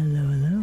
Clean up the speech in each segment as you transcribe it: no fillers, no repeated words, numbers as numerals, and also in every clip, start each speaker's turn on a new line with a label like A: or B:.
A: Hello, hello.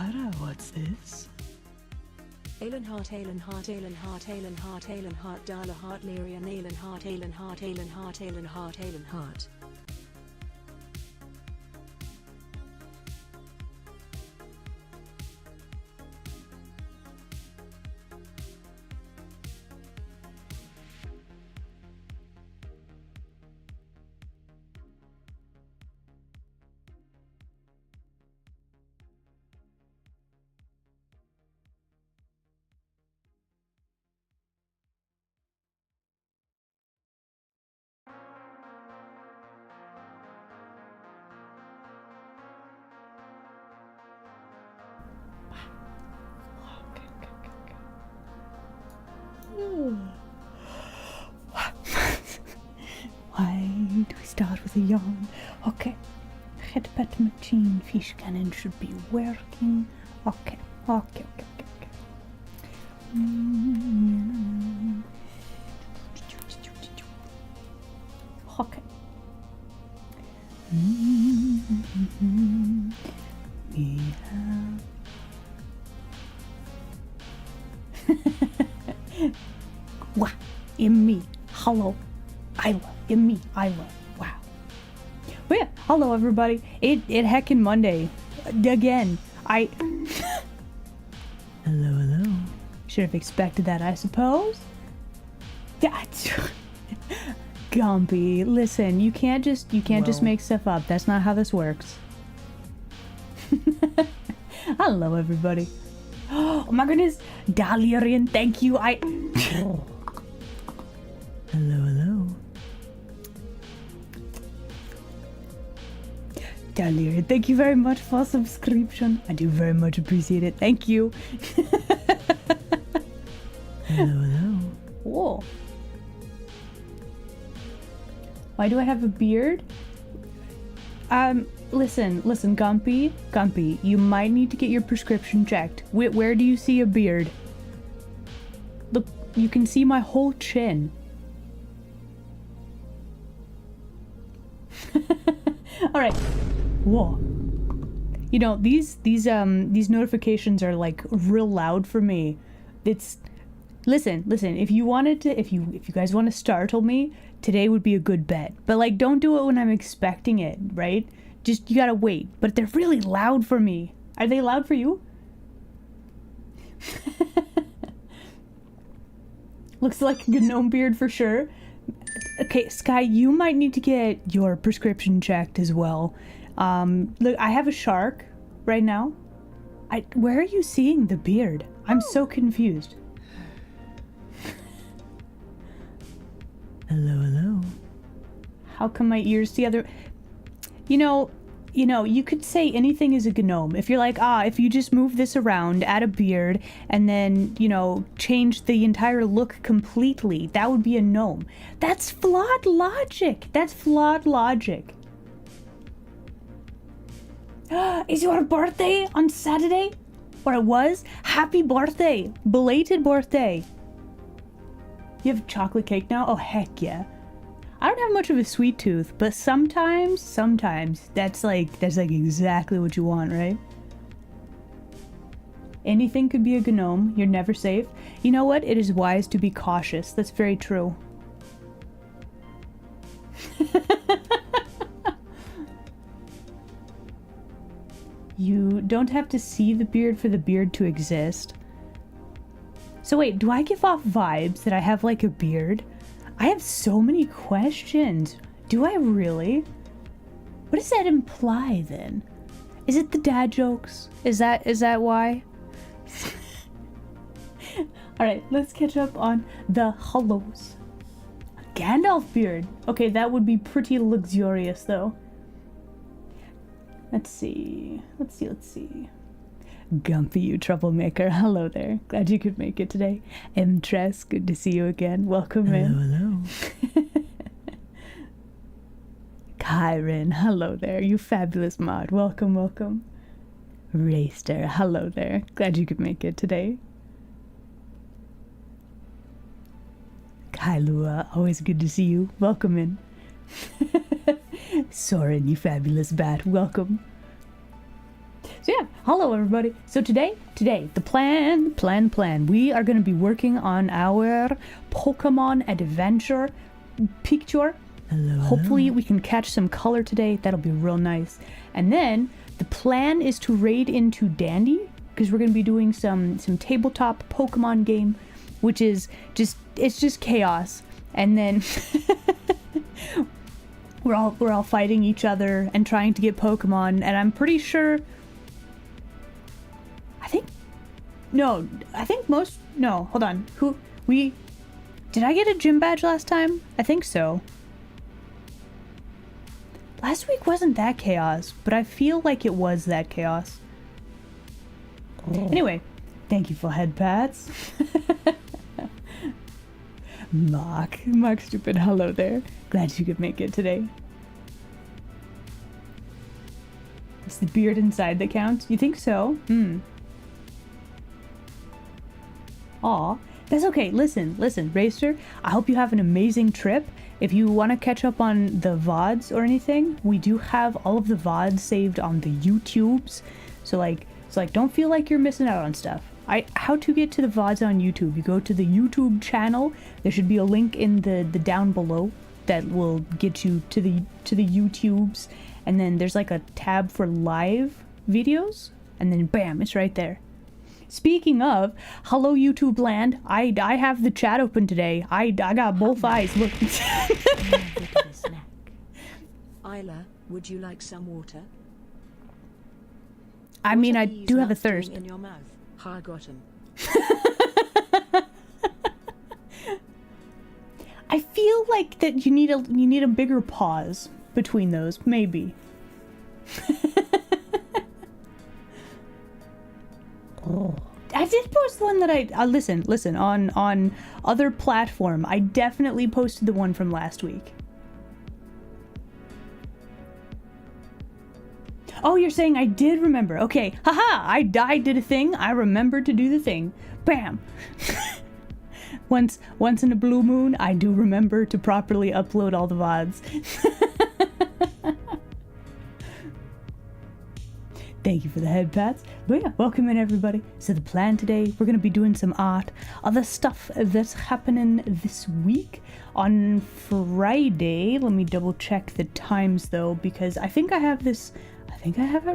A: Hello, what's this?
B: Alenhart, Alenhart, Alenhart, Alenhart, Alenhart, Darlahart, Lyrian, Alenhart, Alenhart, Alenhart, Alenhart, Alenhart.
A: Why do we start with a yawn? Okay. Headpet machine fish cannon should be working. Okay. Okay. Okay. We have wow, in me. Hello, Isla. In me, Isla. Wow. Well, yeah. Hello, everybody. It heckin' Monday again. Hello. Should have expected that, I suppose. That's Gumpy. Listen, you can't just make stuff up. That's not how this works. Hello, everybody. Oh my goodness, Dalirian, thank you. Hello. Dalirian, thank you very much for subscription. I do very much appreciate it. Thank you. Hello. Whoa. Why do I have a beard? Listen, Gumpy, you might need to get your prescription checked. Where do you see a beard? Look, you can see my whole chin. All right. Whoa. You know, these notifications are like real loud for me. Listen, if you guys want to startle me, today would be a good bet. But like, don't do it when I'm expecting it, right? Just, you gotta wait. But they're really loud for me. Are they loud for you? Looks like a gnome beard for sure. Okay, Sky, you might need to get your prescription checked as well. Look, I have a shark right now. Where are you seeing the beard? I'm so confused. Hello. How come my ears together? You know, you could say anything is a gnome. If you're like, if you just move this around, add a beard, and then, change the entire look completely, that would be a gnome. That's flawed logic. Is your birthday on Saturday? Or it was? Happy birthday. Belated birthday. You have chocolate cake now? Oh, heck yeah. I don't have much of a sweet tooth, but sometimes that's like exactly what you want, right? Anything could be a gnome. You're never safe. You know what? It is wise to be cautious. That's very true. You don't have to see the beard for the beard to exist. So wait, do I give off vibes that I have like a beard? I have so many questions. Do I really? What does that imply then? Is it the dad jokes? Is that why? Alright, let's catch up on the hellos. Gandalf beard. Okay, that would be pretty luxurious though. Let's see. Gumpy, you troublemaker. Hello there. Glad you could make it today. Tress, good to see you again. Welcome in. Hello. Kyron, hello there. You fabulous mod. Welcome. Rayster, hello there. Glad you could make it today. Kailua, always good to see you. Welcome in. Soren, you fabulous bat. Welcome. So yeah, Hello everybody. So today, the plan. We are going to be working on our Pokemon adventure picture.
C: Hello.
A: Hopefully we can catch some color today. That'll be real nice. And then the plan is to raid into Dandy, because we're going to be doing some tabletop Pokemon game, which is just chaos. And then we're all fighting each other and trying to get Pokemon, and I'm pretty sure hold on. Did I get a gym badge last time? I think so. Last week wasn't that chaos, but I feel like it was that chaos. Anyway, thank you for head pats. Mark stupid, hello there. Glad you could make it today. It's the beard inside that counts? You think so? Aw, that's okay. Listen, Racer, I hope you have an amazing trip. If you want to catch up on the VODs or anything, we do have all of the VODs saved on the YouTubes. So don't feel like you're missing out on stuff. How to get to the VODs on YouTube? You go to the YouTube channel. There should be a link in the down below that will get you to the YouTubes. And then there's like a tab for live videos. And then bam, it's right there. Speaking of, hello YouTube land. I have the chat open today. I got both eyes. Look.
B: Isla, would you like some water?
A: I mean,
B: What
A: I
B: are these
A: do have a
B: nuts doing
A: thirst.
B: in your mouth? I got 'em.
A: I feel like that you need a bigger pause between those, maybe. I did post the one that I listen on other platform. I definitely posted the one from last week. Oh, you're saying I did remember. Okay, haha, I did a thing. I remembered to do the thing. Bam. Once in a blue moon, I do remember to properly upload all the VODs. Thank you for the head pats. But yeah, welcome in everybody. So the plan today, we're going to be doing some art. Other stuff that's happening this week. On Friday, let me double check the times though, because I think I have it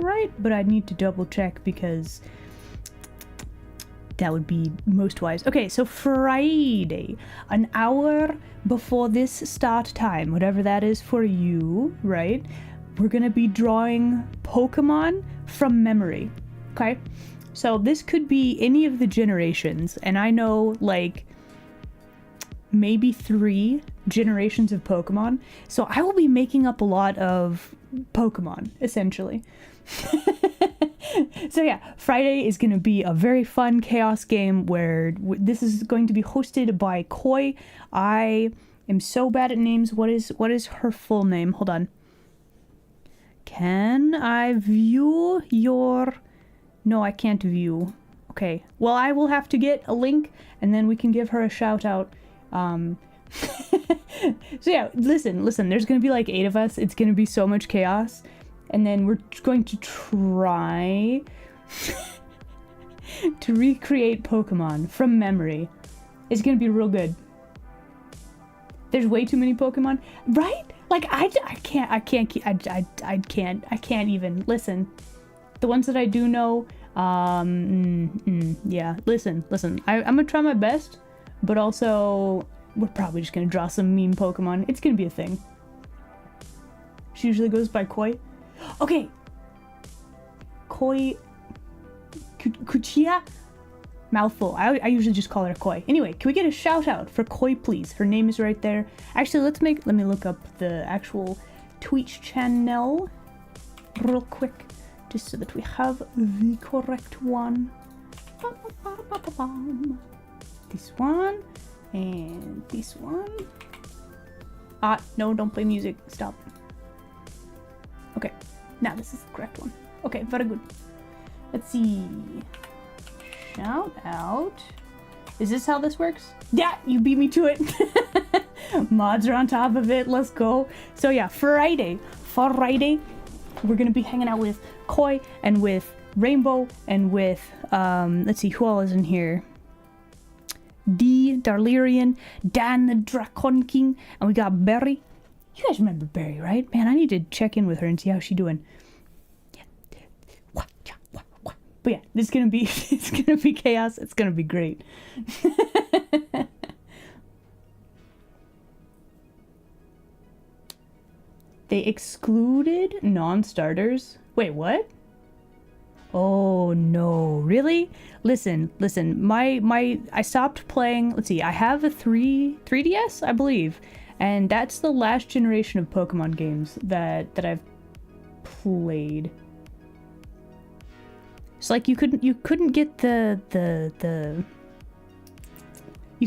A: right, but I need to double check because that would be most wise. Okay, so Friday, an hour before this start time, whatever that is for you, right? We're gonna be drawing Pokemon from memory, okay? So this could be any of the generations, and I know like maybe 3 generations of Pokemon, so I will be making up a lot of Pokemon, essentially. So yeah, Friday is going to be a very fun chaos game where this is going to be hosted by Koi. I am so bad at names. What is her full name? Hold on. Can I view your... No, I can't view. Okay, well, I will have to get a link and then we can give her a shout out. So yeah, listen, there's gonna be like 8 of us. It's gonna be so much chaos. And then we're going to try to recreate Pokemon from memory. It's gonna be real good. There's way too many Pokemon, right? Like I can't even listen. The ones that I do know, yeah, listen. I'm gonna try my best, but also we're probably just gonna draw some meme Pokemon. It's gonna be a thing. She usually goes by Koi. Okay. Koi. Kuchia? Mouthful. I usually just call her Koi. Anyway, can we get a shout out for Koi, please? Her name is right there. Actually, let me look up the actual Twitch channel real quick, just so that we have the correct one. This one and this one. No, don't play music. Stop. Okay, now this is the correct one. Okay, very good. Let's see. Shout out. Is this how this works? Yeah, you beat me to it. Mods are on top of it. Let's go. So yeah, Friday, we're gonna be hanging out with Koi and with Rainbow and with, let's see, who all is in here? D, Darlerian, Dan the Dracon King, and we got Berry. You guys remember Berry, right? Man, I need to check in with her and see how she's doing. But yeah, this is gonna be it's gonna be chaos. It's gonna be great. They excluded non-starters. Wait, what? Oh no, really? Listen. I stopped playing. Let's see. I have a 3DS, I believe, and that's the last generation of Pokemon games that I've played. It's like you couldn't get you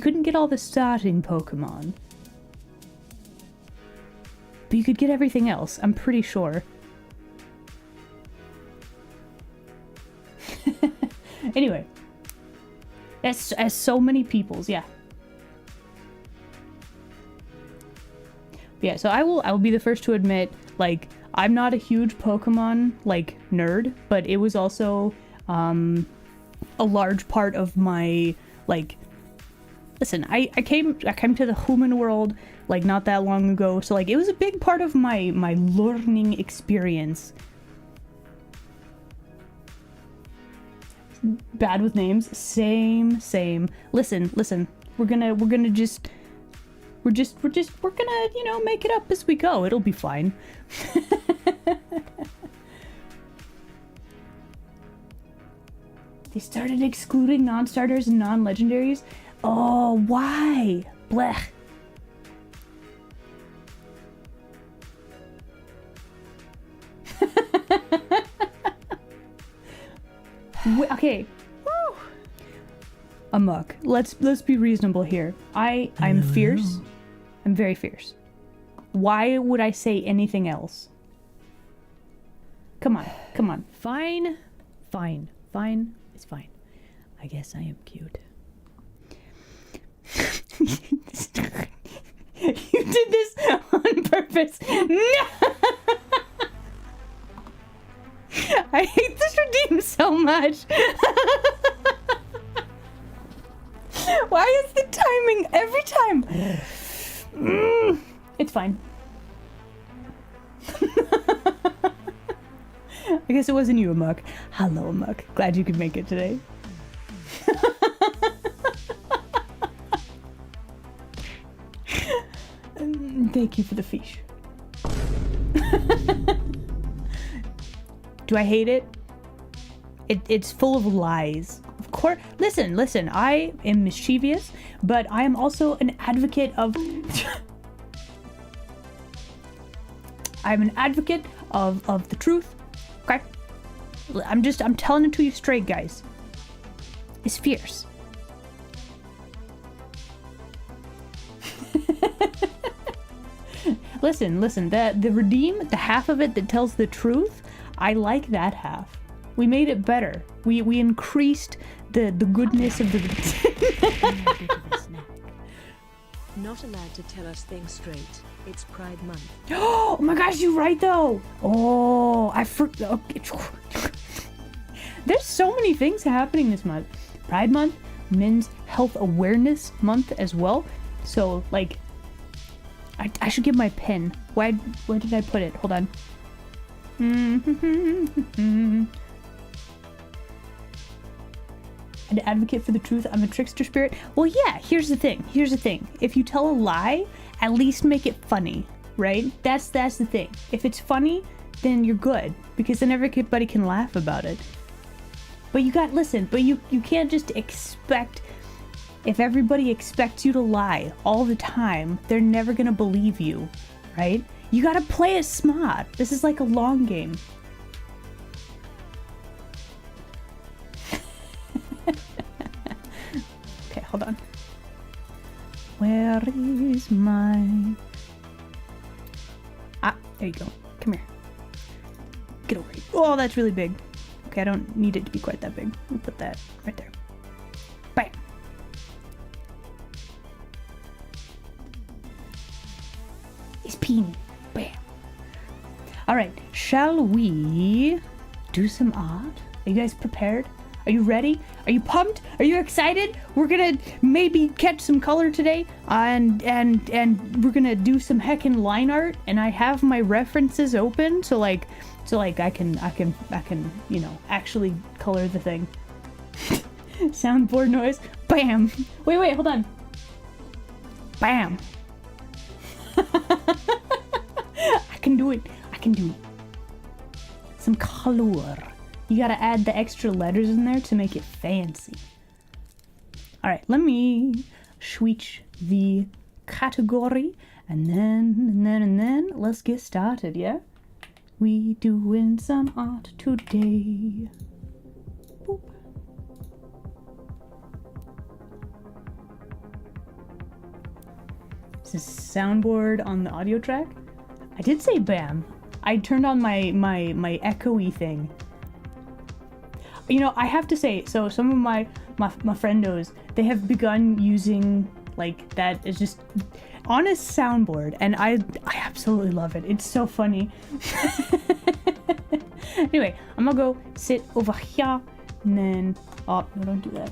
A: couldn't get all the starting Pokemon, but you could get everything else. I'm pretty sure. Anyway, as so many people's, yeah. Yeah, so I will be the first to admit, like, I'm not a huge Pokemon, like, nerd, but it was also a large part of my, like, listen, I came to the human world, like, not that long ago, so, like, it was a big part of my learning experience. Bad with names. Same. Listen. We're gonna, you know, make it up as we go. It'll be fine. They started excluding non-starters and non-legendaries. Oh, why? Blech. Okay. Woo. Amok. Let's be reasonable here. I'm fierce. I'm very fierce. Why would I say anything else? Come on.
C: Fine. It's fine. I guess I am cute.
A: You did this on purpose. No! I hate this redeem so much. Why is the timing every time? It's fine. I guess it wasn't you, Amok. Hello, Amok. Glad you could make it today. Thank you for the fish. Do I hate it? It's full of lies. Of course. Listen. I am mischievous, but I am also an advocate of... I'm an advocate of the truth. Okay? I'm telling it to you straight, guys. It's fierce. Listen, the redeem, the half of it that tells the truth, I like that half. We made it better. We increased the goodness of the...
B: Not allowed to tell us things straight. It's Pride Month.
A: Oh my gosh, you're right though. Oh, okay. There's so many things happening this month. Pride Month, Men's Health Awareness Month as well. So like, I should give my pen. Where did I put it? Hold on. An advocate for the truth. I'm a trickster spirit. Well, yeah, here's the thing. If you tell a lie, at least make it funny, right? That's the thing. If it's funny, then you're good, because then everybody can laugh about it. But you can't just expect... If everybody expects you to lie all the time, they're never gonna believe you, right? You gotta play it smart. This is like a long game. Okay, hold on. Where is my... Ah, there you go. Come here. Get over here. Oh, that's really big. Okay, I don't need it to be quite that big. We'll put that right there. Bam. It's peeing. Bam. Alright, shall we do some art? Are you guys prepared? Are you ready? Are you pumped? Are you excited? We're gonna maybe catch some color today, and we're gonna do some heckin' line art. And I have my references open, so I can actually color the thing. Soundboard noise. Bam. Wait, hold on. Bam. I can do it. Some color. You gotta add the extra letters in there to make it fancy. Alright, let me switch the category and then let's get started, yeah? We doing some art today. Boop. This is soundboard on the audio track. I did say bam. I turned on my echoey thing. You know, I have to say, so some of my friendos, they have begun using like that is just on a soundboard, and I absolutely love it. It's so funny. Anyway, I'm gonna go sit over here, and then oh no, don't do that.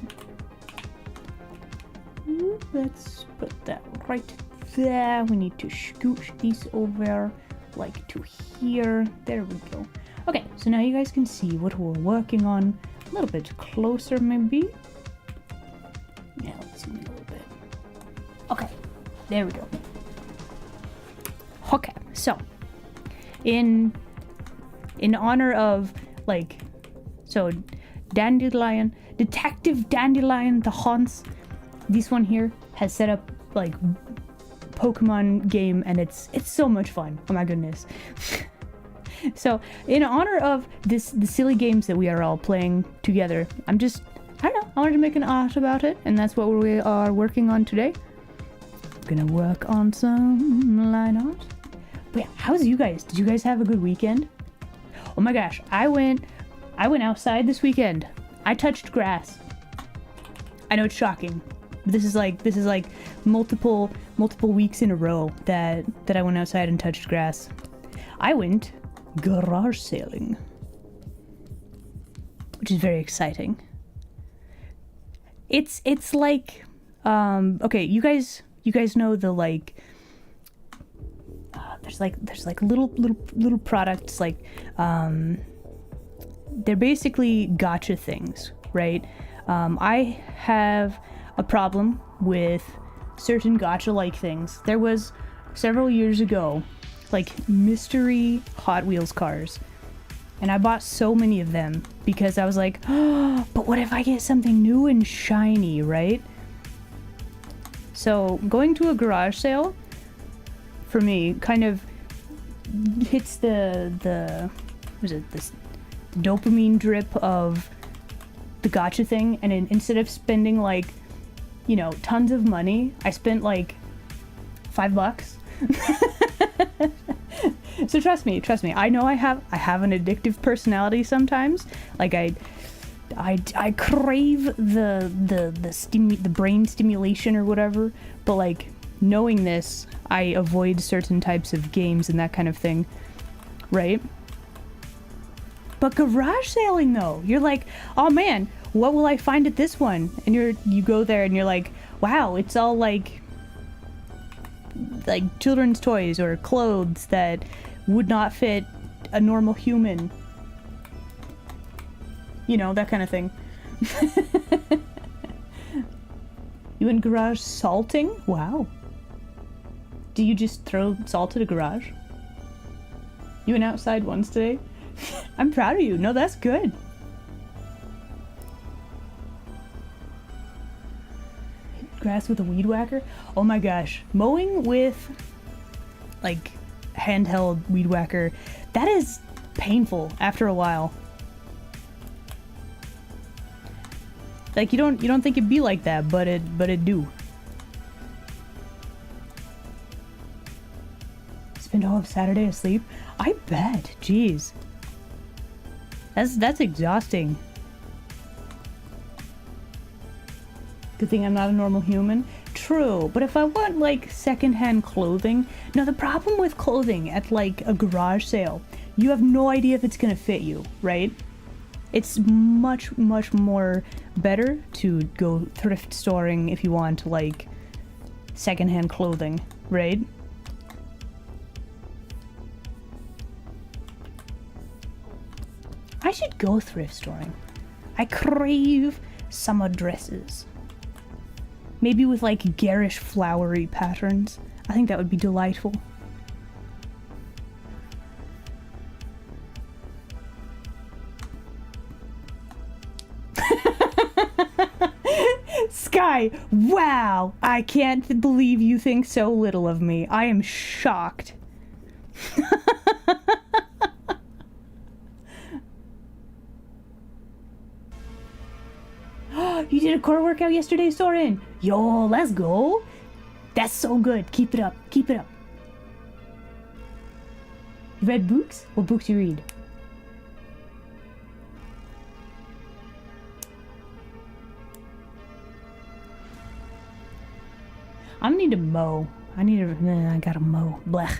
A: Let's put that right there. We need to scooch these over like to here. There we go. Okay, so now you guys can see what we're working on a little bit closer, maybe. Yeah, let's zoom in a little bit. Okay, there we go. Okay, so in honor of Dandelion, Detective Dandelion the Haunts, this one here has set up like Pokemon game, and it's so much fun. Oh my goodness. So, in honor of the silly games that we are all playing together, I don't know, I wanted to make an art about it, and that's what we are working on today. We're gonna work on some line art. But yeah, how's you guys? Did you guys have a good weekend? Oh my gosh, I went outside this weekend. I touched grass. I know it's shocking. But this is like multiple weeks in a row that I went outside and touched grass. I went garage sailing, which is very exciting. It's like okay, you guys know the there's little products like they're basically gacha things, right? I have a problem with certain gacha like things. There was several years ago like mystery Hot Wheels cars, and I bought so many of them because I was like, oh, but what if I get something new and shiny, right? So going to a garage sale for me kind of hits the this dopamine drip of the gacha thing, and instead of spending like, you know, tons of money, I spent like $5. So trust me, I know I have an addictive personality sometimes. Like I crave the brain stimulation or whatever, but like knowing this, I avoid certain types of games and that kind of thing, right? But garage sailing though, you're like, oh man, what will I find at this one? And you go there and you're like, wow, it's all like children's toys or clothes that would not fit a normal human. You know, that kind of thing. You went garage salting? Wow. Do you just throw salt at a garage? You went outside once today? I'm proud of you. No, that's good. Grass with a weed whacker? Oh my gosh. Mowing with like handheld weed whacker, that is painful after a while. Like you don't think it'd be like that, but it do. Spend all of Saturday asleep? I bet. Jeez. That's exhausting. Good thing I'm not a normal human. True, but if I want like secondhand clothing, now the problem with clothing at like a garage sale, you have no idea if it's gonna fit you, right? It's much, much more better to go thrift storing if you want, like, secondhand clothing, right? I should go thrift storing. I crave summer dresses. Maybe with, like, garish flowery patterns. I think that would be delightful. Sky, wow! I can't believe you think so little of me. I am shocked. You did a core workout yesterday, Soren? Yo, let's go. That's so good. Keep it up. Keep it up. You read books? What books you read? I need to mow. I gotta mow. Blech.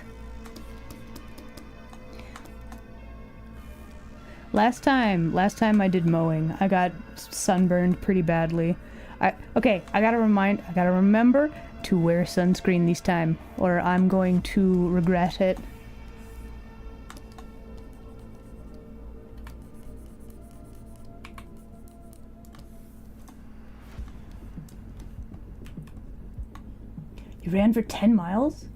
A: Last time I did mowing, I got sunburned pretty badly. I gotta remember to wear sunscreen this time, or I'm going to regret it. You ran for 10 miles?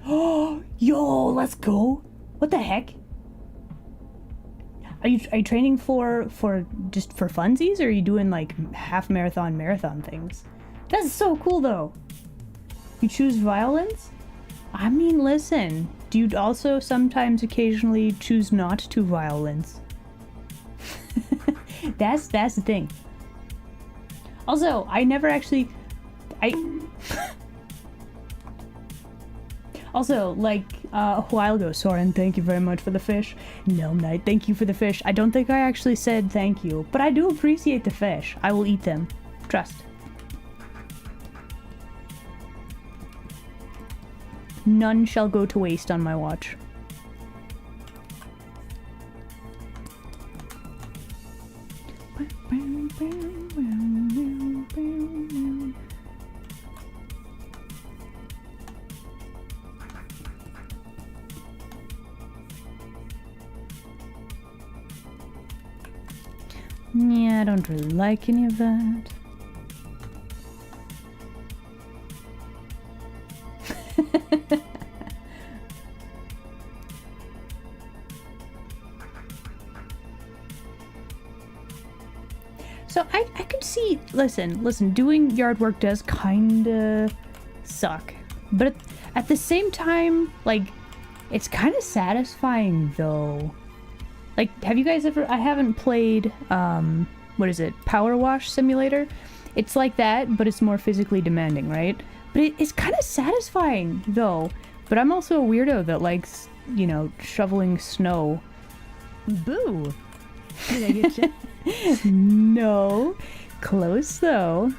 A: Oh, yo, let's go. What the heck? Are you training for just for funsies, or are you doing like half marathon things? That's so cool though. You choose violence? I mean, listen, do you also sometimes occasionally choose not to violence? That's the thing. Also, I never actually Also, like, a while ago, Soren, thank you very much for the fish. No, Knight, thank you for the fish. I don't think I actually said thank you, but I do appreciate the fish. I will eat them. Trust. None shall go to waste on my watch. Yeah, I don't really like any of that. So I could see, listen, doing yard work does kinda suck. But at the same time, like, it's kinda satisfying though. Like, have you guys ever, I haven't played, what is it, Power Wash Simulator? It's like that, but it's more physically demanding, right? But it's kind of satisfying, though. But I'm also a weirdo that likes, you know, shoveling snow. Boo! Did I get you? No. Close, though.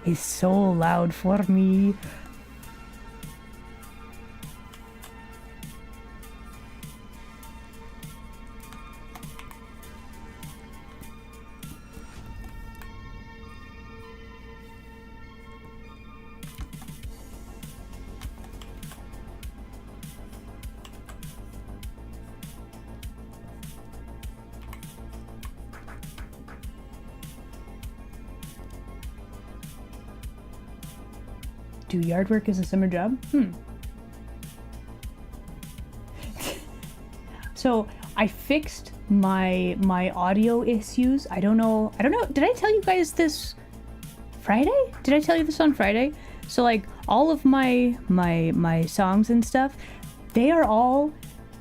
A: It's so loud for me. Do yard work as a summer job? So I fixed my audio issues. I don't know. Did I tell you guys this Friday? Did I tell you this on Friday? So like all of my songs and stuff, they are all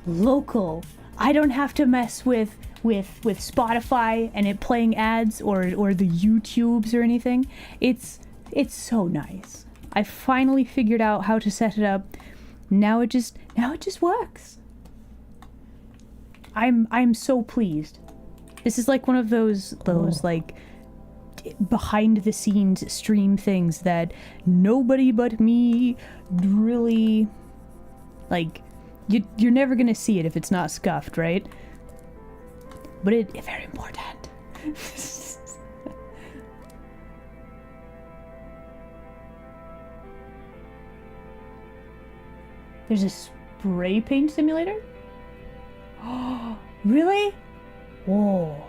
A: local. I don't have to mess with Spotify and it playing ads or the YouTubes or anything. It's so nice. I finally figured out how to set it up. Now it just works. I'm so pleased. This is like one of those like behind the scenes stream things that nobody but me really like. You're never gonna see it if it's not scuffed, right? but it's very important. There's a spray paint simulator? Oh, really? Whoa.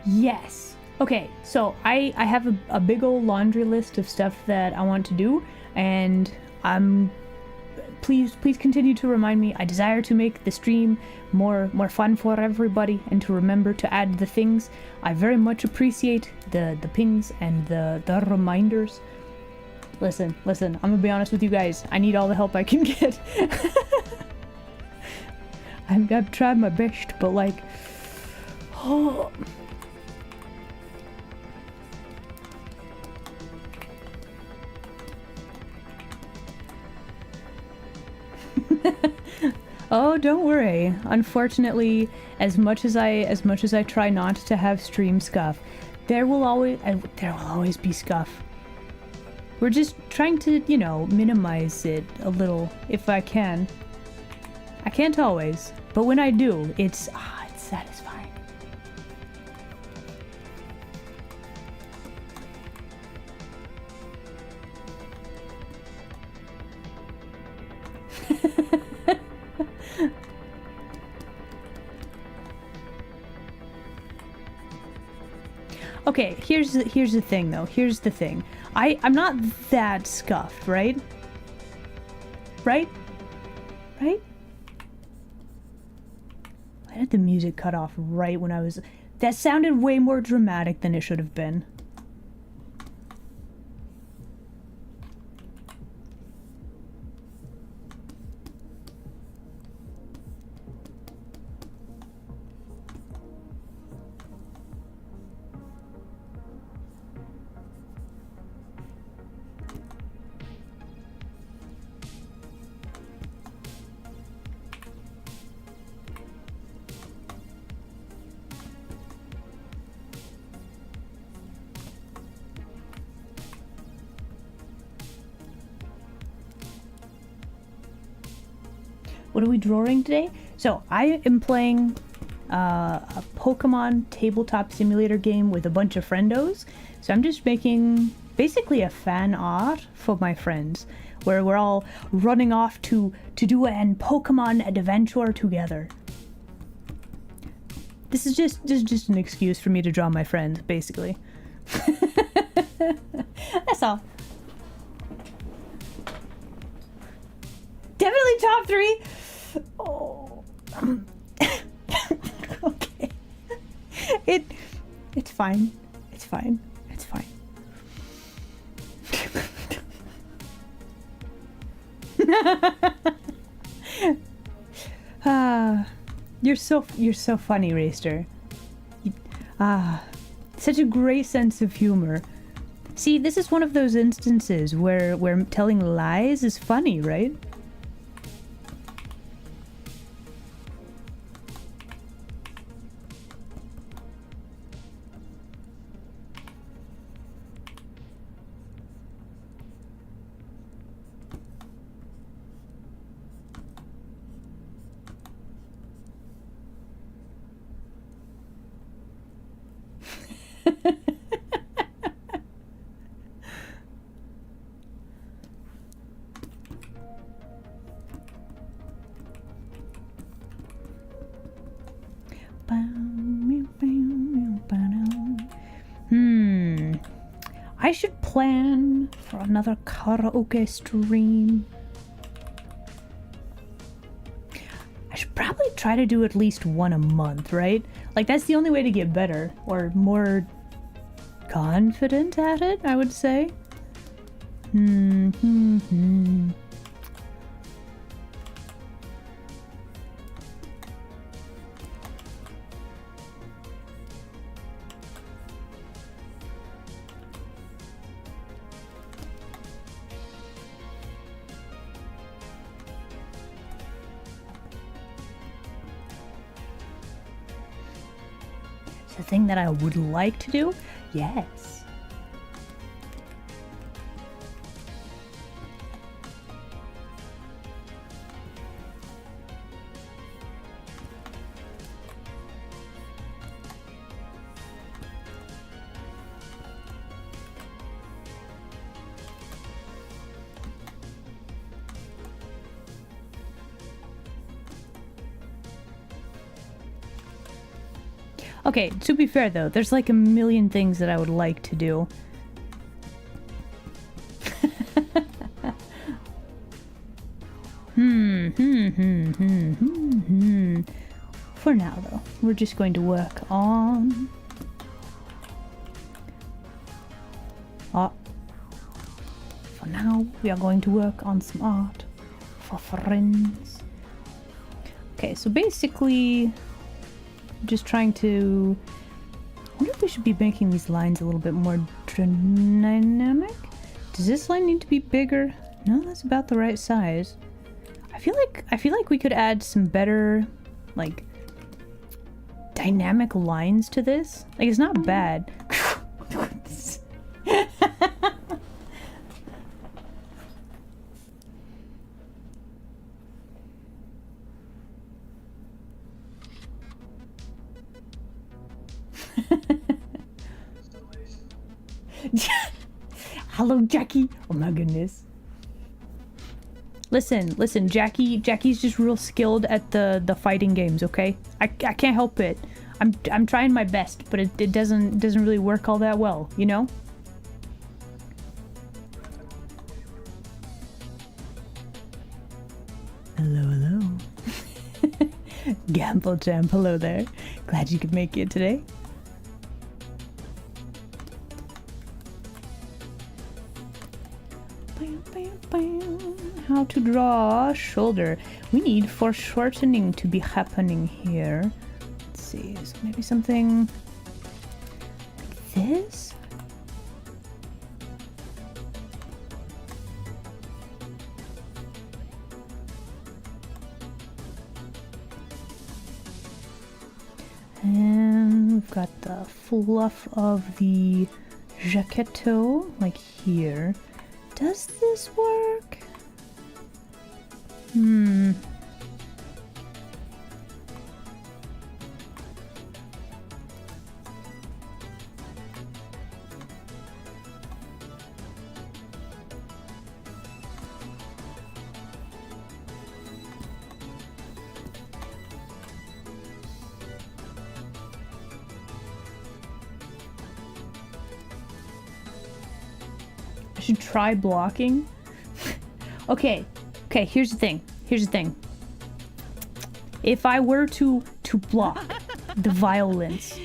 A: Yes. Okay, so I have a big old laundry list of stuff that I want to do, and please continue to remind me. I desire to make the stream more fun for everybody, and to remember to add the things. I very much appreciate the pings and the reminders. Listen, I'm gonna be honest with you guys. I need all the help I can get. I've tried my best, but like, oh. Oh, don't worry. Unfortunately, as much as I try not to have stream scuff, there will always be scuff. We're just trying to, minimize it a little if I can. I can't always, but when I do, it's satisfying. Okay, here's the thing though. Here's the thing. I'm not that scuffed, right? Right? Right? Why did the music cut off right when I was... That sounded way more dramatic than it should have been. What are we drawing today? So I am playing a Pokemon tabletop simulator game with a bunch of friendos. So I'm just making basically a fan art for my friends, where we're all running off to do an Pokemon adventure together. This is just an excuse for me to draw my friends, basically. That's all. Definitely top 3. Oh. Okay. It's fine. It's fine. It's fine. You're so funny, Raster. Such a great sense of humor. See, this is one of those instances where telling lies is funny, right? I should plan for another karaoke stream. I should probably try to do at least one a month, right? Like, that's the only way to get better, or more confident at it, I would say. The thing that I would like to do? Yes. Okay, to be fair though, there's like a million things that I would like to do. For now though, we're just going to work on... For now, we are going to work on some art for friends. Okay, so basically, just trying to... I wonder if we should be making these lines a little bit more dynamic? Does this line need to be bigger? No, that's about the right size. I feel like we could add some better, like, dynamic lines to this. Like, it's not bad. Hello, Jackie. Oh my goodness. Listen, Jackie's just real skilled at the fighting games, okay? I can't help it. I'm trying my best, but it doesn't really work all that well, you know? Hello. Gamble Champ, hello there. Glad you could make it today. How to draw shoulder. We need foreshortening to be happening here. Let's see, so maybe something like this? And we've got the fluff of the jaquetto, like here. Does this work? I should try blocking. Okay, here's the thing. If I were to block the violence,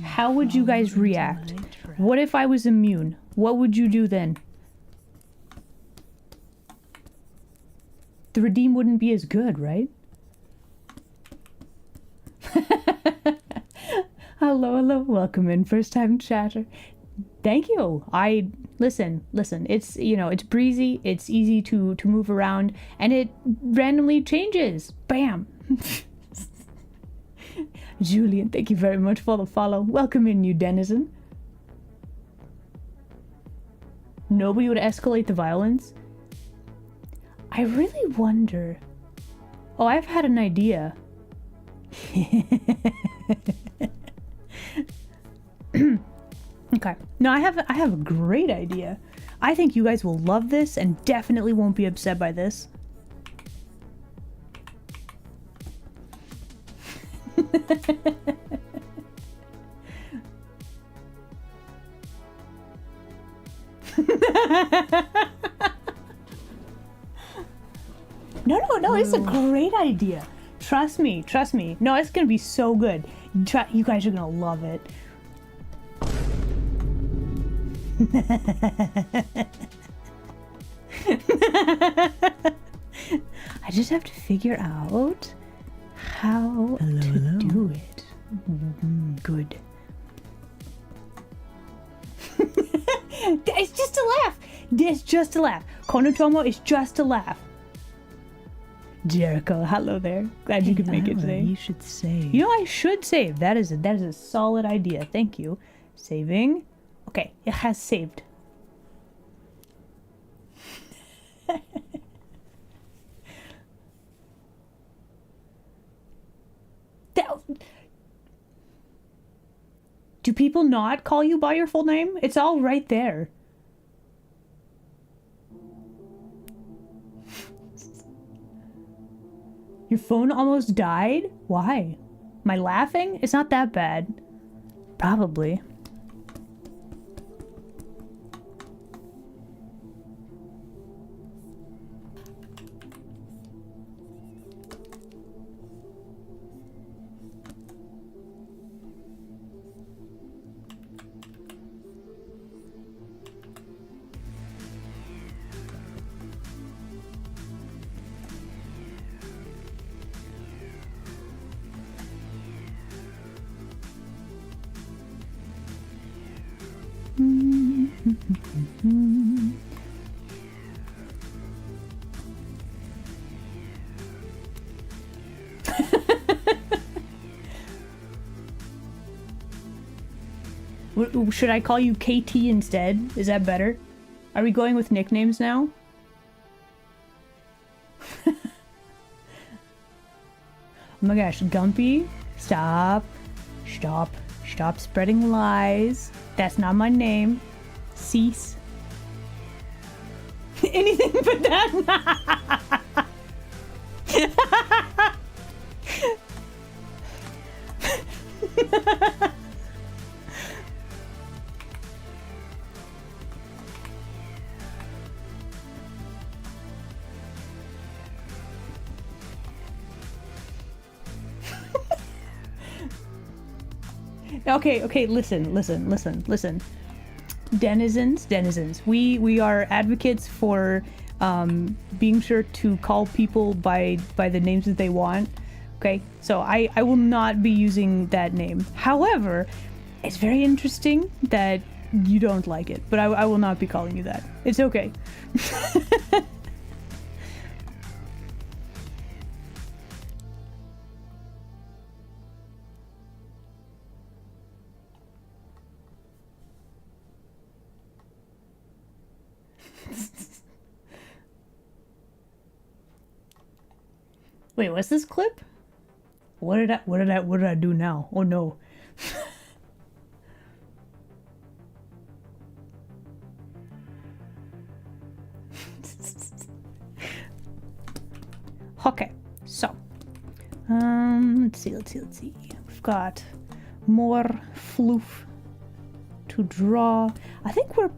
A: how would you guys react? What if I was immune? What would you do then? The redeem wouldn't be as good, right? Hello, welcome in, first time chatter. Thank you. Listen, it's, you know, it's breezy, it's easy to move around, and it randomly changes. Bam. Julian, thank you very much for the follow. Welcome in, you denizen. Nobody would escalate the violence? I really wonder. Oh, I've had an idea. Okay. No, I have a great idea. I think you guys will love this and definitely won't be upset by this. No, it's a great idea. Trust me. No, it's gonna be so good. You guys are gonna love it. I just have to figure out how to do it. Good. It's just a laugh. It's just a laugh. Konotomo is just a laugh. Jericho, hello there. Glad you could make it today.
C: You should save.
A: You know, I should save. That is a solid idea. Thank you. Saving. Okay, it has saved. Do people not call you by your full name? It's all right there. Your phone almost died? Why? Am I laughing? It's not that bad. Probably. Should I call you KT instead? Is that better? Are we going with nicknames now? Oh my gosh, Gumpy, stop. Stop. Stop spreading lies. That's not my name. Cease. Anything but that. Okay, listen. Denizens. We are advocates for being sure to call people by the names that they want. Okay, so I will not be using that name. However, it's very interesting that you don't like it, but I will not be calling you that. It's okay. Wait, what's this clip? What did I do now? Oh no. Okay, so let's see. We've got more floof to draw. I think we're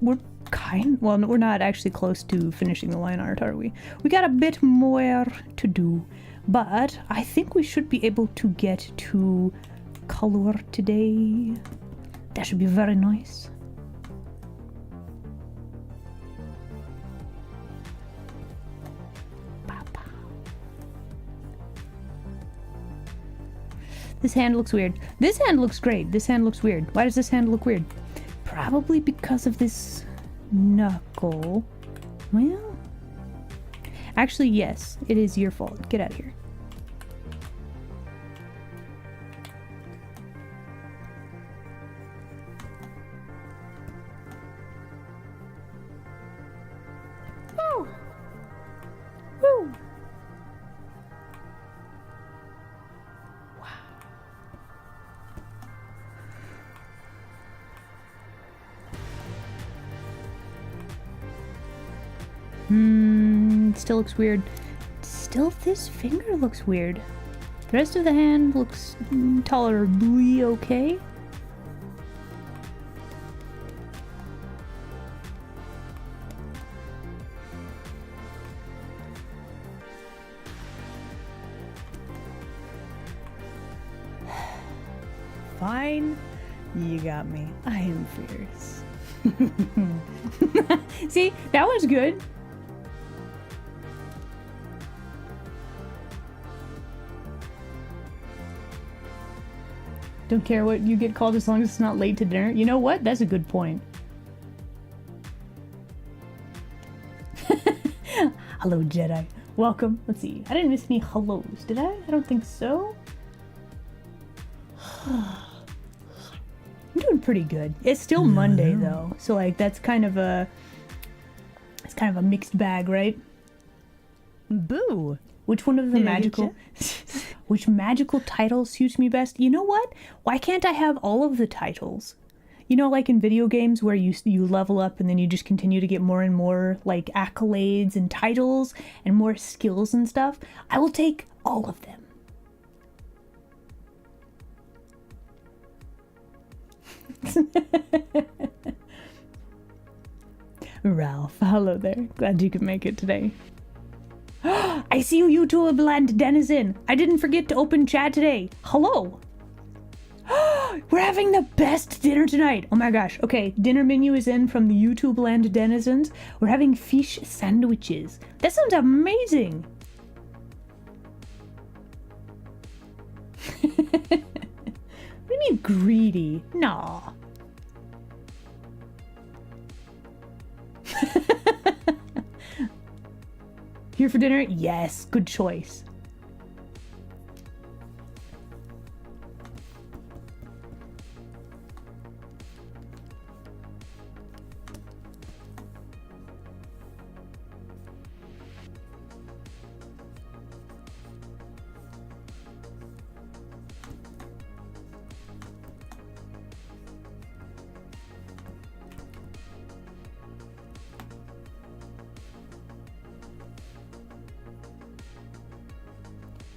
A: well, we're not actually close to finishing the line art, are we? We got a bit more to do, but I think we should be able to get to color today. That should be very nice. This hand looks weird. This hand looks great. This hand looks weird. Why does this hand look weird? Probably because of this knuckle. Well, actually, yes, it is your fault. Get out of here. Woo! Woo! Still looks weird. Still, this finger looks weird. The rest of the hand looks tolerably okay. Fine. You got me. I am fierce. See, that was good. Don't care what you get called as long as it's not late to dinner. You know what? That's a good point. Hello, Jedi. Welcome. Let's see. I didn't miss any hellos, did I? I don't think so. I'm doing pretty good. It's still Monday though, so like it's kind of a mixed bag, right?
C: Boo!
A: Which one of the magical which magical title suits me best? You know what? Why can't I have all of the titles? You know, like in video games where you level up and then you just continue to get more and more like accolades and titles and more skills and stuff. I will take all of them. Ralph, hello there. Glad you could make it today. I see you YouTube land denizen. I didn't forget to open chat today. Hello. We're having the best dinner tonight. Oh my gosh. Okay, dinner menu is in from the YouTube land denizens. We're having fish sandwiches. That sounds amazing. What do you mean greedy? Nah. Here for dinner? Yes, good choice.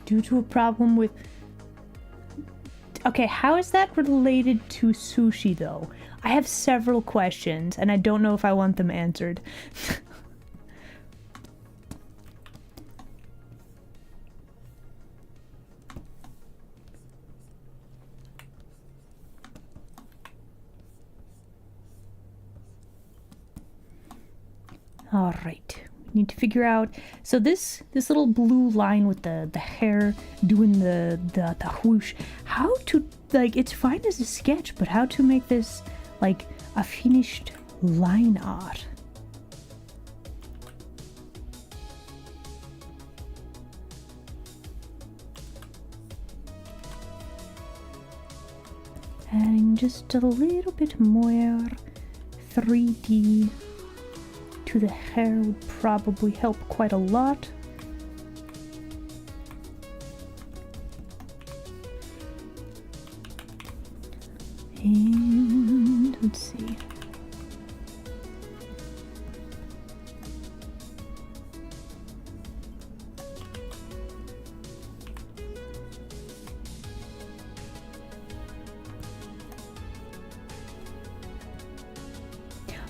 A: Due to a problem with... Okay, how is that related to sushi, though? I have several questions, and I don't know if I want them answered. All right. Need to figure out, so this little blue line with the hair doing the whoosh, how to, like, it's fine as a sketch, but how to make this like a finished line art. Adding just a little bit more 3D to the hair would probably help quite a lot. And let's see.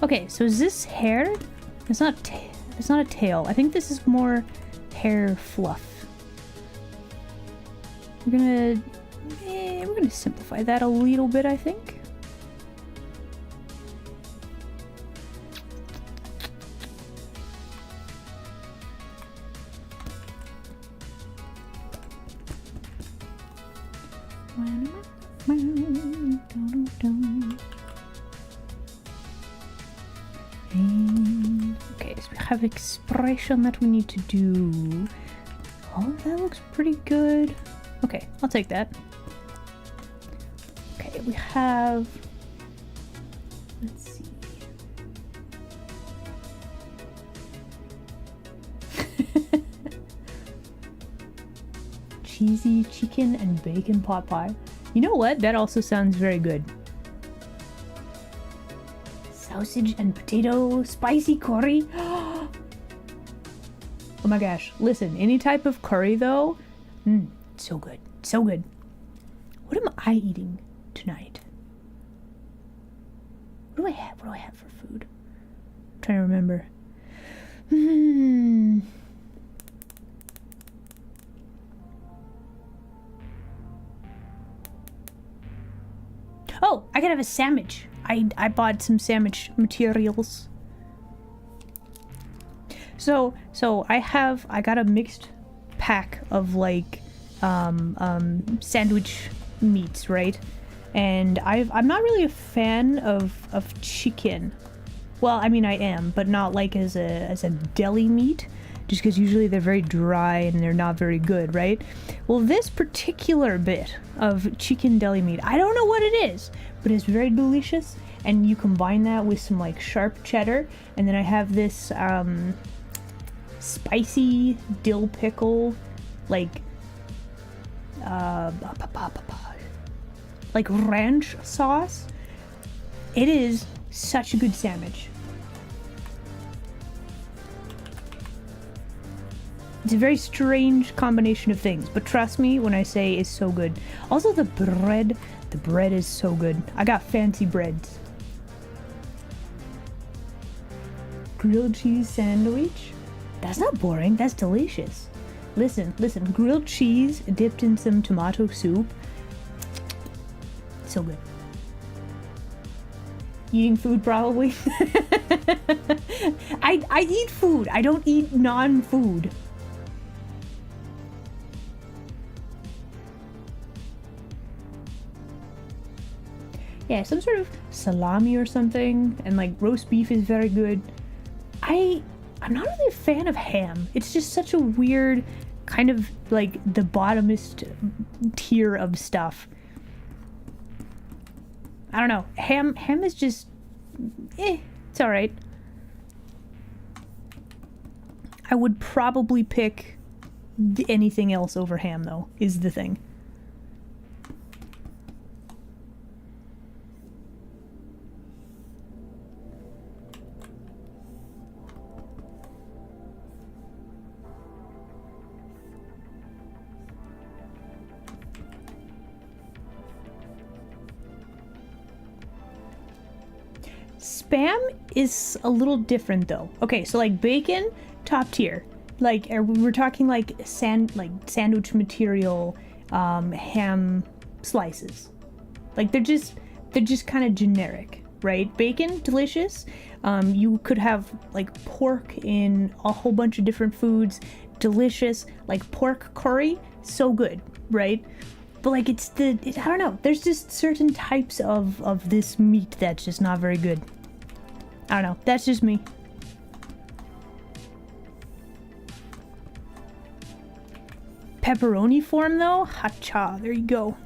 A: Okay, so is this hair? It's not a tail. I think this is more hair fluff. We're gonna simplify that a little bit, I think. Okay, so we have expression that we need to do. Oh, that looks pretty good. Okay, I'll take that. Okay, we have... Let's see. Cheesy chicken and bacon pot pie. You know what? That also sounds very good. Sausage and potato spicy curry. Oh my gosh. Listen, any type of curry though, so good. So good. What am I eating tonight? What do I have? What do I have for food? I'm trying to remember. Oh, I gotta have a sandwich. I bought some sandwich materials. So I got a mixed pack of like sandwich meats, right? And I'm not really a fan of chicken. Well, I mean I am, but not like as a deli meat, just because usually they're very dry and they're not very good, right? Well, this particular bit of chicken deli meat, I don't know what it is, but it's very delicious. And you combine that with some like sharp cheddar, and then I have this spicy dill pickle, like ranch sauce. It is such a good sandwich. It's a very strange combination of things, but trust me when I say it's so good. Also, the bread The bread is so good. I got fancy breads. Grilled cheese sandwich? That's not boring, that's delicious. Listen, grilled cheese dipped in some tomato soup. So good. Eating food probably. I eat food. I don't eat non-food. Yeah, some sort of salami or something, and like roast beef is very good. I'm not really a fan of ham. It's just such a weird kind of like the bottomest tier of stuff. I don't know. Ham is just it's all right. I would probably pick anything else over ham though, is the thing. Spam is a little different though. Okay, so like bacon, top tier. Like we're talking like sandwich material, ham slices. Like they're just kind of generic, right? Bacon, delicious. You could have like pork in a whole bunch of different foods, delicious. Like pork curry, so good, right? But like I don't know. There's just certain types of this meat that's just not very good. I don't know. That's just me. Pepperoni form though? Hacha. There you go.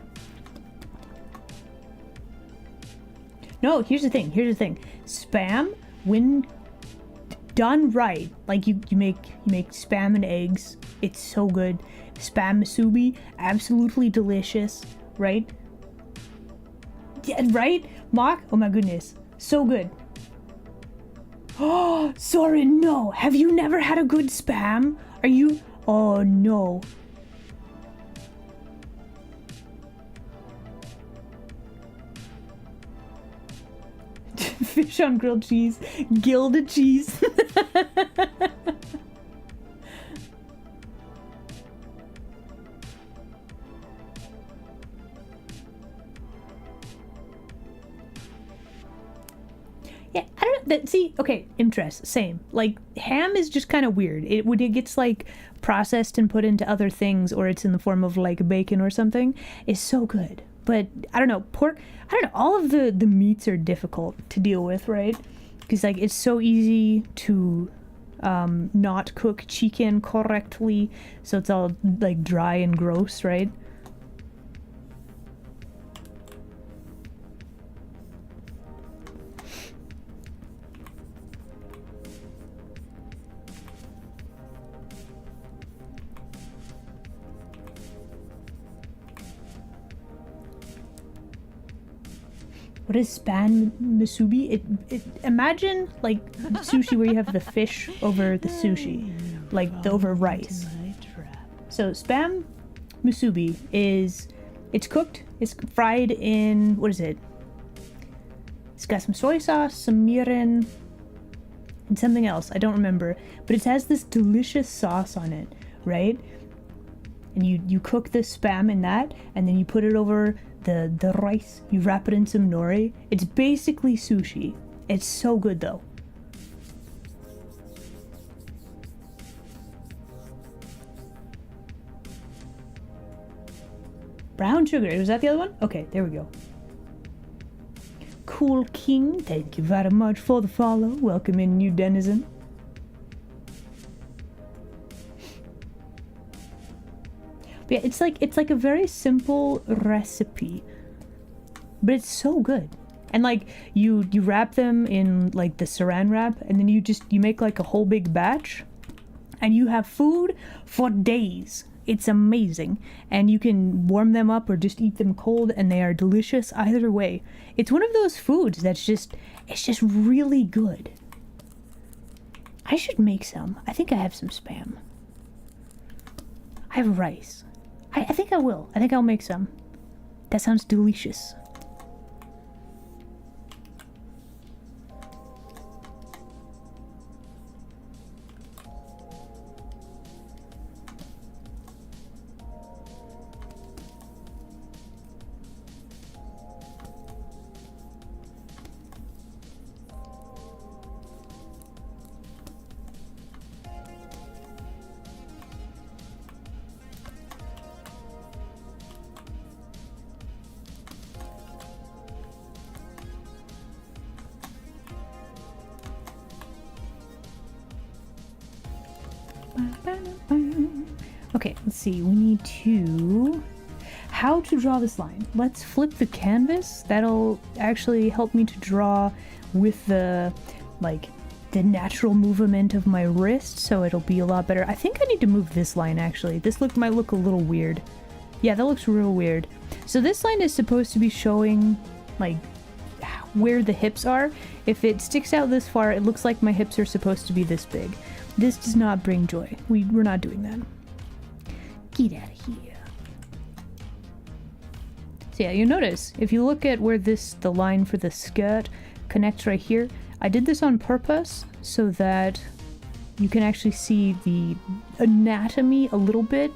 A: No, here's the thing. Spam, when done right, like you make spam and eggs, it's so good. Spam musubi, absolutely delicious, right? Yeah, right? Mock? Oh my goodness. So good. Oh, Soren, no. Have you never had a good spam? Are you? Oh no. Fish on grilled cheese. Gilded cheese. Yeah, I don't know. See, okay, interest, same. Like, ham is just kind of weird. When it gets, like, processed and put into other things, or it's in the form of, like, bacon or something, is so good. But, I don't know, pork, I don't know, all of the meats are difficult to deal with, right? Because, like, it's so easy to not cook chicken correctly, so it's all, like, dry and gross, right? What is span musubi? Imagine like sushi where you have the fish over the sushi, like over rice. So spam musubi it's cooked, it's fried in, what is it? It's got some soy sauce, some mirin, and something else, I don't remember. But it has this delicious sauce on it, right? And you cook the spam in that, and then you put it over the rice, you wrap it in some nori. It's basically sushi. It's so good though. Brown sugar, was that the other one? Okay, there we go. Cool King, thank you very much for the follow. Welcome in, new denizen. But yeah, it's like a very simple recipe, but it's so good. And like you wrap them in like the saran wrap, and then you make like a whole big batch, and you have food for days. It's amazing, and you can warm them up or just eat them cold, and they are delicious either way. It's one of those foods that's just really good. I should make some. I think I have some spam. I have rice. I think I will. I think I'll make some. That sounds delicious. Okay, let's see. We need to... How to draw this line? Let's flip the canvas. That'll actually help me to draw with the, like, the natural movement of my wrist, so it'll be a lot better. I think I need to move this line, actually. This might look a little weird. Yeah, that looks real weird. So this line is supposed to be showing, like, where the hips are. If it sticks out this far, it looks like my hips are supposed to be this big. This does not bring joy. We're not doing that. Get out of here. So yeah, you notice, if you look at where the line for the skirt connects right here, I did this on purpose so that you can actually see the anatomy a little bit.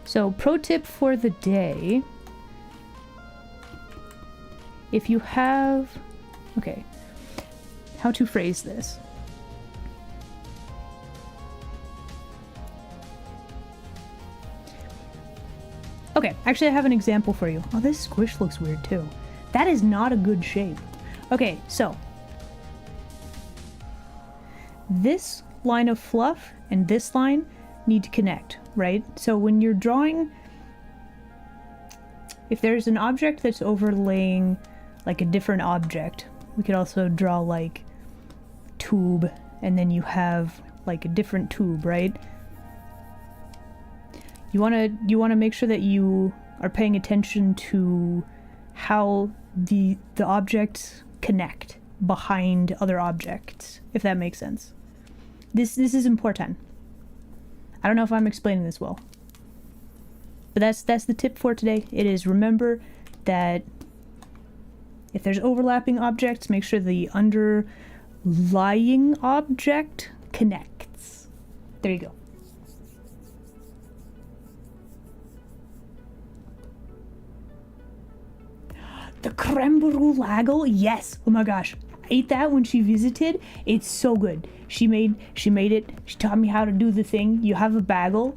A: So pro tip for the day, if you have, okay, how to phrase this. Okay, actually I have an example for you. Oh, this squish looks weird too. That is not a good shape. Okay, so this line of fluff and this line need to connect, right? So when you're drawing, if there's an object that's overlaying like a different object, we could also draw like tube, and then you have like a different tube, right? You want to make sure that you are paying attention to how the objects connect behind other objects, if that makes sense. This is important. I don't know if I'm explaining this well, but that's the tip for today. It is, remember that if there's overlapping objects, make sure the underlying object connects. There you go. The creme brulee lagel, yes. Oh my gosh, I ate that when she visited. It's so good. She made it. She taught me how to do the thing. You have a bagel,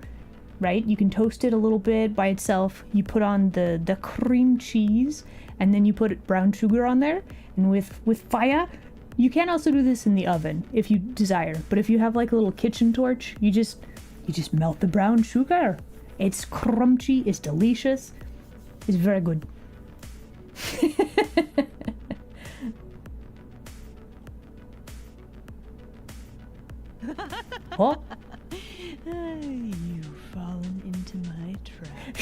A: right? You can toast it a little bit by itself. You put on the cream cheese, and then you put brown sugar on there. And with fire, you can also do this in the oven if you desire. But if you have like a little kitchen torch, you just melt the brown sugar. It's crunchy. It's delicious. It's very good. Oh.
C: You've fallen into my trap.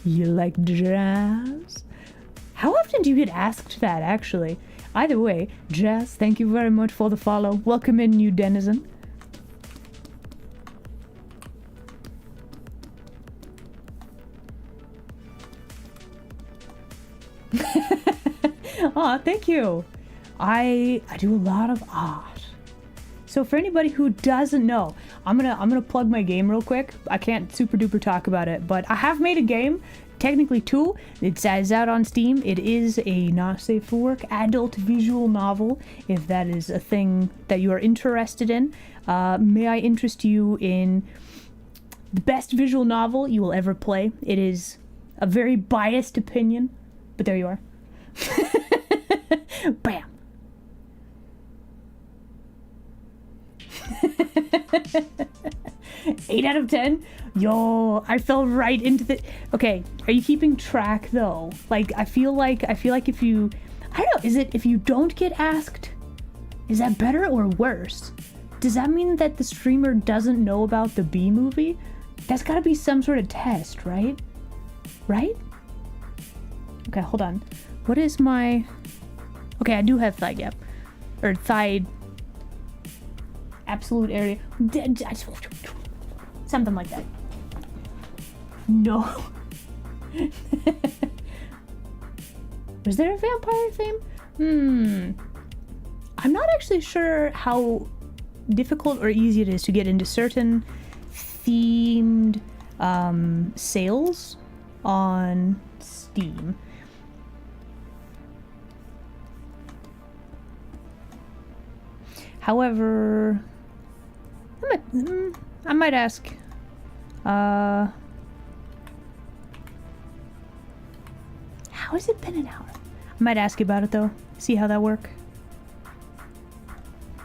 A: You like jazz? How often do you get asked that, actually? Either way, Jazz, thank you very much for the follow. Welcome in, new denizen. Aw, thank you. I do a lot of art. So for anybody who doesn't know, I'm gonna plug my game real quick. I can't super duper talk about it, but I have made a game, technically two. It's out on Steam. It is a not safe for work adult visual novel, if that is a thing that you are interested in. May I interest you in the best visual novel you will ever play. It is a very biased opinion, but there you are. Bam. 8 out of 10? Yo, I fell right into the... Okay, are you keeping track though? Like, I feel like if you... I don't know, is it if you don't get asked, is that better or worse? Does that mean that the streamer doesn't know about the B movie? That's gotta be some sort of test, right? Right? Okay, hold on. What is my... Okay, I do have thigh gap. Or thigh... Absolute area. Something like that. No. Was there a vampire theme? I'm not actually sure how difficult or easy it is to get into certain themed sales on Steam. However, I might ask. How has it been an hour? I might ask you about it though. See how that work.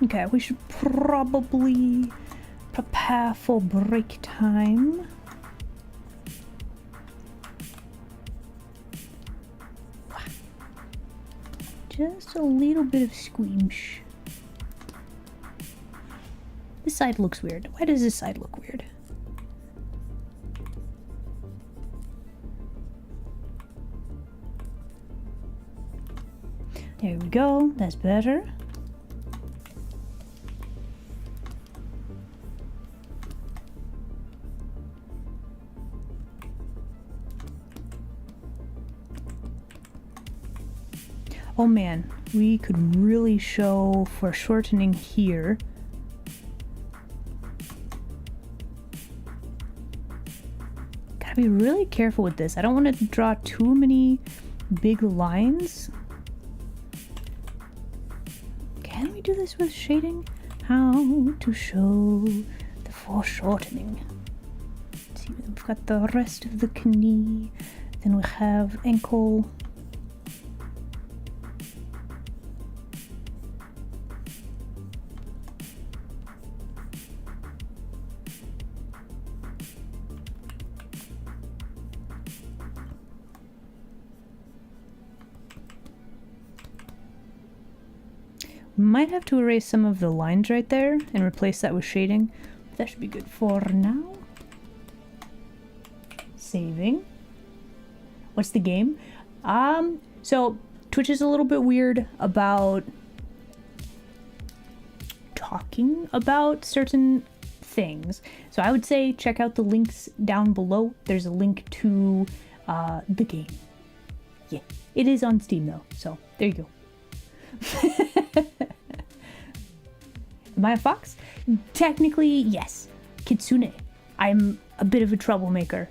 A: Okay, we should probably prepare for break time. Just a little bit of squeamish. This side looks weird. Why does this side look weird? There we go. That's better. Oh man, we could really show for shortening here. Gotta be really careful with this. I don't want to draw too many big lines. Can we do this with shading? How to show the foreshortening. Let's see, we've got the rest of the knee. Then we have ankle. Might have to erase some of the lines right there and replace that with shading. That should be good for now. Saving. What's the game? So Twitch is a little bit weird about talking about certain things. So I would say check out the links down below. There's a link to the game. Yeah, it is on Steam though, so there you go. Am I a fox? Technically, yes. Kitsune. I'm a bit of a troublemaker.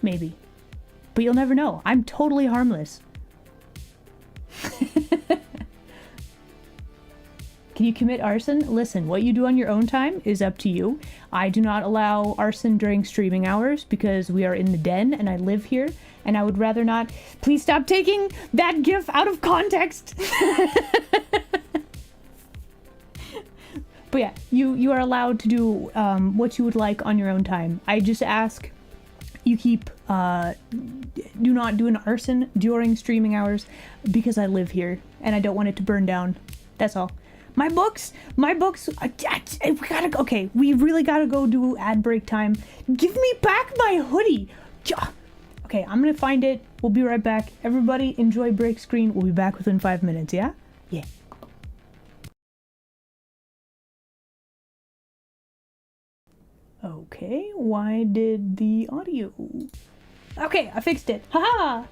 A: Maybe. But you'll never know. I'm totally harmless. Can you commit arson? Listen, what you do on your own time is up to you. I do not allow arson during streaming hours because we are in the den and I live here and I would rather not. Please stop taking that gif out of context. But yeah, you are allowed to do what you would like on your own time. I just ask you keep do not do an arson during streaming hours because I live here and I don't want it to burn down. That's all. My books, we gotta, okay, we really gotta go do ad break time. Give me back my hoodie. Okay, I'm gonna find it. We'll be right back. Everybody enjoy break screen. We'll be back within 5 minutes, yeah? Yeah. Okay, why did the audio... Okay, I fixed it. Haha!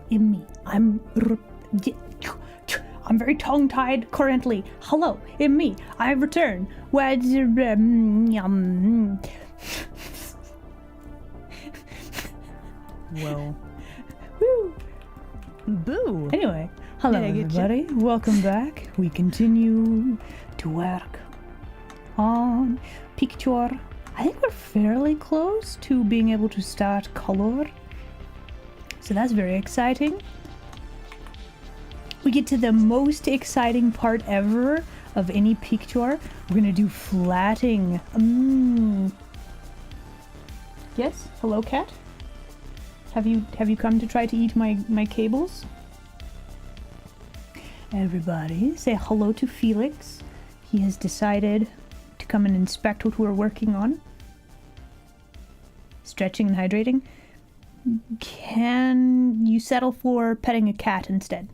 A: in me. I'm very tongue-tied currently. Hello, in me. I return.
C: Whoa.
A: Woo.
C: Boo.
A: Anyway, hello
C: Did I get you?
A: everybody. Welcome back. We continue to work on picture. I think we're fairly close to being able to start color. So that's very exciting. We get to the most exciting part ever of any picture. We're gonna do flatting. Yes? Hello, cat? Have you come to try to eat my cables? Everybody, say hello to Felix. He has decided to come and inspect what we're working on. Stretching and hydrating. Can you settle for petting a cat instead?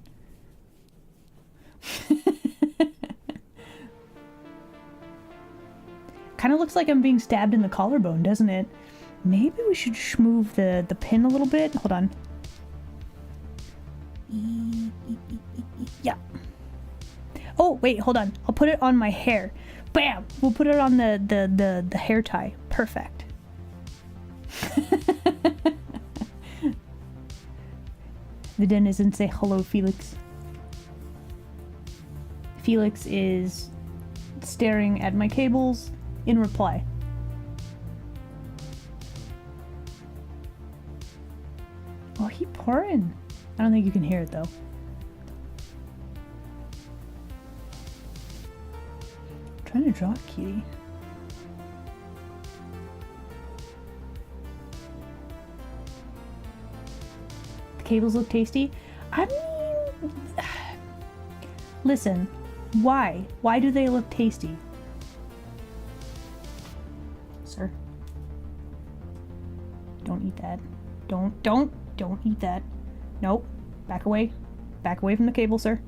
A: Kind of looks like I'm being stabbed in the collarbone, doesn't it? Maybe we should move the pin a little bit. Hold on. Yeah. Oh, wait, hold on. I'll put it on my hair. Bam! We'll put it on the hair tie. Perfect. The denizens say hello, Felix. Felix is staring at my cables in reply. Oh, he pouring. I don't think you can hear it though. Trying to draw a kitty. The cables look tasty. I mean, listen, why? Why do they look tasty? Sir. Don't eat that. Don't eat that. Nope. Back away. Back away from the cable, sir.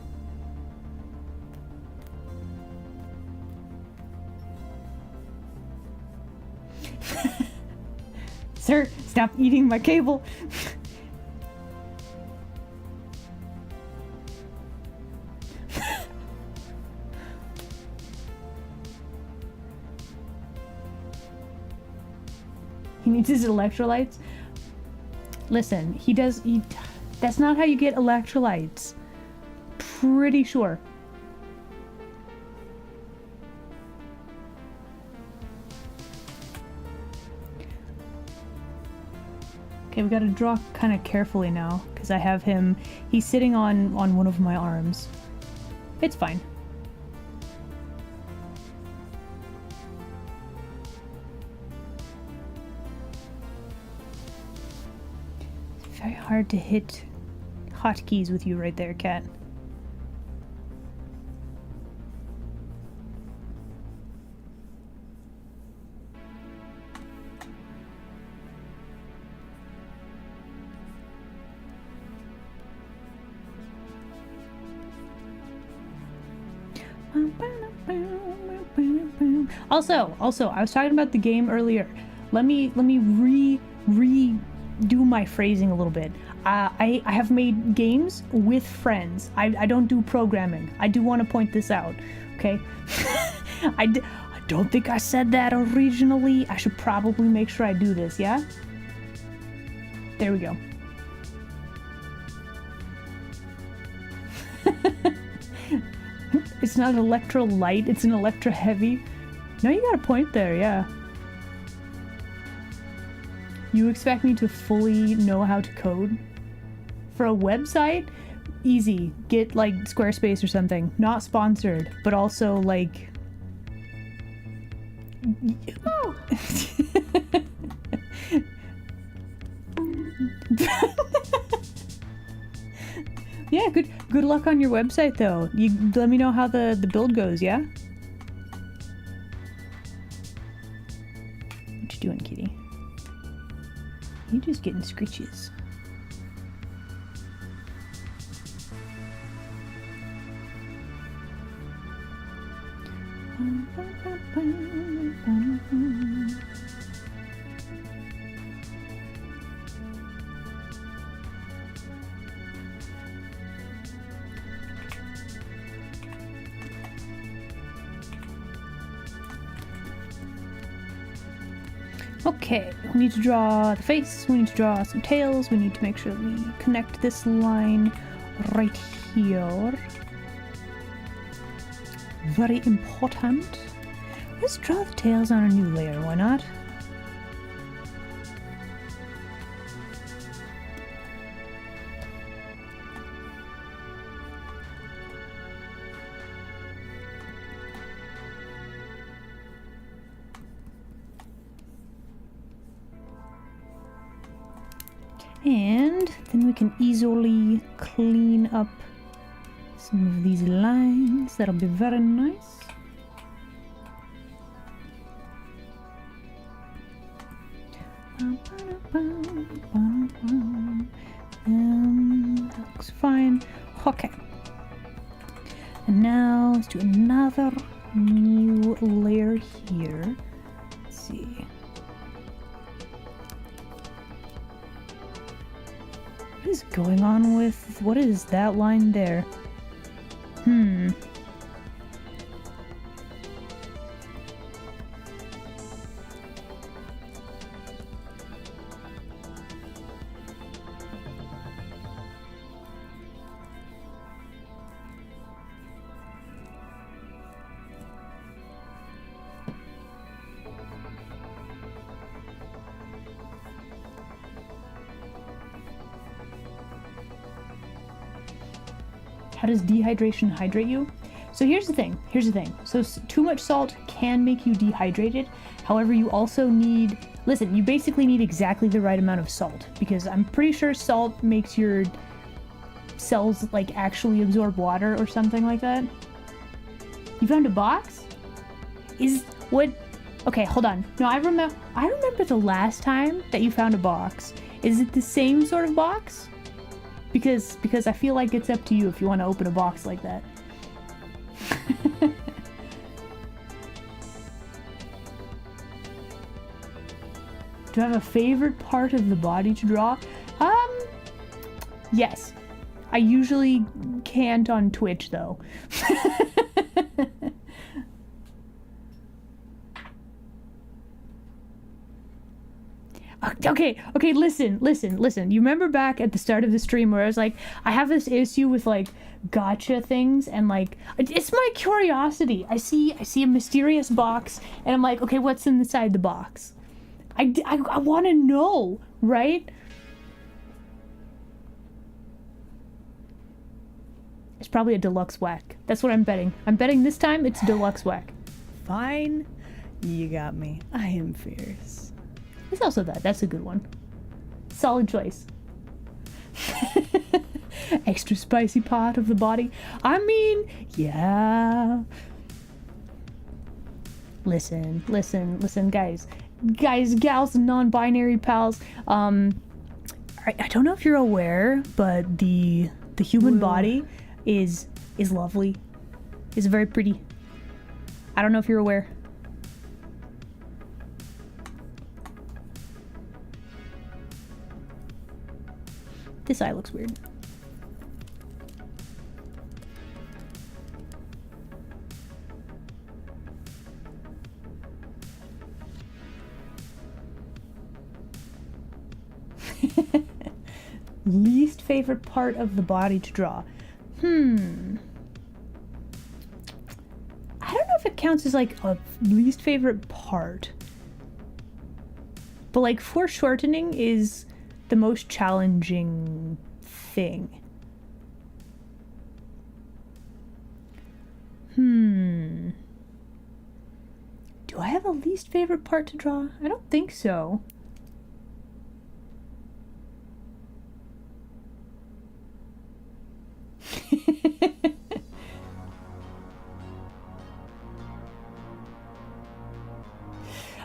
A: Sir, stop eating my cable. He needs his electrolytes. Listen, that's not how you get electrolytes. Pretty sure. Okay, we gotta draw kind of carefully now, because I have him, he's sitting on one of my arms. It's fine. It's very hard to hit hotkeys with you right there, cat. Also, I was talking about the game earlier. Let me redo my phrasing a little bit. I have made games with friends. I don't do programming. I do want to point this out, okay? I don't think I said that originally. I should probably make sure I do this, yeah? There we go. It's not an electro light, it's an electro heavy. No, you got a point there, yeah. You expect me to fully know how to code? For a website? Easy. Get like Squarespace or something. Not sponsored, but also like... Oh. Yeah, good luck on your website though. You let me know how the build goes, yeah? What you doing, kitty? You just getting scritches. Okay, we need to draw the face, we need to draw some tails, we need to make sure we connect this line right here. Very important. Let's draw the tails on a new layer, why not? And then we can easily clean up some of these lines. That'll be very nice. That looks fine. Okay. And now let's do another new layer here. Let's see. What is going on with... What is that line there? How does dehydration hydrate you? So here's the thing. So too much salt can make you dehydrated. However, you also need... Listen, you basically need exactly the right amount of salt. Because I'm pretty sure salt makes your cells, like, actually absorb water or something like that. You found a box? Is... What... Okay, hold on. No, I remember the last time that you found a box. Is it the same sort of box? Because I feel like it's up to you if you want to open a box like that. Do I have a favorite part of the body to draw? Yes. I usually can't on Twitch though. Okay, listen. You remember back at the start of the stream where I was like, I have this issue with like gotcha things and like, it's my curiosity. I see a mysterious box and I'm like, okay, what's inside the box? I want to know, right? It's probably a deluxe whack. That's what I'm betting. I'm betting this time it's deluxe whack.
C: Fine. You got me. I am fierce.
A: It's also that. That's a good one. Solid choice. Extra spicy part of the body. I mean, yeah. Listen, guys, gals, and non-binary pals. I don't know if you're aware, but the human body is lovely. It's very pretty. I don't know if you're aware. This eye looks weird. Least favorite part of the body to draw. I don't know if it counts as like a least favorite part. But like foreshortening is the most challenging thing. Do I have a least favorite part to draw? I don't think so.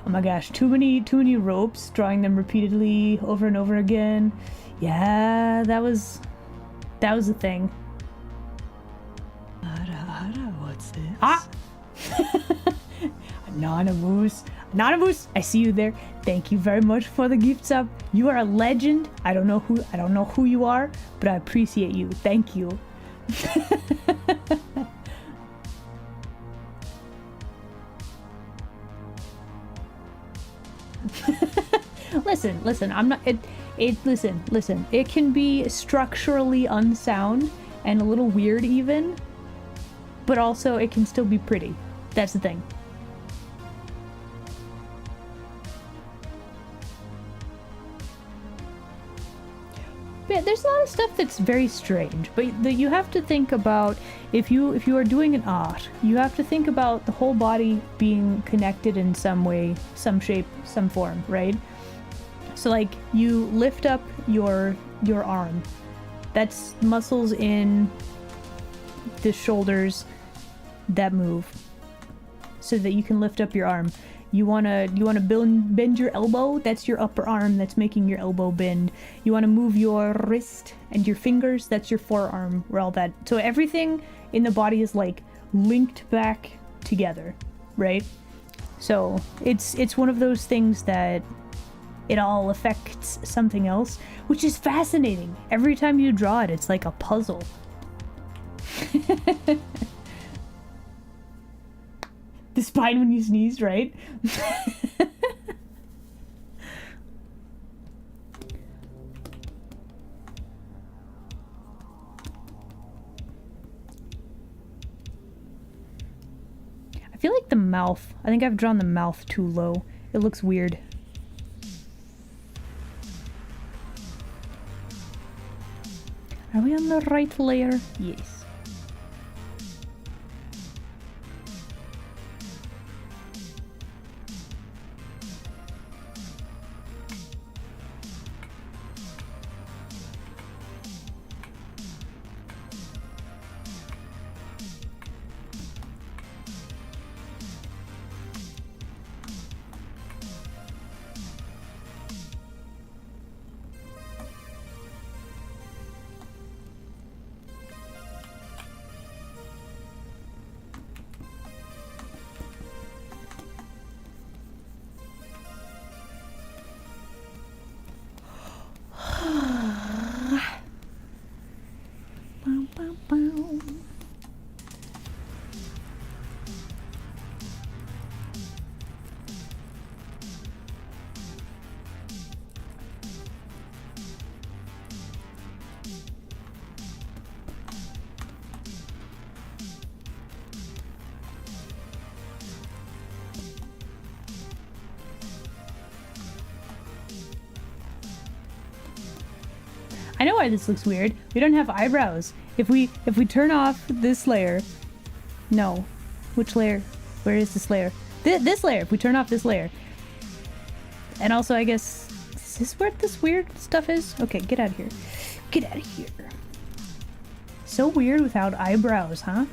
A: Oh my gosh, too many ropes, drawing them repeatedly over and over again. Yeah, that was a thing.
C: What's this?
A: Ah! Anonymous, I see you there. Thank you very much for the gift sub. You are a legend. I don't know who you are, but I appreciate you. Thank you. listen. I'm not. Listen. It can be structurally unsound and a little weird, even. But also, it can still be pretty. That's the thing. Yeah, there's a lot of stuff that's very strange, but you have to think about if you are doing an art, you have to think about the whole body being connected in some way, some shape, some form, right? So like you lift up your arm. That's muscles in the shoulders that move so that you can lift up your arm. You wanna bend your elbow, that's your upper arm that's making your elbow bend. You wanna move your wrist and your fingers, that's your forearm, where all that. So everything in the body is like linked back together, right? So it's one of those things that it all affects something else, which is fascinating. Every time you draw it, it's like a puzzle. The spine when you sneeze, right? I feel like the mouth. I think I've drawn the mouth too low. It looks weird. Are we on the right layer? Yes. I know why this looks weird. We don't have eyebrows. If we turn off this layer, no, which layer? Where is this layer? This layer. If we turn off this layer, and also I guess is this where this weird stuff is? Okay, get out of here. Get out of here. So weird without eyebrows, huh?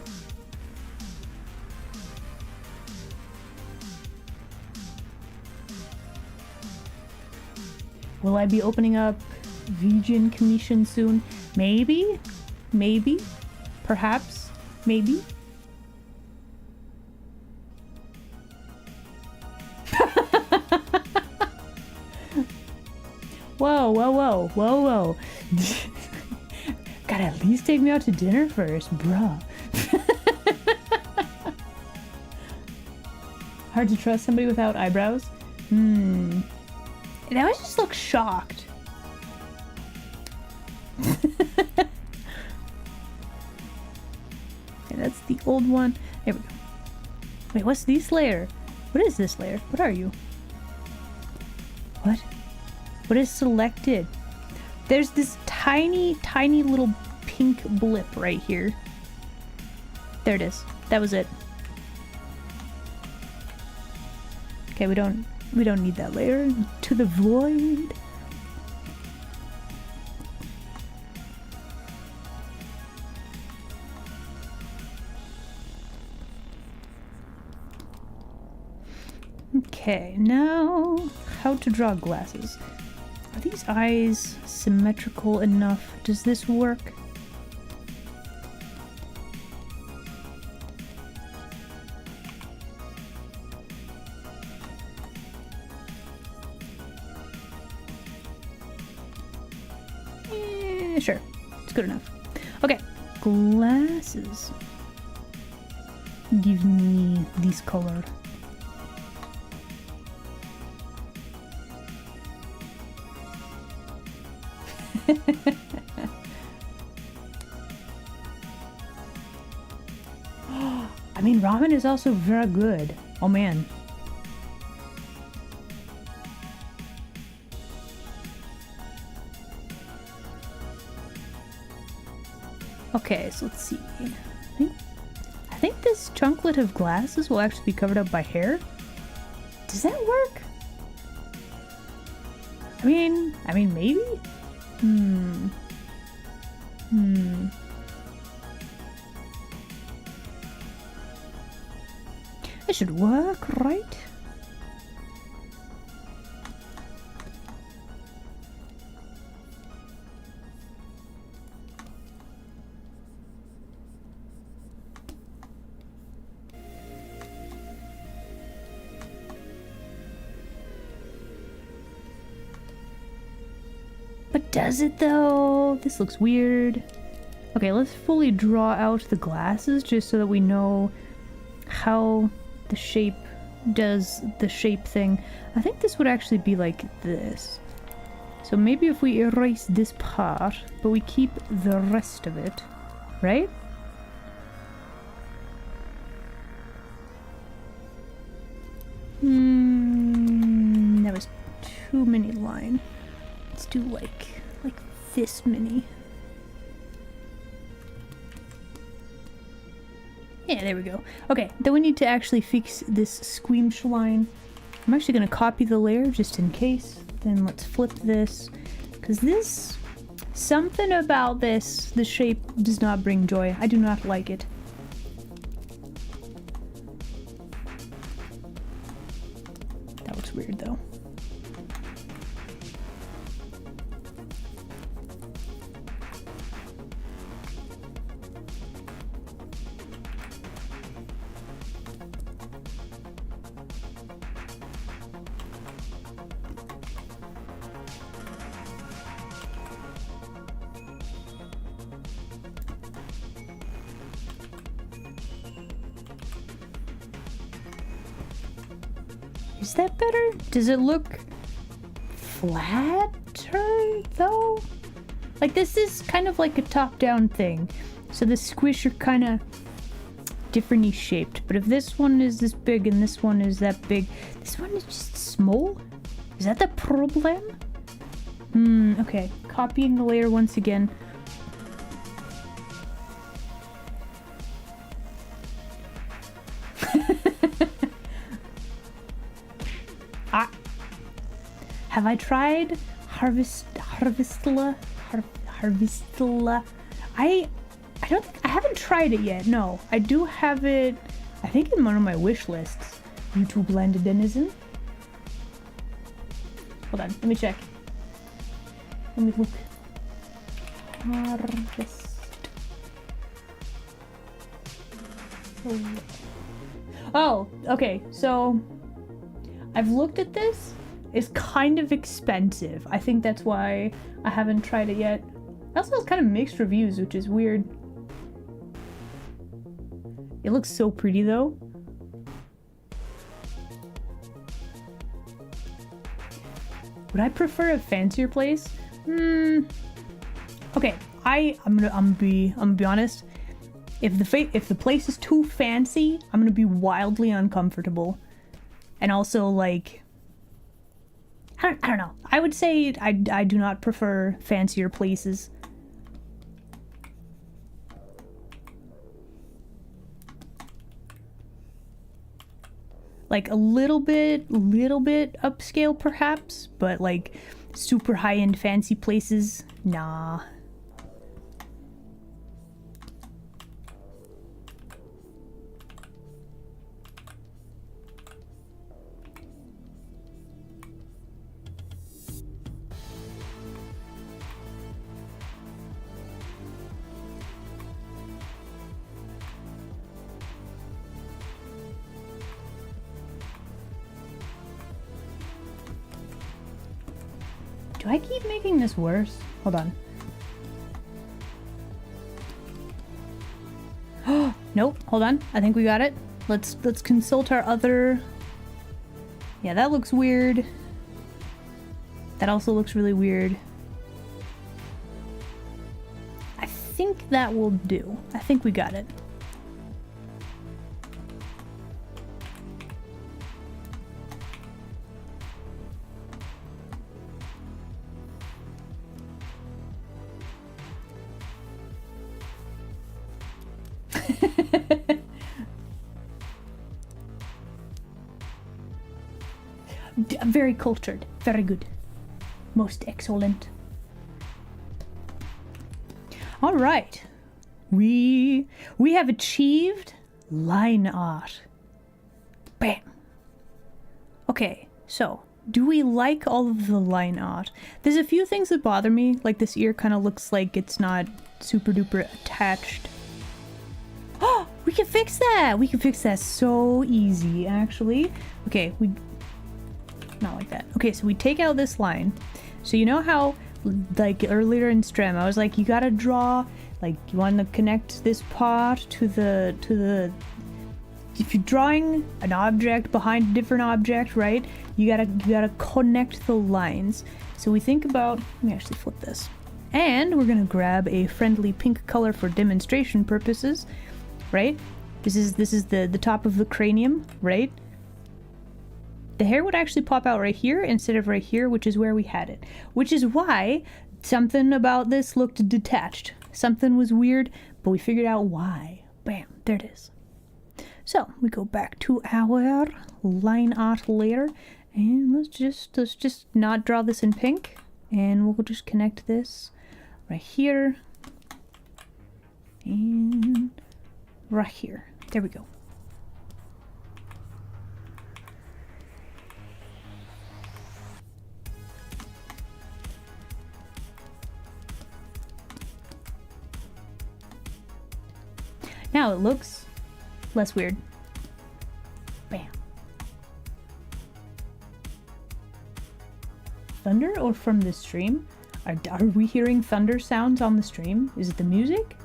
A: Will I be opening up Vegan Commission soon? Maybe? Maybe? Perhaps? Maybe? Whoa, whoa, whoa, whoa, whoa. Gotta at least take me out to dinner first, bruh. Hard to trust somebody without eyebrows? And I always just look shocked. Okay, that's the old one. There we go. Wait, what's this layer? What is this layer? What are you? What? What is selected? There's this tiny, tiny little pink blip right here. There it is. That was it. Okay, we don't need that layer. To the void. Okay, now how to draw glasses. Are these eyes symmetrical enough? Does this work? Sure, it's good enough. Okay, glasses. Give me this color. I mean, ramen is also very good. Oh man. Okay, so let's see. I think this chunklet of glasses will actually be covered up by hair. Does that work? I mean, maybe? It should work, right? But does it though? This looks weird. Okay, let's fully draw out the glasses just so that we know how the shape does the shape thing. I think this would actually be like this. So maybe if we erase this part, but we keep the rest of it, right? That was too many line. Let's do like this many. Yeah, there we go. Okay, then we need to actually fix this squeamish line. I'm actually going to copy the layer just in case. Then let's flip this. Because this... something about this, the shape does not bring joy. I do not like it. That looks weird though. Is that better? Does it look flatter though? Like this is kind of like a top-down thing. So the squish are kind of differently shaped. But if this one is this big and this one is that big, this one is just small? Is that the problem? Okay. Copying the layer once again. Have I tried Harvestella? I don't think I haven't tried it yet. No, I do have it. I think in one of my wish lists. YouTube Landed Denizen. Hold on, let me check. Let me look. Harvest. Oh, okay. So I've looked at this. It's kind of expensive. I think that's why I haven't tried it yet. It also has kind of mixed reviews, which is weird. It looks so pretty though. Would I prefer a fancier place? Okay, I'm gonna be honest. If the place is too fancy, I'm gonna be wildly uncomfortable. And also like I don't know. I would say I do not prefer fancier places. Like a little bit upscale perhaps, but like super high-end fancy places, nah. Do I keep making this worse? Hold on. Nope, hold on. I think we got it. Let's consult our other... Yeah, that looks weird. That also looks really weird. think that will do. I think we got it. Very cultured. Very good. Most excellent. All right. We have achieved line art. Bam. Okay, so do we like all of the line art? There's a few things that bother me, like this ear kind of looks like it's not super duper attached. Oh, we can fix that! We can fix that so easy, actually. Okay, not like that. Okay, so we take out this line. So you know how, like earlier in Strem, I was like, you gotta draw, like you want to connect this part to the. If you're drawing an object behind a different object, right? You gotta connect the lines. So we think about. Let me actually flip this, and we're gonna grab a friendly pink color for demonstration purposes, right? This is the top of the cranium, right? The hair would actually pop out right here instead of right here, which is where we had it. Which is why something about this looked detached. Something was weird, but we figured out why. Bam, there it is. So we go back to our line art layer, and let's just not draw this in pink, and we'll just connect this right here and right here. There we go. Now it looks less weird. Bam. Thunder or from the stream? Are we hearing thunder sounds on the stream? Is it the music?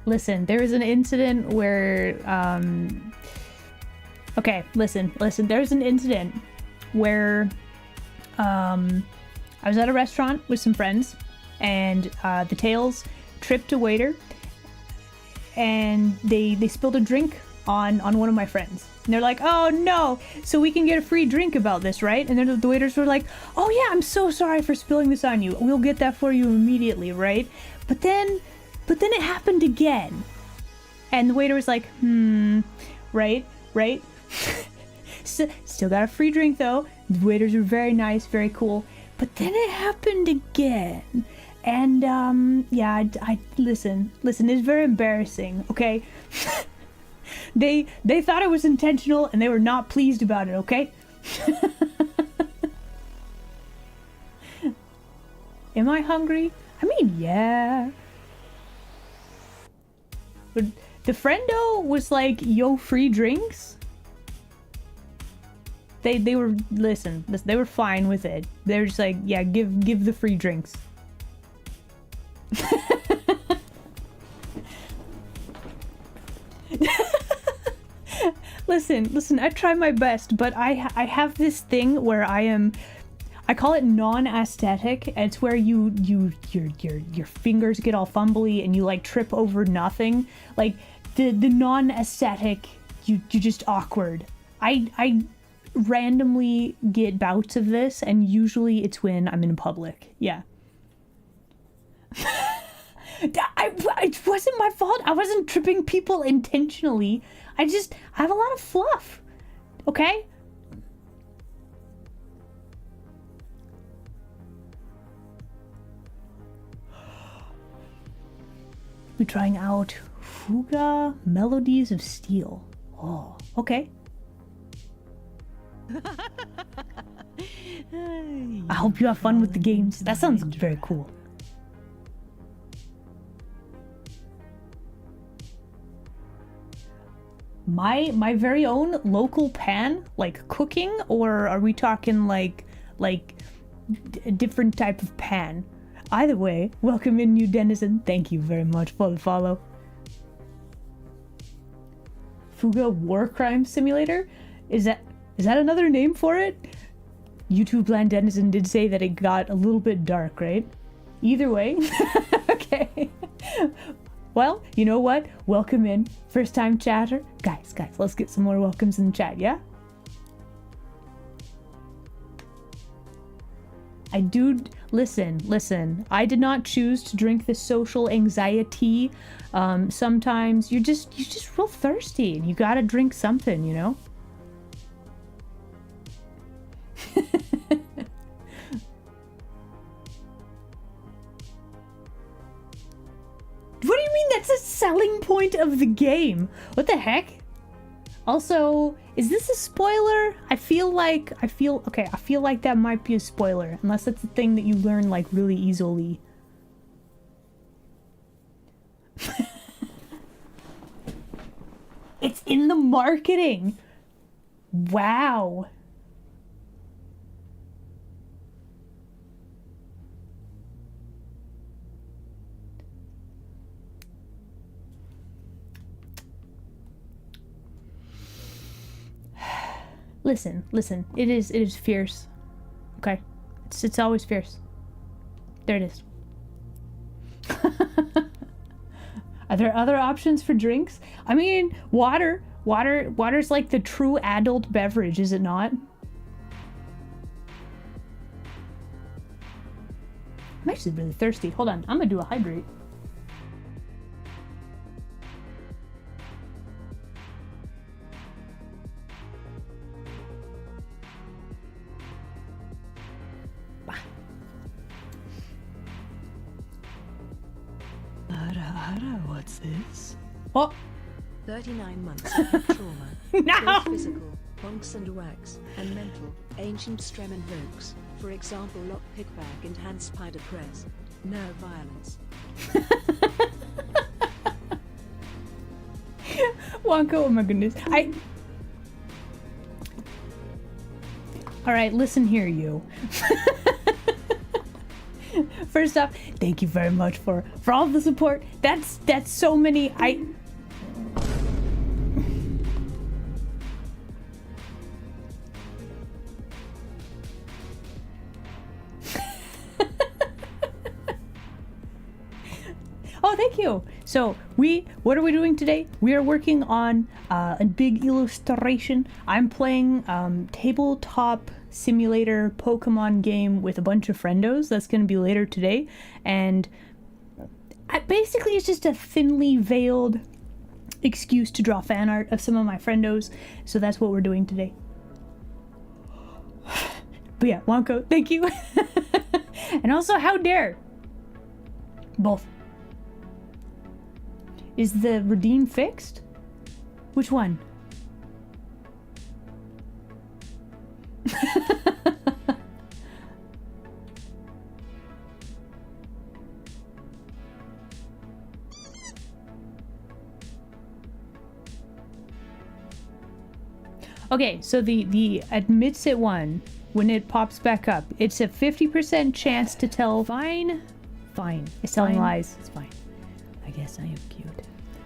A: Listen, there was an incident where, okay, listen, there's an incident where, I was at a restaurant with some friends, and the Tails tripped a waiter, and they spilled a drink on one of my friends. And they're like, oh no, so we can get a free drink about this, right? And then the waiters were like, oh yeah, I'm so sorry for spilling this on you. We'll get that for you immediately, right? But then it happened again. And the waiter was like, right? Still got a free drink though. The waiters were very nice, very cool. But then it happened again. And yeah, I listen, it's very embarrassing, okay? They thought it was intentional and they were not pleased about it, okay? Am I hungry? I mean, yeah. But the friendo was like, yo, free drinks? They were, listen, they were fine with it. They were just like, yeah, give the free drinks. Listen, I try my best, but I have this thing where I call it non-aesthetic. It's where your fingers get all fumbly and you like trip over nothing. Like the non-aesthetic, you just awkward. I randomly get bouts of this, and usually it's when I'm in public. Yeah. It wasn't my fault. I wasn't tripping people intentionally. I have a lot of fluff. Okay? We're trying out Fuga Melodies of Steel. Oh, okay. I hope you have fun with the games. That sounds very cool. My very own local pan, like cooking, or are we talking like a different type of pan? Either way, welcome in, new denizen. Thank you very much for the follow. Fuga War Crime Simulator? Is that another name for it? YouTube Land Denizen did say that it got a little bit dark, right? Either way. Okay. Well, you know what? Welcome in. First time chatter. Guys, let's get some more welcomes in the chat, yeah? I do, listen. I did not choose to drink the social anxiety. Sometimes you're just real thirsty and you gotta drink something, you know? What do you mean that's a selling point of the game? What the heck? Also, is this a spoiler? I feel like that might be a spoiler, unless that's a thing that you learn like really easily. It's in the marketing. Wow. Listen. It is fierce. Okay, it's always fierce. There it is. Are there other options for drinks? I mean, water's like the true adult beverage, is it not? I'm actually really thirsty. Hold on, I'm gonna do a hydrate.
B: What's this?
A: Oh,
B: 39 months of trauma.
A: no!
B: Both physical, bonks and wax, and mental, ancient Stremen Vokes, for example lockpick bag and hand spider press. No violence.
A: Wonka, oh my goodness. Alright, listen here, you. First off, thank you very much for all the support. That's so many. Oh, thank you. So what are we doing today? We are working on a big illustration. I'm playing tabletop simulator Pokemon game with a bunch of friendos. That's going to be later today, and basically it's just a thinly veiled excuse to draw fan art of some of my friendos. So that's what we're doing today. But yeah, Wonko, thank you. And also, how dare both. Is the redeem fixed? Which one? Okay, so the admits it one, when it pops back up, it's a 50% chance to tell.
C: Fine.
A: It's telling lies.
C: It's fine. I guess I am cute.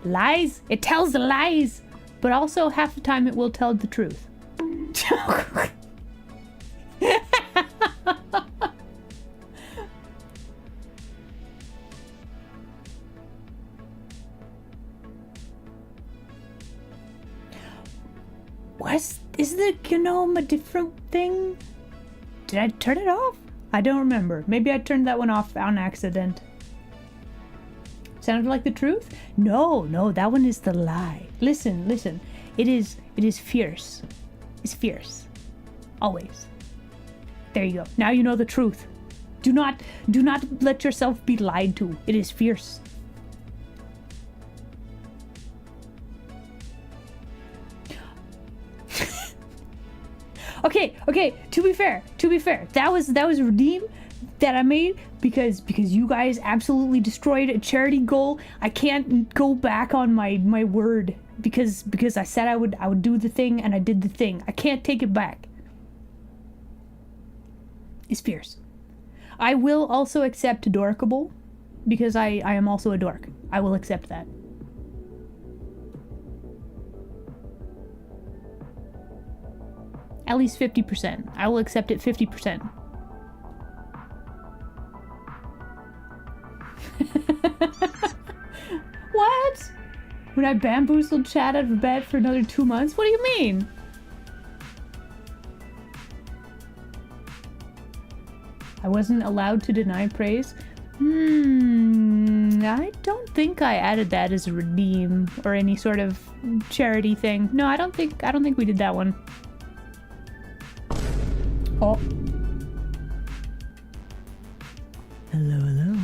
A: Lies? It tells the lies, but also half the time it will tell the truth. Is the gnome a different thing? Did I turn it off? I don't remember. Maybe I turned that one off on accident. Sounded like the truth? No, that one is the lie. Listen. It is fierce. It's fierce. Always. There you go. Now you know the truth. Do not let yourself be lied to. It is fierce. Okay, to be fair, that was a redeem that I made because you guys absolutely destroyed a charity goal. I can't go back on my word because I said I would do the thing and I did the thing. I can't take it back. It's fierce. I will also accept dorkable because I am also a dork. I will accept that. At least 50%. I will accept it 50%. What? When I bamboozled Chad out of bed for another 2 months? What do you mean? I wasn't allowed to deny praise? I don't think I added that as a redeem or any sort of charity thing. No, I don't think we did that one. Oh.
C: Hello, hello.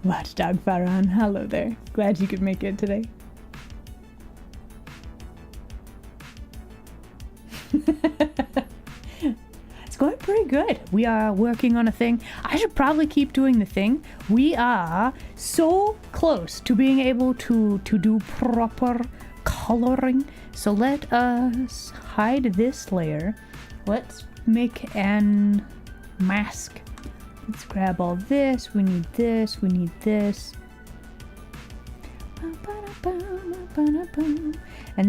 A: Watchdog Farhan, hello there. Glad you could make it today. It's going pretty good. We are working on a thing. I should probably keep doing the thing. We are so close to being able to do proper coloring. So let us hide this layer. Let's make an mask. Let's grab all this. We need this. We need this. And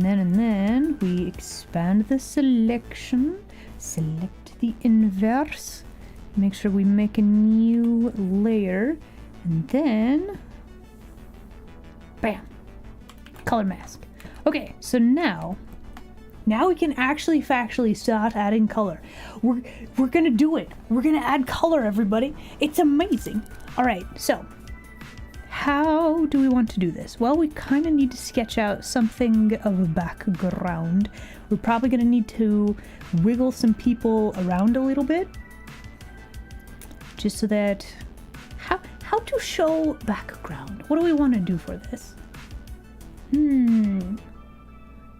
A: then we expand the selection. Select the inverse. Make sure we make a new layer. And then bam. Color mask. Okay, so now we can actually factually start adding color. We're gonna do it. We're gonna add color, everybody. It's amazing. All right, so how do we want to do this? Well, we kind of need to sketch out something of a background. We're probably gonna need to wiggle some people around a little bit, just so that how to show background. What do we want to do for this?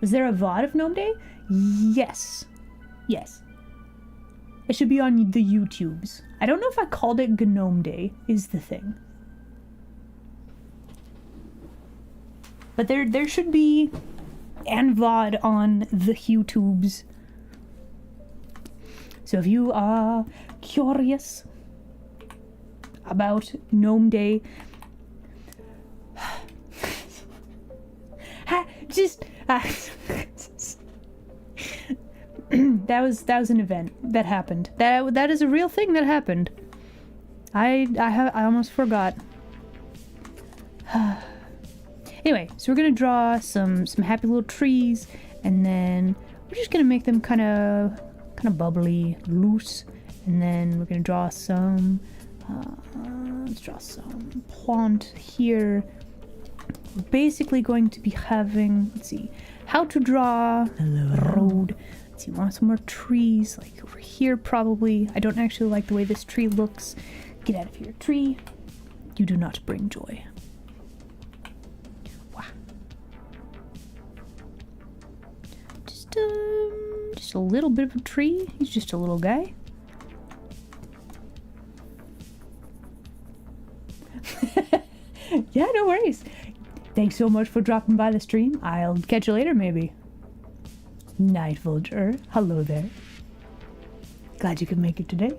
A: Was there a VOD of Gnome Day? Yes. Yes. It should be on the YouTubes. I don't know if I called it Gnome Day, is the thing. But there should be an VOD on the YouTubes. So if you are curious about Gnome Day, that was an event that happened. That is a real thing that happened. I almost forgot. Anyway, so we're gonna draw some happy little trees, and then we're just gonna make them kind of bubbly, loose, and then we're gonna draw some. Let's draw some plant here. We're basically going to be having, let's see, how to draw a road. Let's see, we want some more trees, like over here probably. I don't actually like the way this tree looks. Get out of here, tree. You do not bring joy. Wow. Just a little bit of a tree. He's just a little guy. Yeah, no worries. Thanks so much for dropping by the stream. I'll catch you later, maybe. Night Vulture, hello there. Glad you could make it today.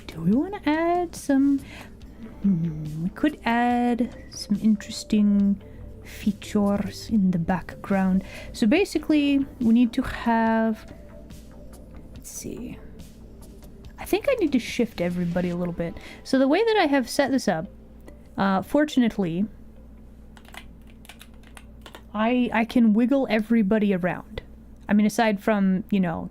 A: Do we want to add some... we could add some interesting features in the background. So basically, we need to have... Let's see. I think I need to shift everybody a little bit. So the way that I have set this up, fortunately, I can wiggle everybody around. I mean, aside from, you know,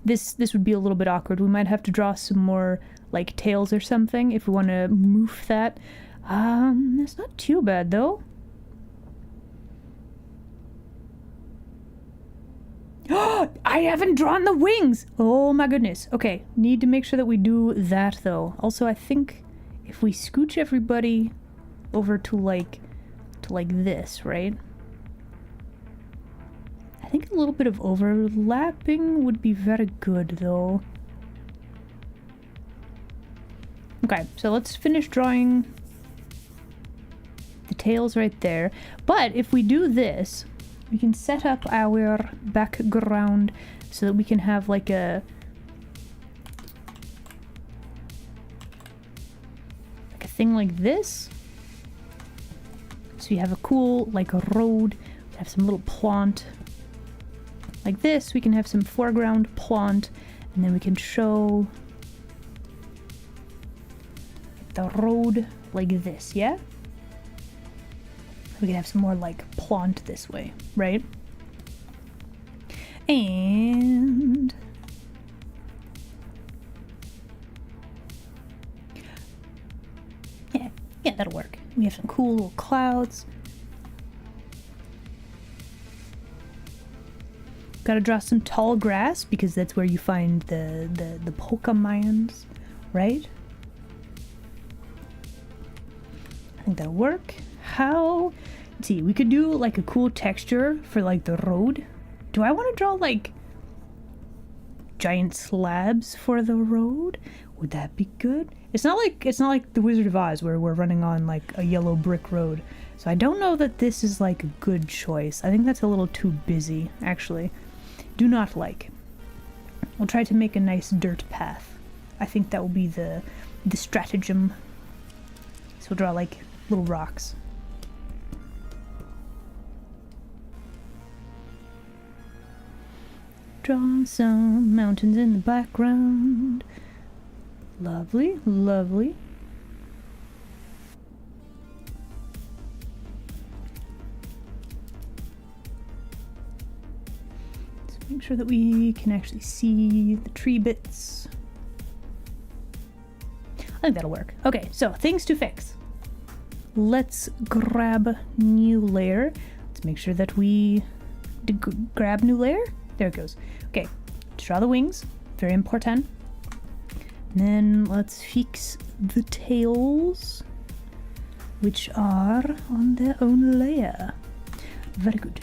A: this would be a little bit awkward. We might have to draw some more, like, tails or something if we want to move that. That's not too bad, though. I haven't drawn the wings! Oh my goodness. Okay, need to make sure that we do that, though. Also, I think if we scooch everybody over to like this, right? I think a little bit of overlapping would be very good, though. Okay, so let's finish drawing the tails right there. But if we do this, we can set up our background so that we can have like a thing like this. So you have a cool, like, a road. You have some little plant. Like this, we can have some foreground plant. And then we can show the road like this, yeah? We can have some more, like, plant this way, right? And yeah, that'll work. We have some cool little clouds. Gotta draw some tall grass because that's where you find the Pokemons, right? I think that'll work. How? Let's see, we could do like a cool texture for like the road. Do I want to draw like giant slabs for the road? Would that be good? It's not like the Wizard of Oz where we're running on like a yellow brick road. So I don't know that this is like a good choice. I think that's a little too busy, actually. Do not like. We'll try to make a nice dirt path. I think that will be the stratagem. So we'll draw like little rocks. Draw some mountains in the background. Lovely, lovely. Let's make sure that we can actually see the tree bits. I think that'll work. Okay, so things to fix. Let's grab new layer. Let's make sure that we grab new layer. There it goes. Okay, draw the wings. Very important. And then let's fix the tails, which are on their own layer. Very good.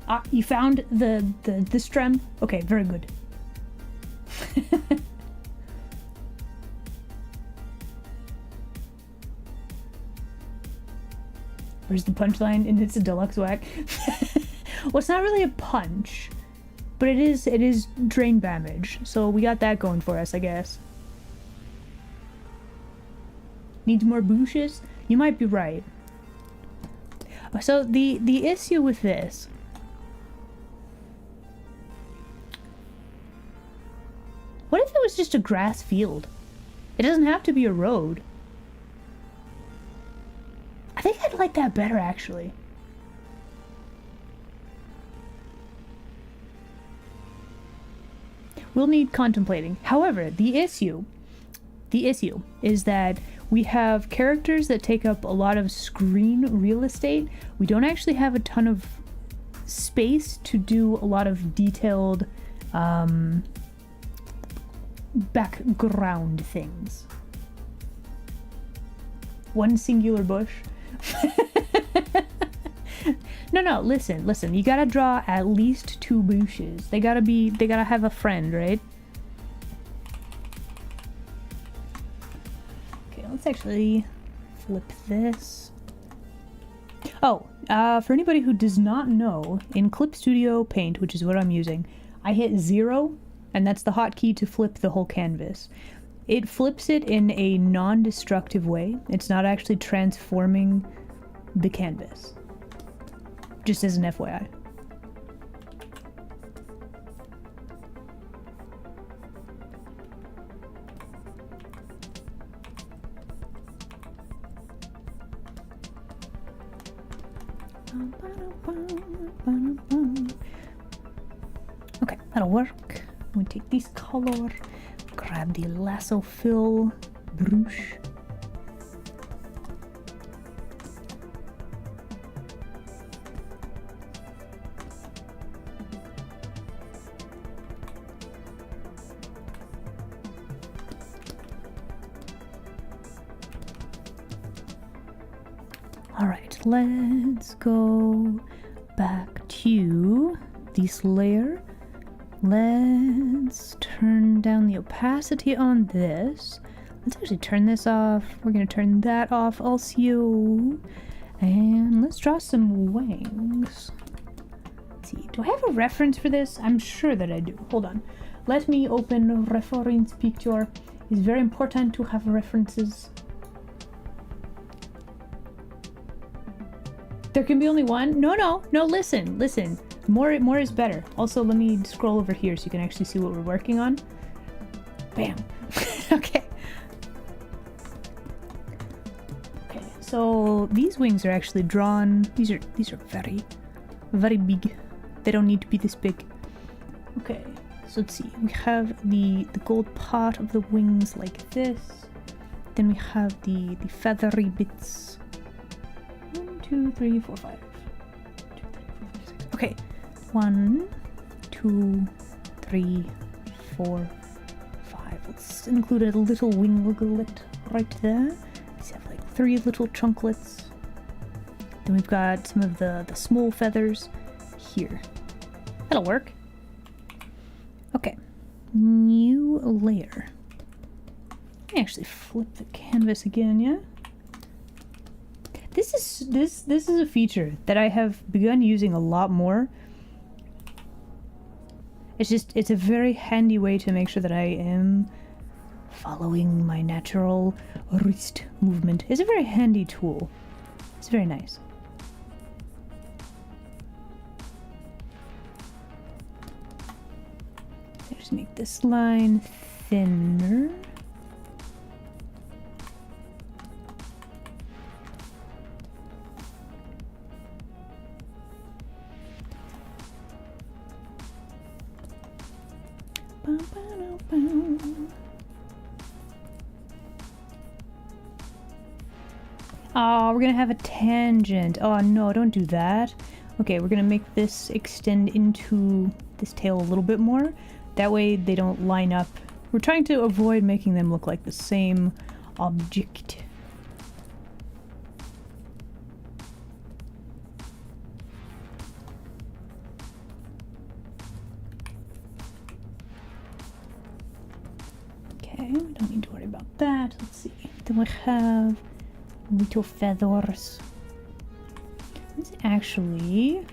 A: Ah, you found the stem? Okay, very good. Where's the punchline? And it's a deluxe whack. Well, it's not really a punch, but it is drain damage. So we got that going for us, I guess. Needs more bushes? You might be right. So the issue with this, what if it was just a grass field? It doesn't have to be a road. I think I'd like that better, actually. We'll need contemplating. However, the issue is that we have characters that take up a lot of screen real estate. We don't actually have a ton of space to do a lot of detailed background things. One singular bush. No, listen. You gotta draw at least 2 bushes. They gotta have a friend, right? Okay, let's actually flip this. Oh, for anybody who does not know, in Clip Studio Paint, which is what I'm using, I hit 0, and that's the hotkey to flip the whole canvas. It flips it in a non-destructive way. It's not actually transforming the canvas. Just as an FYI. Okay, that'll work. We take this color, grab the lasso fill brush. Alright, let's go back to this layer. Let's turn down the opacity on this. Let's actually turn this off. We're gonna turn that off also. And let's draw some wings. Let's see, do I have a reference for this? I'm sure that I do. Hold on. let me open reference picture. It's very important to have references. There can be only one? No, listen. More is better. Also, let me scroll over here so you can actually see what we're working on. Bam. Okay. Okay, so these wings are actually drawn. These are very, very big. They don't need to be this big. Okay, so let's see. We have the gold part of the wings like this. Then we have the feathery bits. 1, 2, 3, 4, 5. 2, 3, 4, 5, 6. Okay. 1, 2, 3, 4, 5. Let's include a little winglet right there. These have like 3 little chunklets. Then we've got some of the small feathers here. That'll work. Okay. New layer. Let me actually flip the canvas again, yeah? This is a feature that I have begun using a lot more. It's a very handy way to make sure that I am following my natural wrist movement. It's a very handy tool. It's very nice. Just make this line thinner. Oh, we're gonna have a tangent. Oh no, don't do that. Okay, we're gonna make this extend into this tail a little bit more. That way they don't line up. We're trying to avoid making them look like the same object. Okay, we don't need to worry about that. Let's see. Then we have little feathers. Let's actually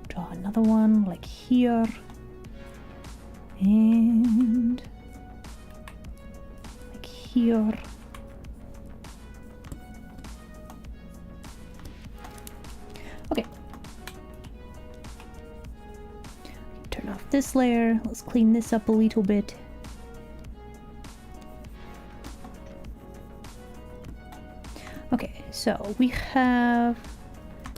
A: draw another one like here. And like here. Okay. Turn off this layer. Let's clean this up a little bit. Okay, so we have...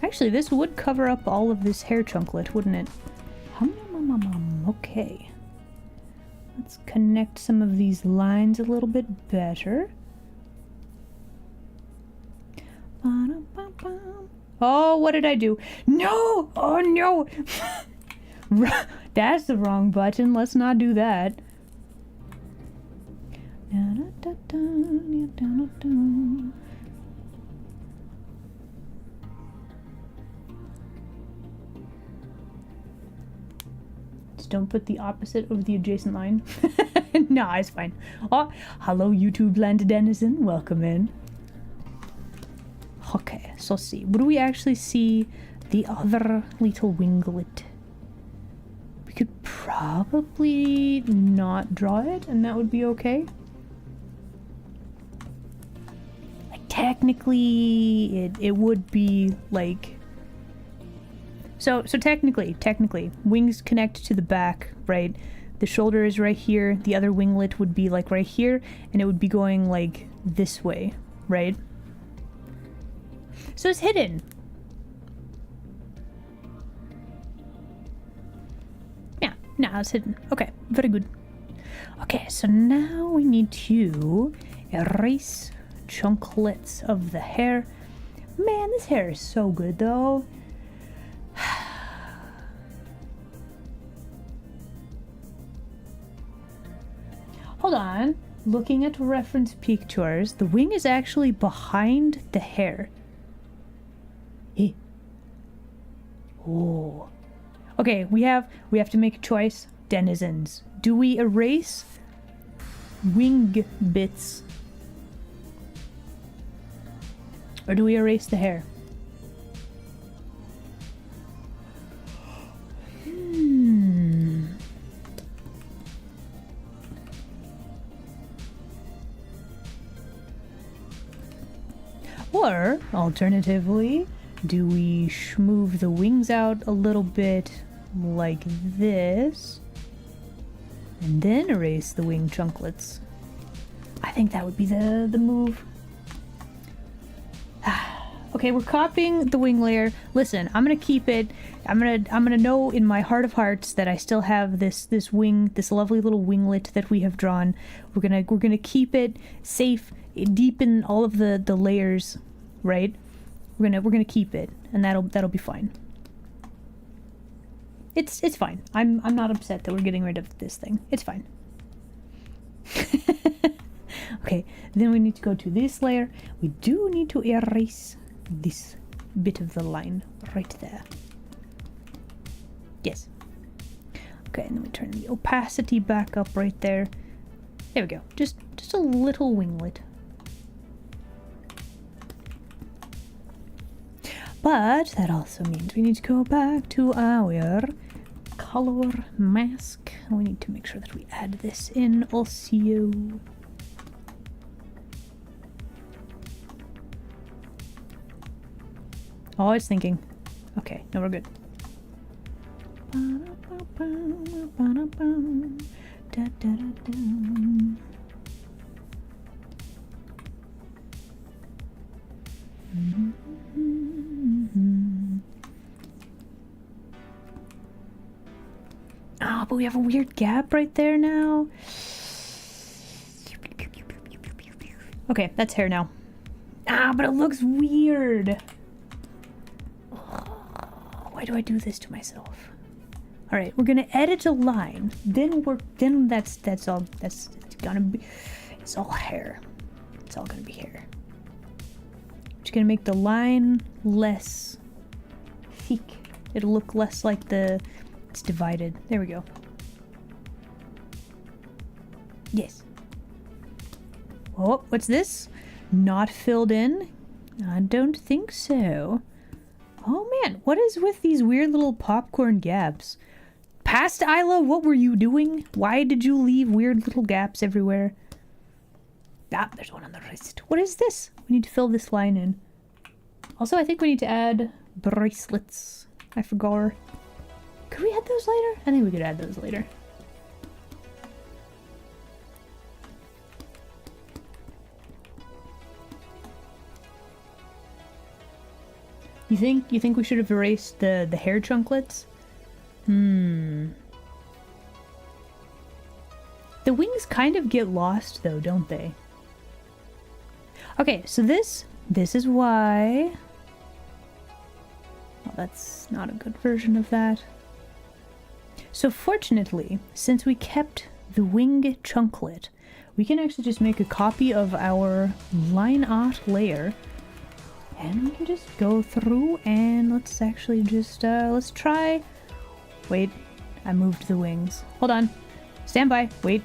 A: Actually, this would cover up all of this hair chunklet, wouldn't it? Okay. Let's connect some of these lines a little bit better. Oh, what did I do? No! Oh, no! That's the wrong button. Let's not do that. Don't put the opposite of the adjacent line. Nah, it's fine. Oh, hello YouTube land denizen. Welcome in. Okay, so let's see. Would we actually see the other little winglet? We could probably not draw it, and that would be okay. Like, technically, it would be like... So technically, wings connect to the back, right? The shoulder is right here, the other winglet would be like right here, and it would be going like this way, right? So it's hidden. Yeah, now it's hidden. Okay, very good. Okay, so now we need to erase chunklets of the hair. Man, this hair is so good though. Hold on. Looking at reference pictures, the wing is actually behind the hair. Eh. Oh. Okay, we have to make a choice, denizens. Do we erase wing bits? Or do we erase the hair? Or, alternatively, do we move the wings out a little bit like this, and then erase the wing chunklets? I think that would be the move. Okay, we're copying the wing layer. Listen, I'm gonna keep it. I'm gonna know in my heart of hearts that I still have this wing, this lovely little winglet that we have drawn. We're gonna keep it safe, deep in all of the layers, right? We're gonna keep it, and that'll be fine. It's fine. I'm not upset that we're getting rid of this thing. It's fine. Okay, then we need to go to this layer. We do need to erase this bit of the line right there. Yes. Okay, and then we turn the opacity back up right there. There we go. Just a little winglet. But that also means we need to go back to our color mask. We need to make sure that we add this in also. Oh, it's thinking. Okay, no, we're good. Oh, but we have a weird gap right there now. Okay, that's hair now. Ah, but it looks weird. Why do I do this to myself? All right, we're gonna edit a line. Then that's all. It's gonna be. It's all hair. It's all gonna be hair. Just gonna make the line less thick. It'll look less like it's divided. There we go. Yes. Oh, what's this? Not filled in? I don't think so. Oh man, what is with these weird little popcorn gaps? Past Isla, what were you doing? Why did you leave weird little gaps everywhere? Ah, there's one on the wrist. What is this? We need to fill this line in. Also, I think we need to add bracelets. I forgot. Could we add those later? I think we could add those later. You think we should have erased the hair chunklets? The wings kind of get lost though, don't they? Okay, so this is why. Well, that's not a good version of that. So fortunately, since we kept the wing chunklet, we can actually just make a copy of our line art layer. And we can just go through and let's actually just, let's try. Wait, I moved the wings. Hold on. Stand by. Wait.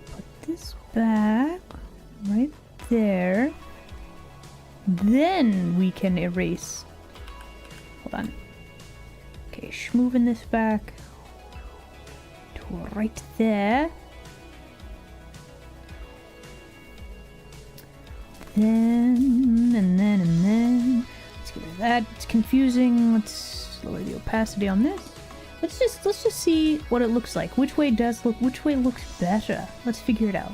A: Put this back right there. Then we can erase. Hold on. Okay, moving this back to right there. Then. Let's get rid of that. It's confusing. Let's lower the opacity on this. Let's just see what it looks like. Which way looks better? Let's figure it out.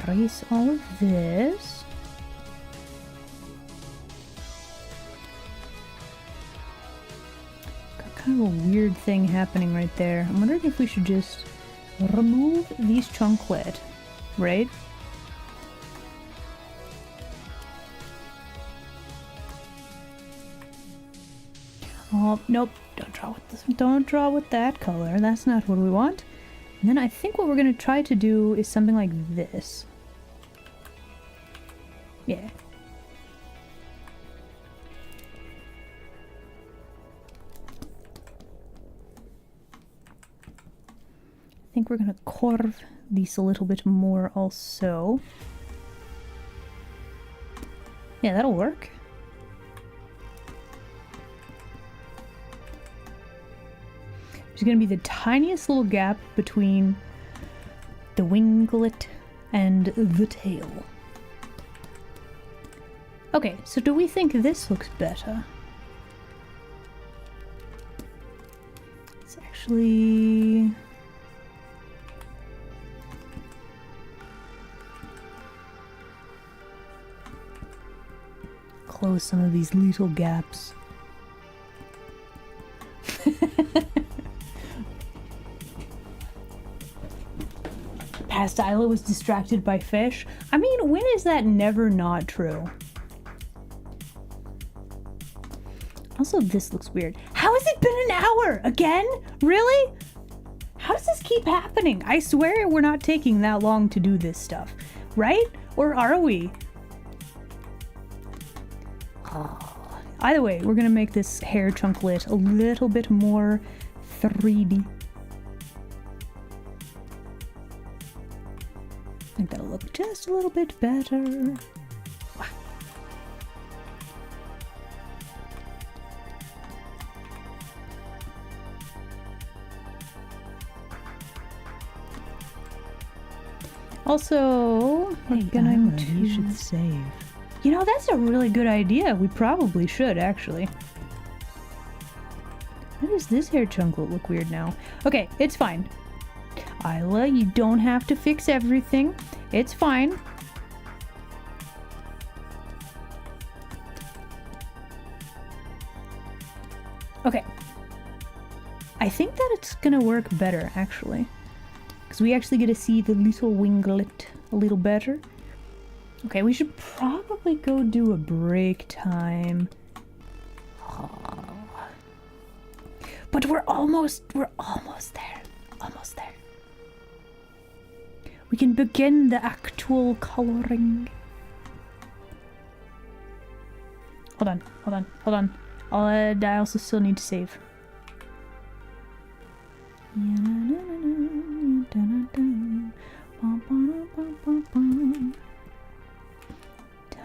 A: Erase all of this. Got kind of a weird thing happening right there. I'm wondering if we should just remove these chunklet, right? Oh, nope. Don't draw with this. Don't draw with that color. That's not what we want. And then I think what we're going to try to do is something like this. Yeah. I think we're going to curve these a little bit more also. Yeah, that'll work. There's going to be the tiniest little gap between the winglet and the tail. Okay, so do we think this looks better? It's actually... close some of these little gaps. Past Isla was distracted by fish. I mean, when is that never not true? Also, this looks weird. How has it been an hour? Again? Really? How does this keep happening? I swear we're not taking that long to do this stuff, right? Or are we? Either way, we're gonna make this hair chunklet a little bit more 3D. I think that'll look just a little bit better. Also, we're going to...
C: You should save.
A: You know, that's a really good idea. We probably should, actually. Why does this hair chunklet look weird now? Okay, it's fine. Isla, you don't have to fix everything. It's fine. Okay. I think that it's gonna work better, actually. Because we actually get to see the little winglet a little better. Okay, we should probably go do a break time. But we're almost there. Almost there. We can begin the actual coloring. Hold on. I also still need to save.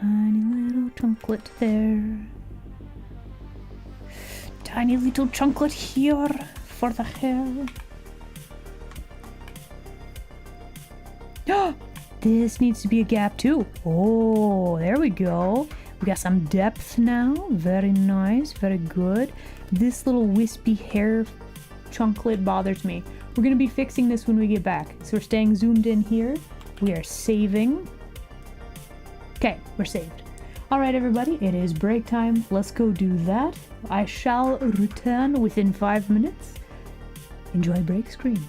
A: Tiny little chunklet there. Tiny little chunklet here for the hair. This needs to be a gap too. Oh, there we go. We got some depth now. Very nice, very good. This little wispy hair chunklet bothers me. We're gonna be fixing this when we get back. So we're staying zoomed in here. We are saving. Okay, we're saved. All right, everybody, it is break time. Let's go do that. I shall return within 5 minutes. Enjoy break screen.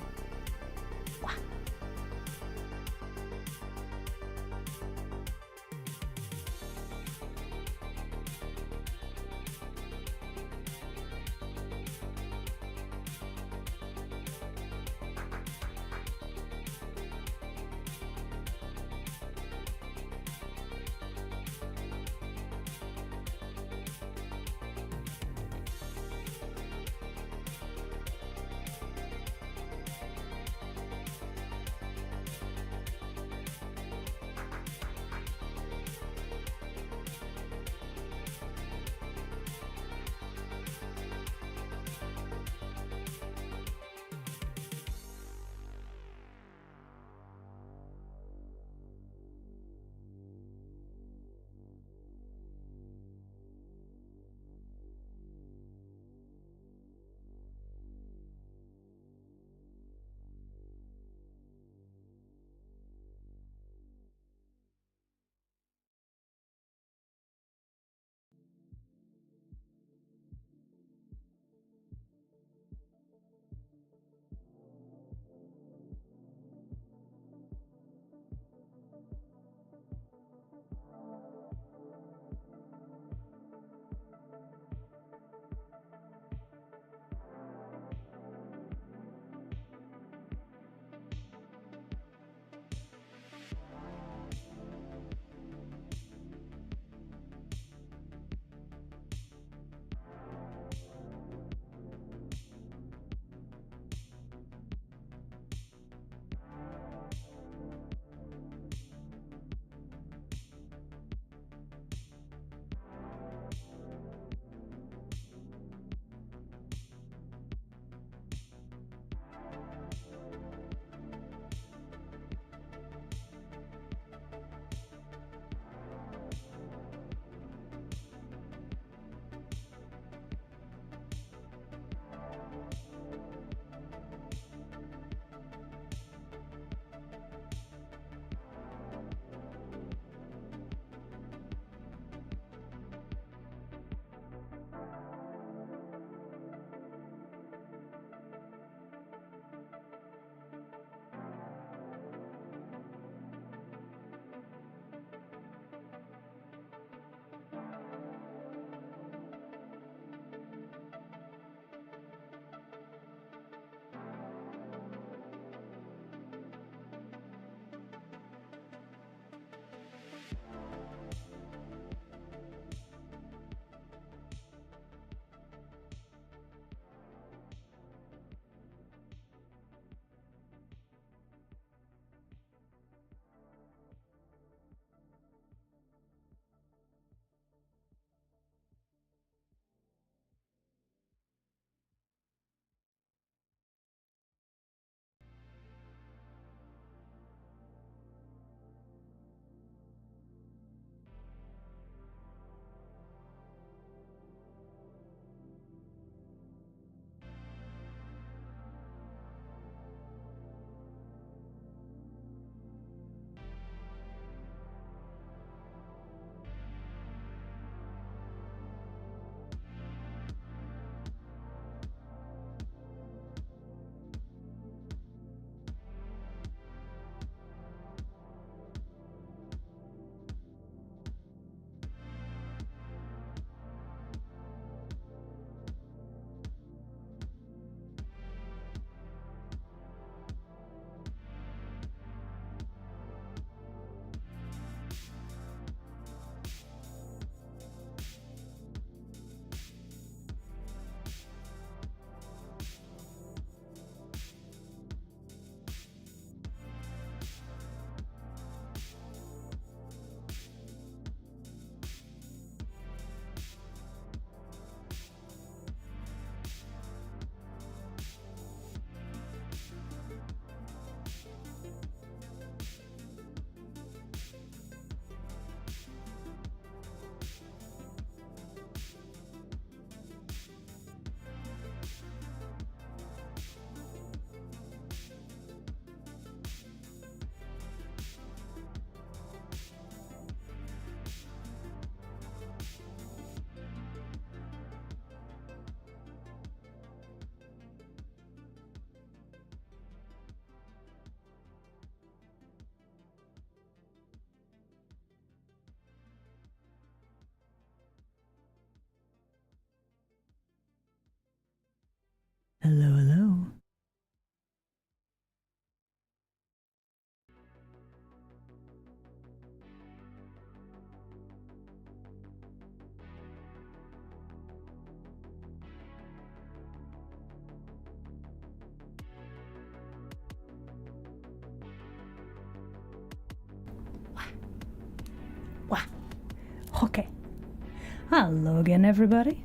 A: Hello again, everybody.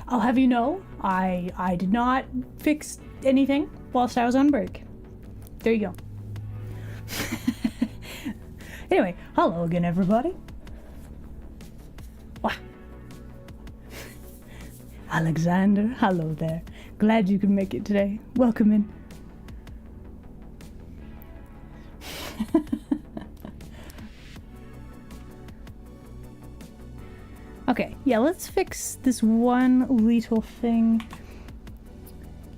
A: I'll have you know, I did not fix anything whilst I was on break. There you go. Anyway, hello again, everybody. Wah. Alexander, hello there. Glad you could make it today. Welcome in. Okay, yeah, let's fix this one little thing.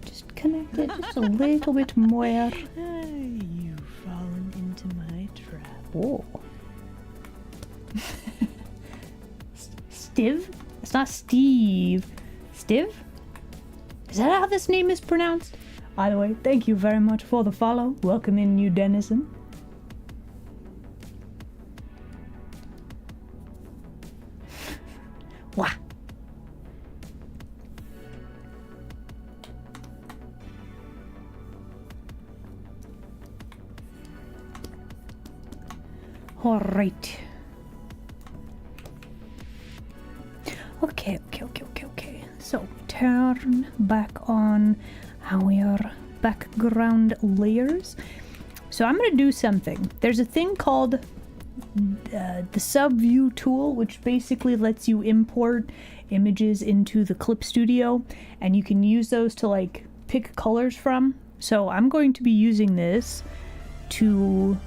A: Just connect it just a little bit more.
C: You've fallen into my trap.
A: Whoa. Stiv? It's not Steve. Stiv? Is that how this name is pronounced? Either way, thank you very much for the follow. Welcome in, new denizen. Wah. All right. Okay. So turn back on our background layers. So I'm gonna do something. There's a thing called the subview tool, which basically lets you import images into the Clip Studio, and you can use those to like pick colors from. So I'm going to be using this to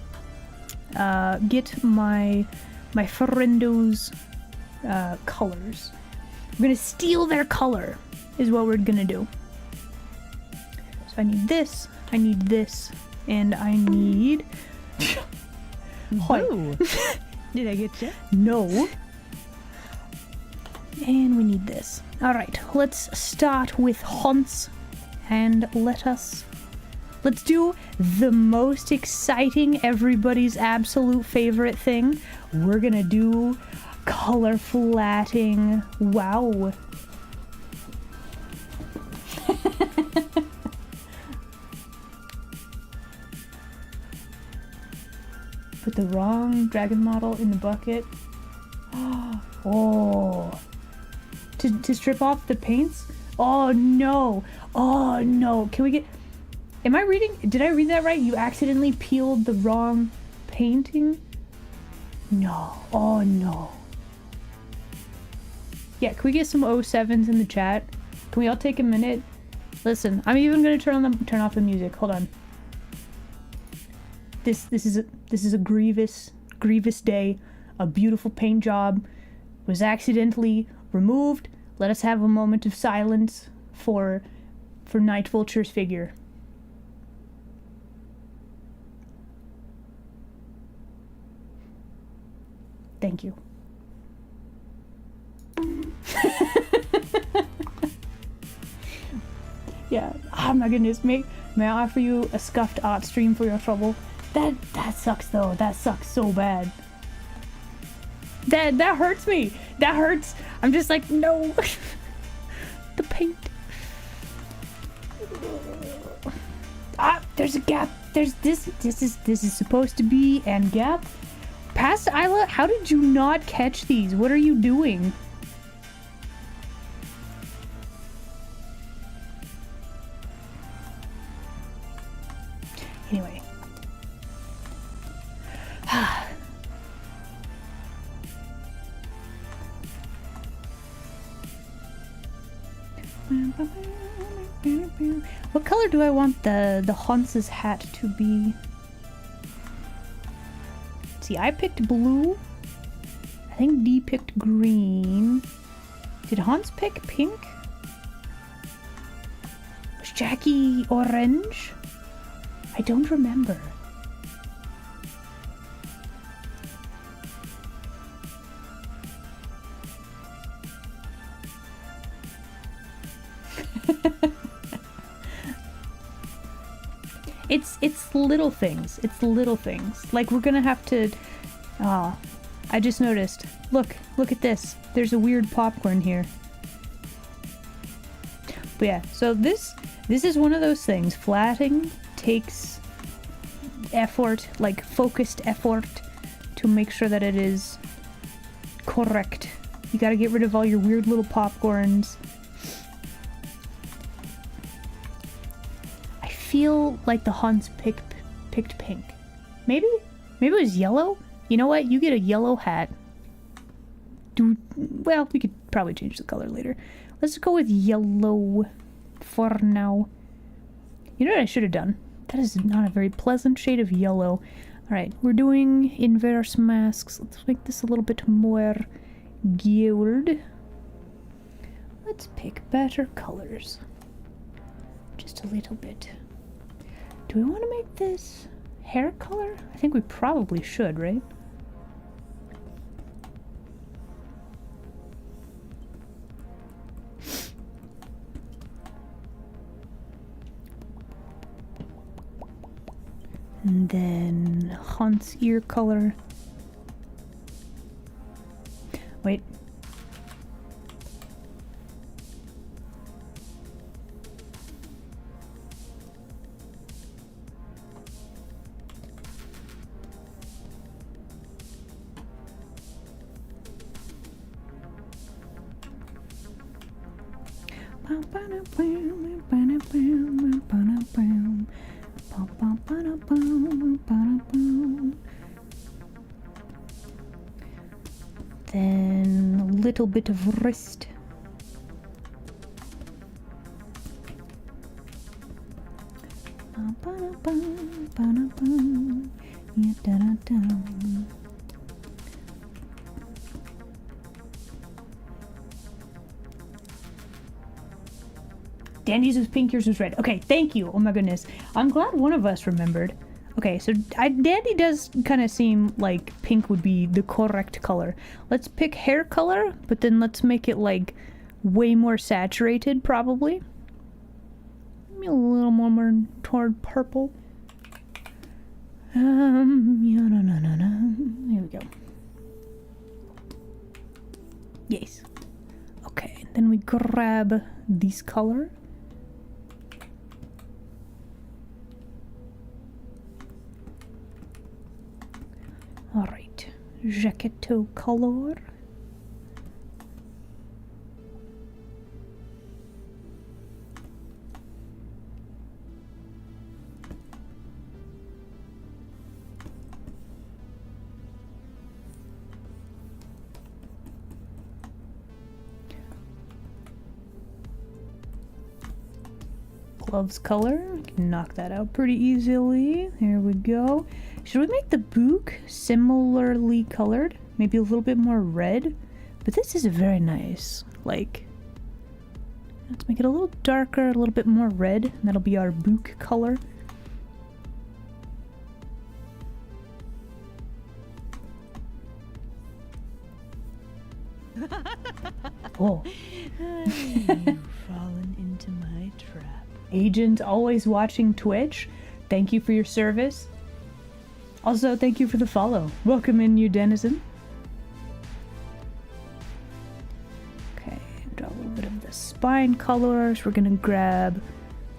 A: get my friendos colors. I'm gonna steal their color is what we're gonna do. So I need this, and I need
C: Whoa. Did I get you?
A: no. And we need this. Alright, let's start with Hans, and let's do the most exciting, everybody's absolute favorite thing. We're gonna do color flatting. Wow. Put the wrong dragon model in the bucket. Oh. To strip off the paints? Oh no. Oh no. Can we get... Am I reading... Did I read that right? You accidentally peeled the wrong painting? No. Oh no. Yeah, can we get some 07s in the chat? Can we all take a minute? Listen, I'm even gonna turn off the music. Hold on. This is a grievous day. A beautiful paint job was accidentally removed. Let us have a moment of silence for Night Vulture's figure. Thank you. Yeah. Oh my goodness. May I offer you a scuffed art stream for your trouble? That sucks though. That sucks so bad. That hurts me. That hurts. I'm just like, no. The paint. Ah, there's a gap. There's this. This is supposed to be and gap. Past Isla, how did you not catch these? What are you doing? Anyway. What color do I want the Hans's hat to be? See, I picked blue. I think D picked green. Did Hans pick pink? Was Jackie orange? I don't remember. It's little things. It's little things. Like we're gonna have to... I just noticed. Look at this. There's a weird popcorn here. But yeah, so this is one of those things. Flatting takes effort, like focused effort, to make sure that it is correct. You gotta get rid of all your weird little popcorns. I feel like the Hans picked pink. Maybe? Maybe it was yellow? You know what? You get a yellow hat. Well, we could probably change the color later. Let's go with yellow for now. You know what I should have done? That is not a very pleasant shade of yellow. Alright, we're doing inverse masks. Let's make this a little bit more gold. Let's pick better colors. Just a little bit. Do we want to make this hair color? I think we probably should, right? And then Hans ear color. Wait. Then a little bit of wrist. Dandy's was pink, yours was red. Okay, thank you. Oh my goodness. I'm glad one of us remembered. Okay, so Dandy does kind of seem like pink would be the correct color. Let's pick hair color, but then let's make it like way more saturated, probably. Maybe a little more toward purple. Yeah, no. Here we go. Yes. Okay, then we grab this color. Alright, Jacketo color. Gloves color, we can knock that out pretty easily. There we go. Should we make the book similarly colored? Maybe a little bit more red? But this is very nice. Like, let's make it a little darker, a little bit more red. And that'll be our book color. Oh.
C: You've fallen into my trap.
A: Agent always watching Twitch. Thank you for your service. Also, thank you for the follow. Welcome in, you denizen. Okay, draw a little bit of the spine colors. We're gonna grab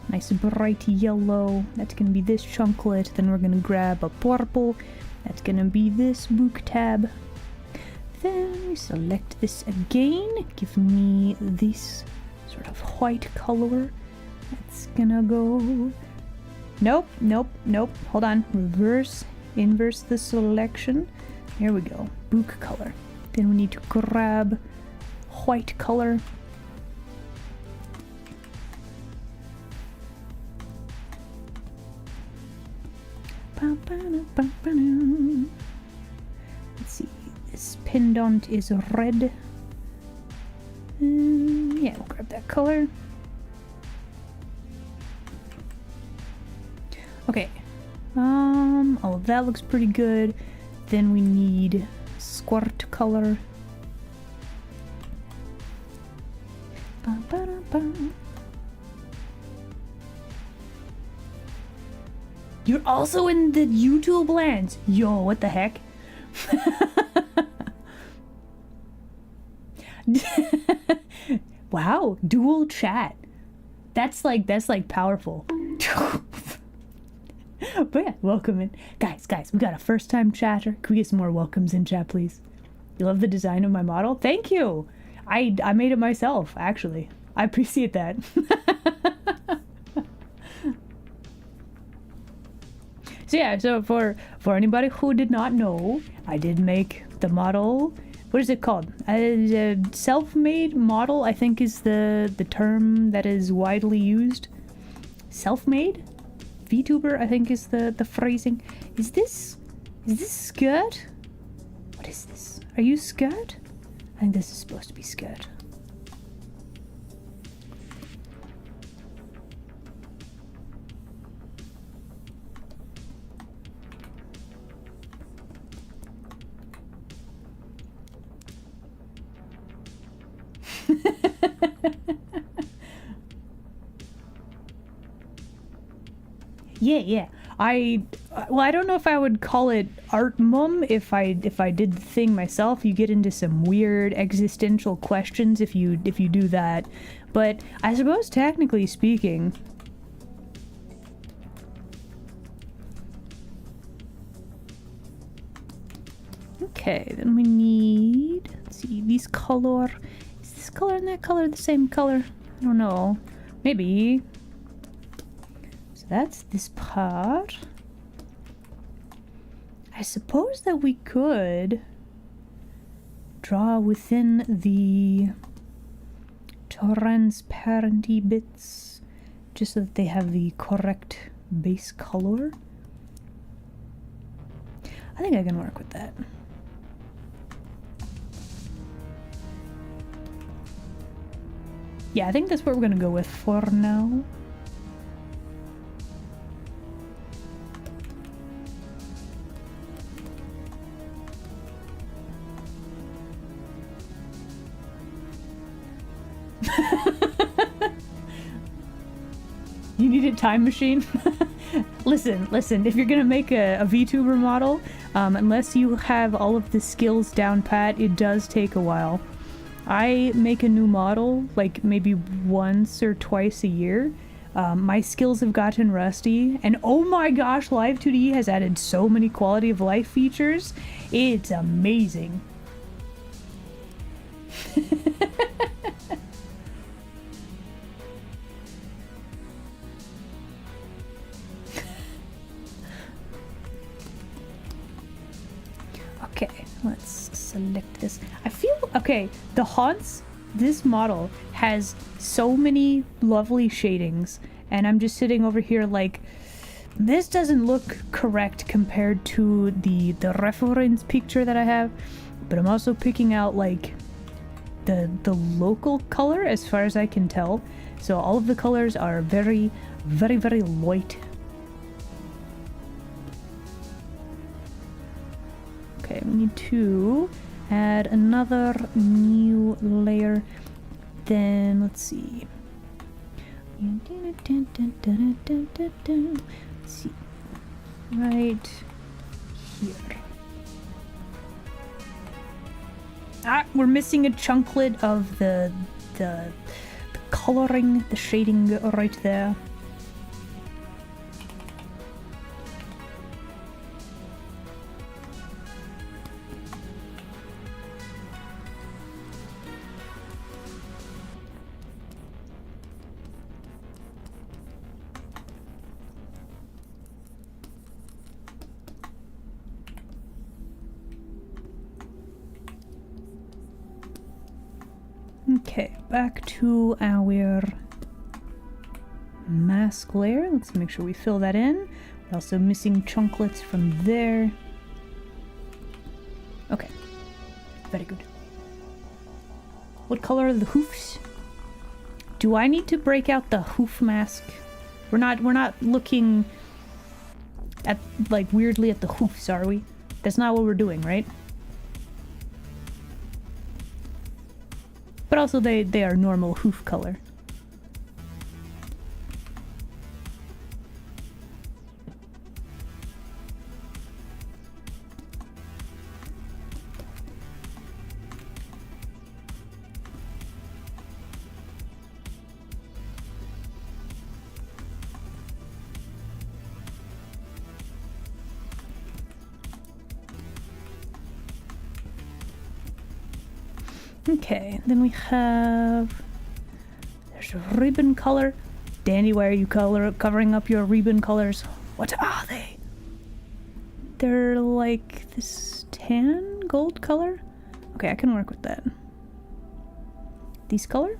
A: nice bright yellow. That's gonna be this chunklet. Then we're gonna grab a purple. That's gonna be this book tab. Then we select this again. Give me this sort of white color. That's gonna go... Nope. Hold on. Inverse the selection. There we go. Book color. Then we need to grab white color. Let's see. This pendant is red. Yeah, we'll grab that color. Okay. Oh, that looks pretty good. Then we need squirt color. You're also in the YouTube lands. Yo, what the heck? Wow, dual chat. That's like powerful. But yeah, welcome in. Guys, we got a first time chatter. Can we get some more welcomes in chat, please? You love the design of my model? Thank you. I made it myself, actually. I appreciate that. So yeah, so for anybody who did not know, I did make the model. What is it called? A self-made model, I think, is the term that is widely used. Self-made? VTuber, I think, is the phrasing. Is this skirt? What is this? Are you skirt? I think this is supposed to be skirt. Yeah. I don't know if I would call it art mum if I did the thing myself. You get into some weird existential questions if you do that. But I suppose technically speaking, okay, then we need, let's see, these color, is this color and that color the same color? I don't know. Maybe. So that's this part. I suppose that we could draw within the transparency bits just so that they have the correct base color. I think I can work with that. Yeah, I think that's what we're gonna go with for now. You need a time machine? Listen, if you're gonna make a VTuber model, unless you have all of the skills down pat, it does take a while. I make a new model like maybe once or twice a year. My skills have gotten rusty, and oh my gosh, Live2D has added so many quality of life features. It's amazing. Okay, let's select this. I feel, okay, the haunts, this model has so many lovely shadings, and I'm just sitting over here like, this doesn't look correct compared to the reference picture that I have, but I'm also picking out like the local color as far as I can tell. So all of the colors are very, very, very light. Okay, we need to add another new layer. Then let's see. Let's see. Right here. Ah, we're missing a chunklet of the coloring, the shading right there. Okay, back to our mask layer. Let's make sure we fill that in. We're also missing chunklets from there. Okay, very good. What color are the hoofs? Do I need to break out the hoof mask? We're not looking at like weirdly at the hoofs, are we? That's not what we're doing, right? But also they are normal hoof color. Okay, then we have... There's a ribbon color. Dandy, why are you covering up your ribbon colors? What are they? They're like this tan gold color? Okay, I can work with that. These color?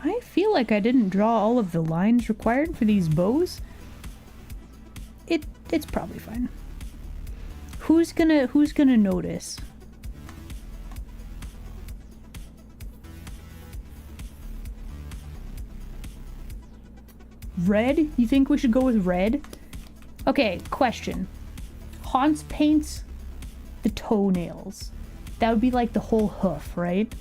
A: I feel like I didn't draw all of the lines required for these bows. It's probably fine. Who's gonna notice? Red? You think we should go with red? Okay, question. Hans paints the toenails. That would be like the whole hoof, right?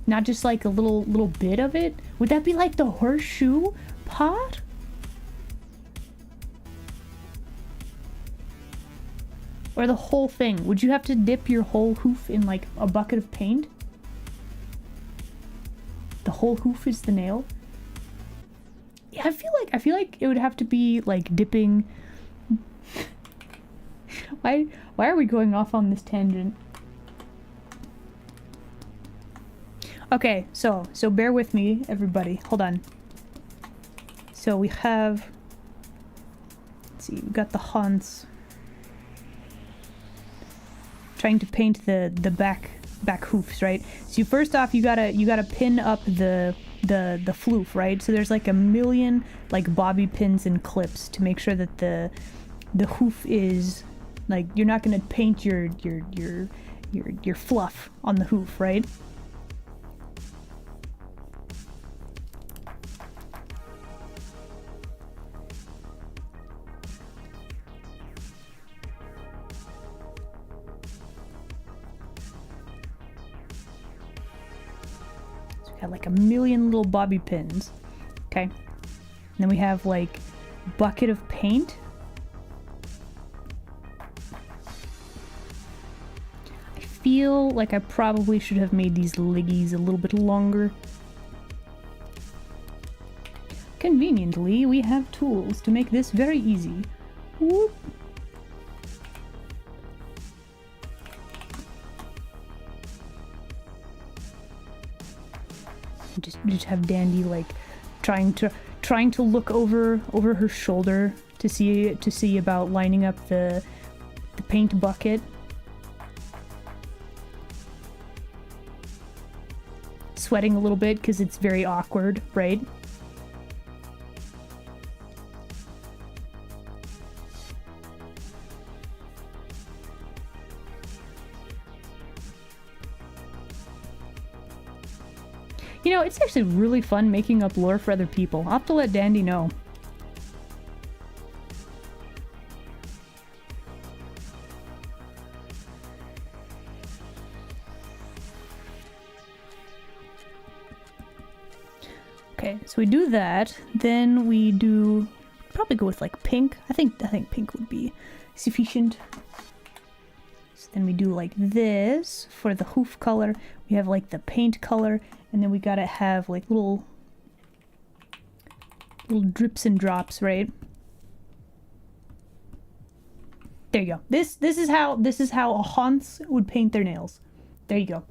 A: Not just like a little bit of it? Would that be like the horseshoe part? Or the whole thing? Would you have to dip your whole hoof in like a bucket of paint? The whole hoof is the nail? Yeah, I feel like it would have to be like dipping. Why are we going off on this tangent? Okay, so bear with me, everybody. Hold on. So we have, let's see, we got the Hans trying to paint the back hoofs, right? So first off, you gotta pin up the floof, right? So there's like a million like bobby pins and clips to make sure that the hoof is like, you're not gonna paint your fluff on the hoof, right? Got like a million little bobby pins. Okay. And then we have like bucket of paint. I feel like I probably should have made these liggies a little bit longer. Conveniently, we have tools to make this very easy. Whoop. Just have Dandy like trying to look over her shoulder to see about lining up the paint bucket. Sweating a little bit because it's very awkward, right? You know, it's actually really fun making up lore for other people. I'll have to let Dandy know. Okay, so we do that, then we do probably go with like pink. I think pink would be sufficient. So then we do like this for the hoof color. We have like the paint color, and then we gotta have like little drips and drops, right? There you go. This is how a Hans would paint their nails. There you go.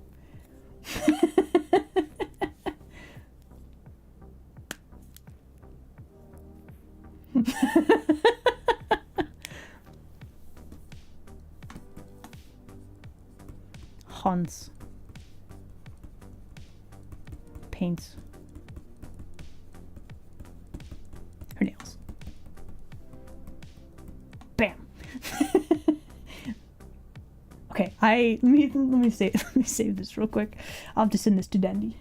A: Hans paints her nails. Bam. Okay, let me save this real quick. I'll have to send this to Dandy.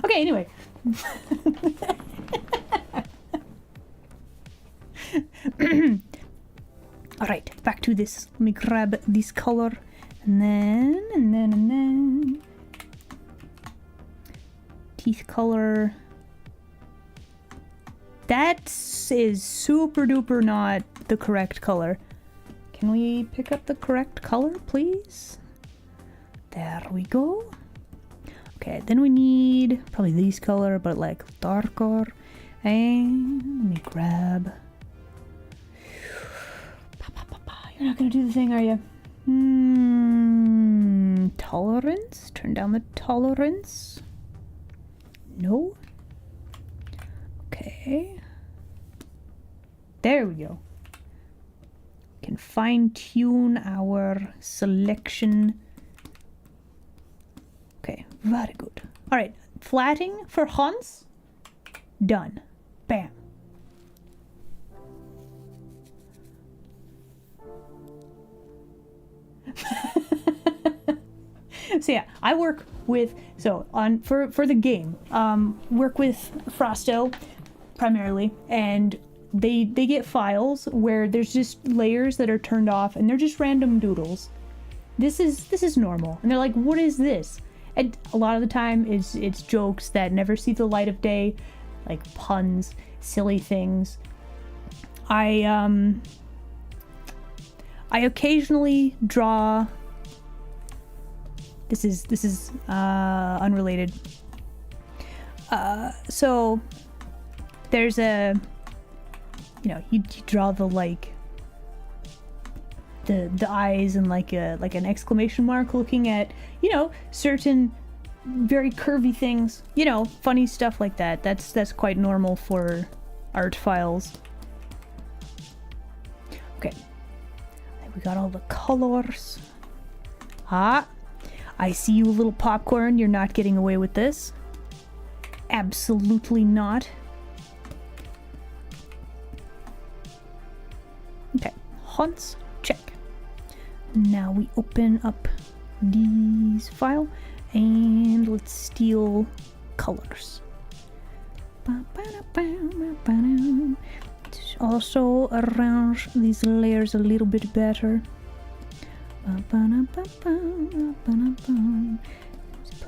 A: Okay, anyway. Alright, back to this. Let me grab this color. And then. Teeth underneath color. That is super duper not the correct color. Can we pick up the correct color, please? There we go. Okay, then we need probably this color, but like darker. And let me grab. You're not gonna do the thing, are you? Tolerance? Turn down the tolerance. No. Okay. There we go. Can fine tune our selection. Okay, very good. All right, flatting for Hans. Done. Bam. So yeah, I work with for the game. Work with Frosto primarily, and they get files where there's just layers that are turned off, and they're just random doodles. This is normal, and they're like, "What is this?" And a lot of the time, it's jokes that never see the light of day, like puns, silly things. I occasionally draw. This is unrelated. So there's a, you draw the like the eyes and like an exclamation mark looking at certain very curvy things, funny stuff like that. That's quite normal for art files. Okay, we got all the colors. I see you, little popcorn. You're not getting away with this. Absolutely not. Okay, Hans, check. Now we open up these file and let's steal colors. Also arrange these layers a little bit better. Put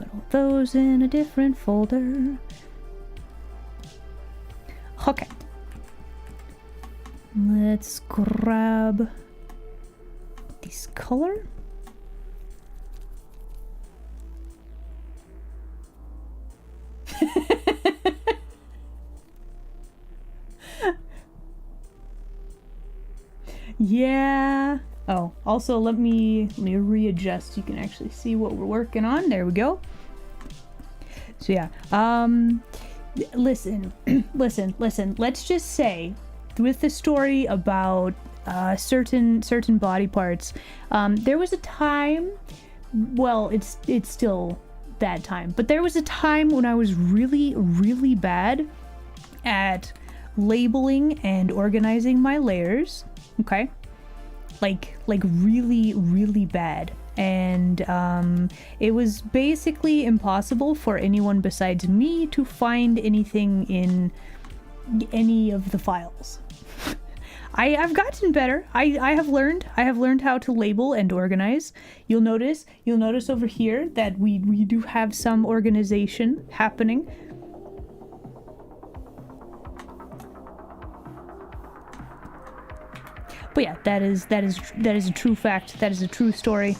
A: all those in a different folder. Okay. Let's grab this color. Yeah. Oh, also let me readjust. You can actually see what we're working on. There we go. So yeah. Listen. Let's just say, with the story about certain body parts, there was a time. Well, it's still that time, but there was a time when I was really, really bad at labeling and organizing my layers. Okay. Like really, really bad. And it was basically impossible for anyone besides me to find anything in any of the files. I've gotten better. I have learned how to label and organize. You'll notice over here that we do have some organization happening. But yeah, that is a true fact. That is a true story.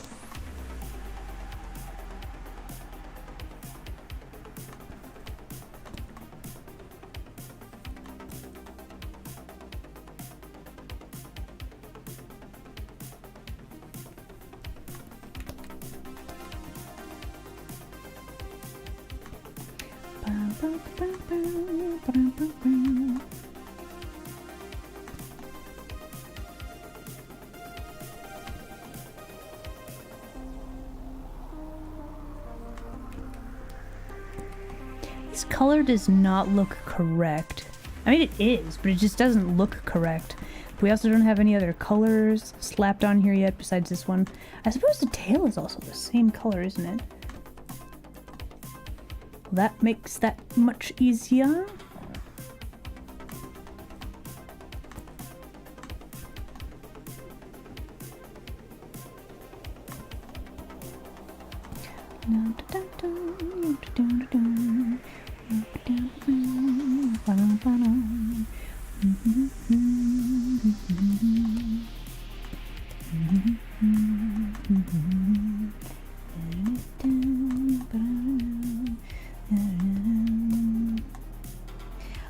A: This color does not look correct. I mean, it is, but it just doesn't look correct. We also don't have any other colors slapped on here yet besides this one. I suppose the tail is also the same color, isn't it? That makes that much easier.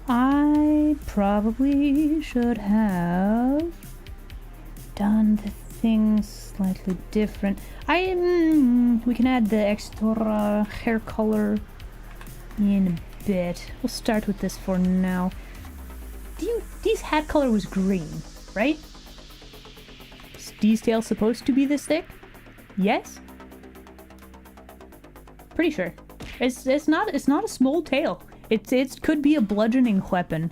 A: I probably should have done the things slightly different. We can add the extra hair color in a bit. We'll start with this for now. Dee's hat color was green, right? Is Dee's tail supposed to be this thick? Yes? Pretty sure. It's not a small tail. It could be a bludgeoning weapon.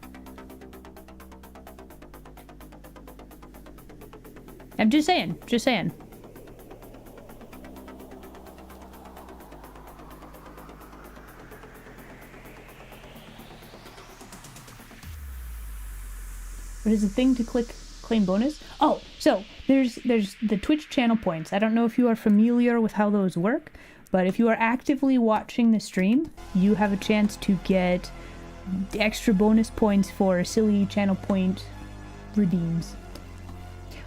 A: I'm just saying. What is the thing to claim bonus? Oh, so there's the Twitch channel points. I don't know if you are familiar with how those work, but if you are actively watching the stream, you have a chance to get extra bonus points for silly channel point redeems.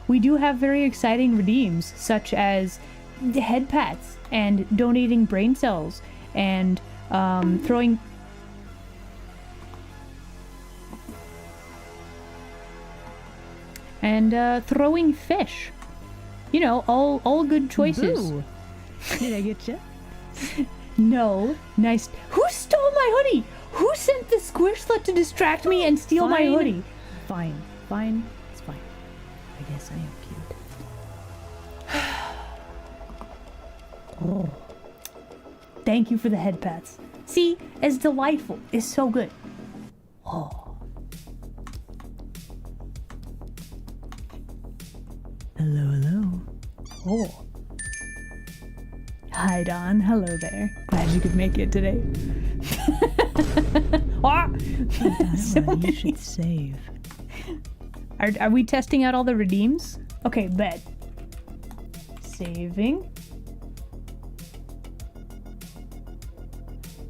A: We do have very exciting redeems, such as the head pats and donating brain cells and throwing... and throwing fish. You know, all good choices.
C: Boo. Did I get you?
A: No. Nice. Who stole my hoodie? Who sent the squishlet to distract me and steal my
C: Fine.
A: hoodie?
C: Fine. It's fine. I guess I am cute. Oh.
A: Thank you for the head pats. See, it's delightful. It's so good. Oh.
C: Hello.
A: Oh. Hi, Don. Hello there. Glad you could make it today. Ah! So
C: You
A: many.
C: should save.
A: Are we testing out all the redeems? Okay, bet. Saving.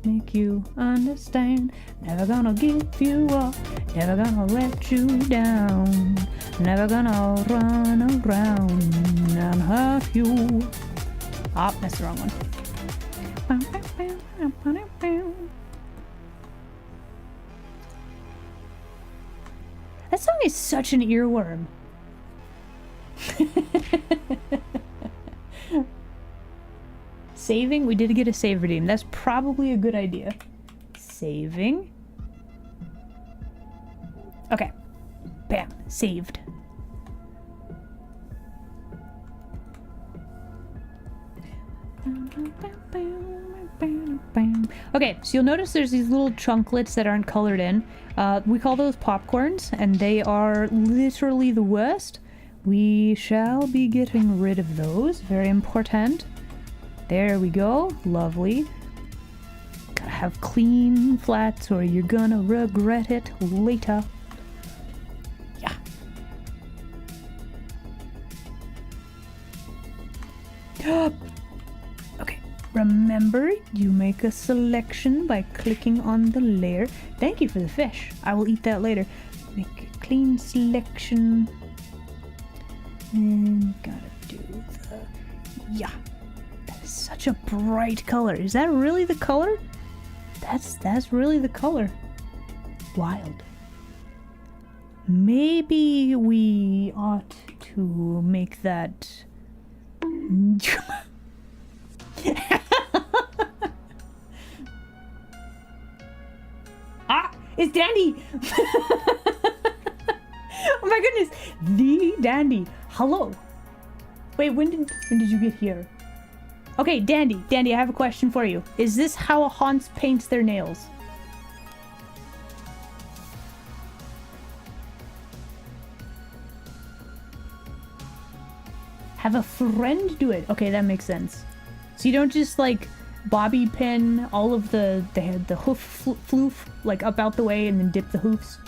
A: Make you understand. Never gonna give you up. Never gonna let you down. Never gonna run around and hurt you. Ah, that's the wrong one. That song is such an earworm. Saving? We did get a save redeem. That's probably a good idea. Saving. Okay. Bam. Saved. Okay, so you'll notice there's these little chunklets that aren't colored in. We call those popcorns, and they are literally the worst. We shall be getting rid of those. Very important. There we go. Lovely. Gotta have clean flats or you're gonna regret it later. Yeah. Okay. Remember, you make a selection by clicking on the layer. Thank you for the fish. I will eat that later. Make a clean selection. And gotta do the... Yeah. That is such a bright color. Is that really the color? That's really the color. Wild. Maybe we ought to make that... Ah! It's Dandy! Oh my goodness! The Dandy. Hello. Wait, when did you get here? Okay, Dandy, I have a question for you. Is this how a Hans paints their nails? Have a friend do it. Okay, that makes sense. So you don't just like bobby pin all of the hoof floof like up out the way and then dip the hoofs.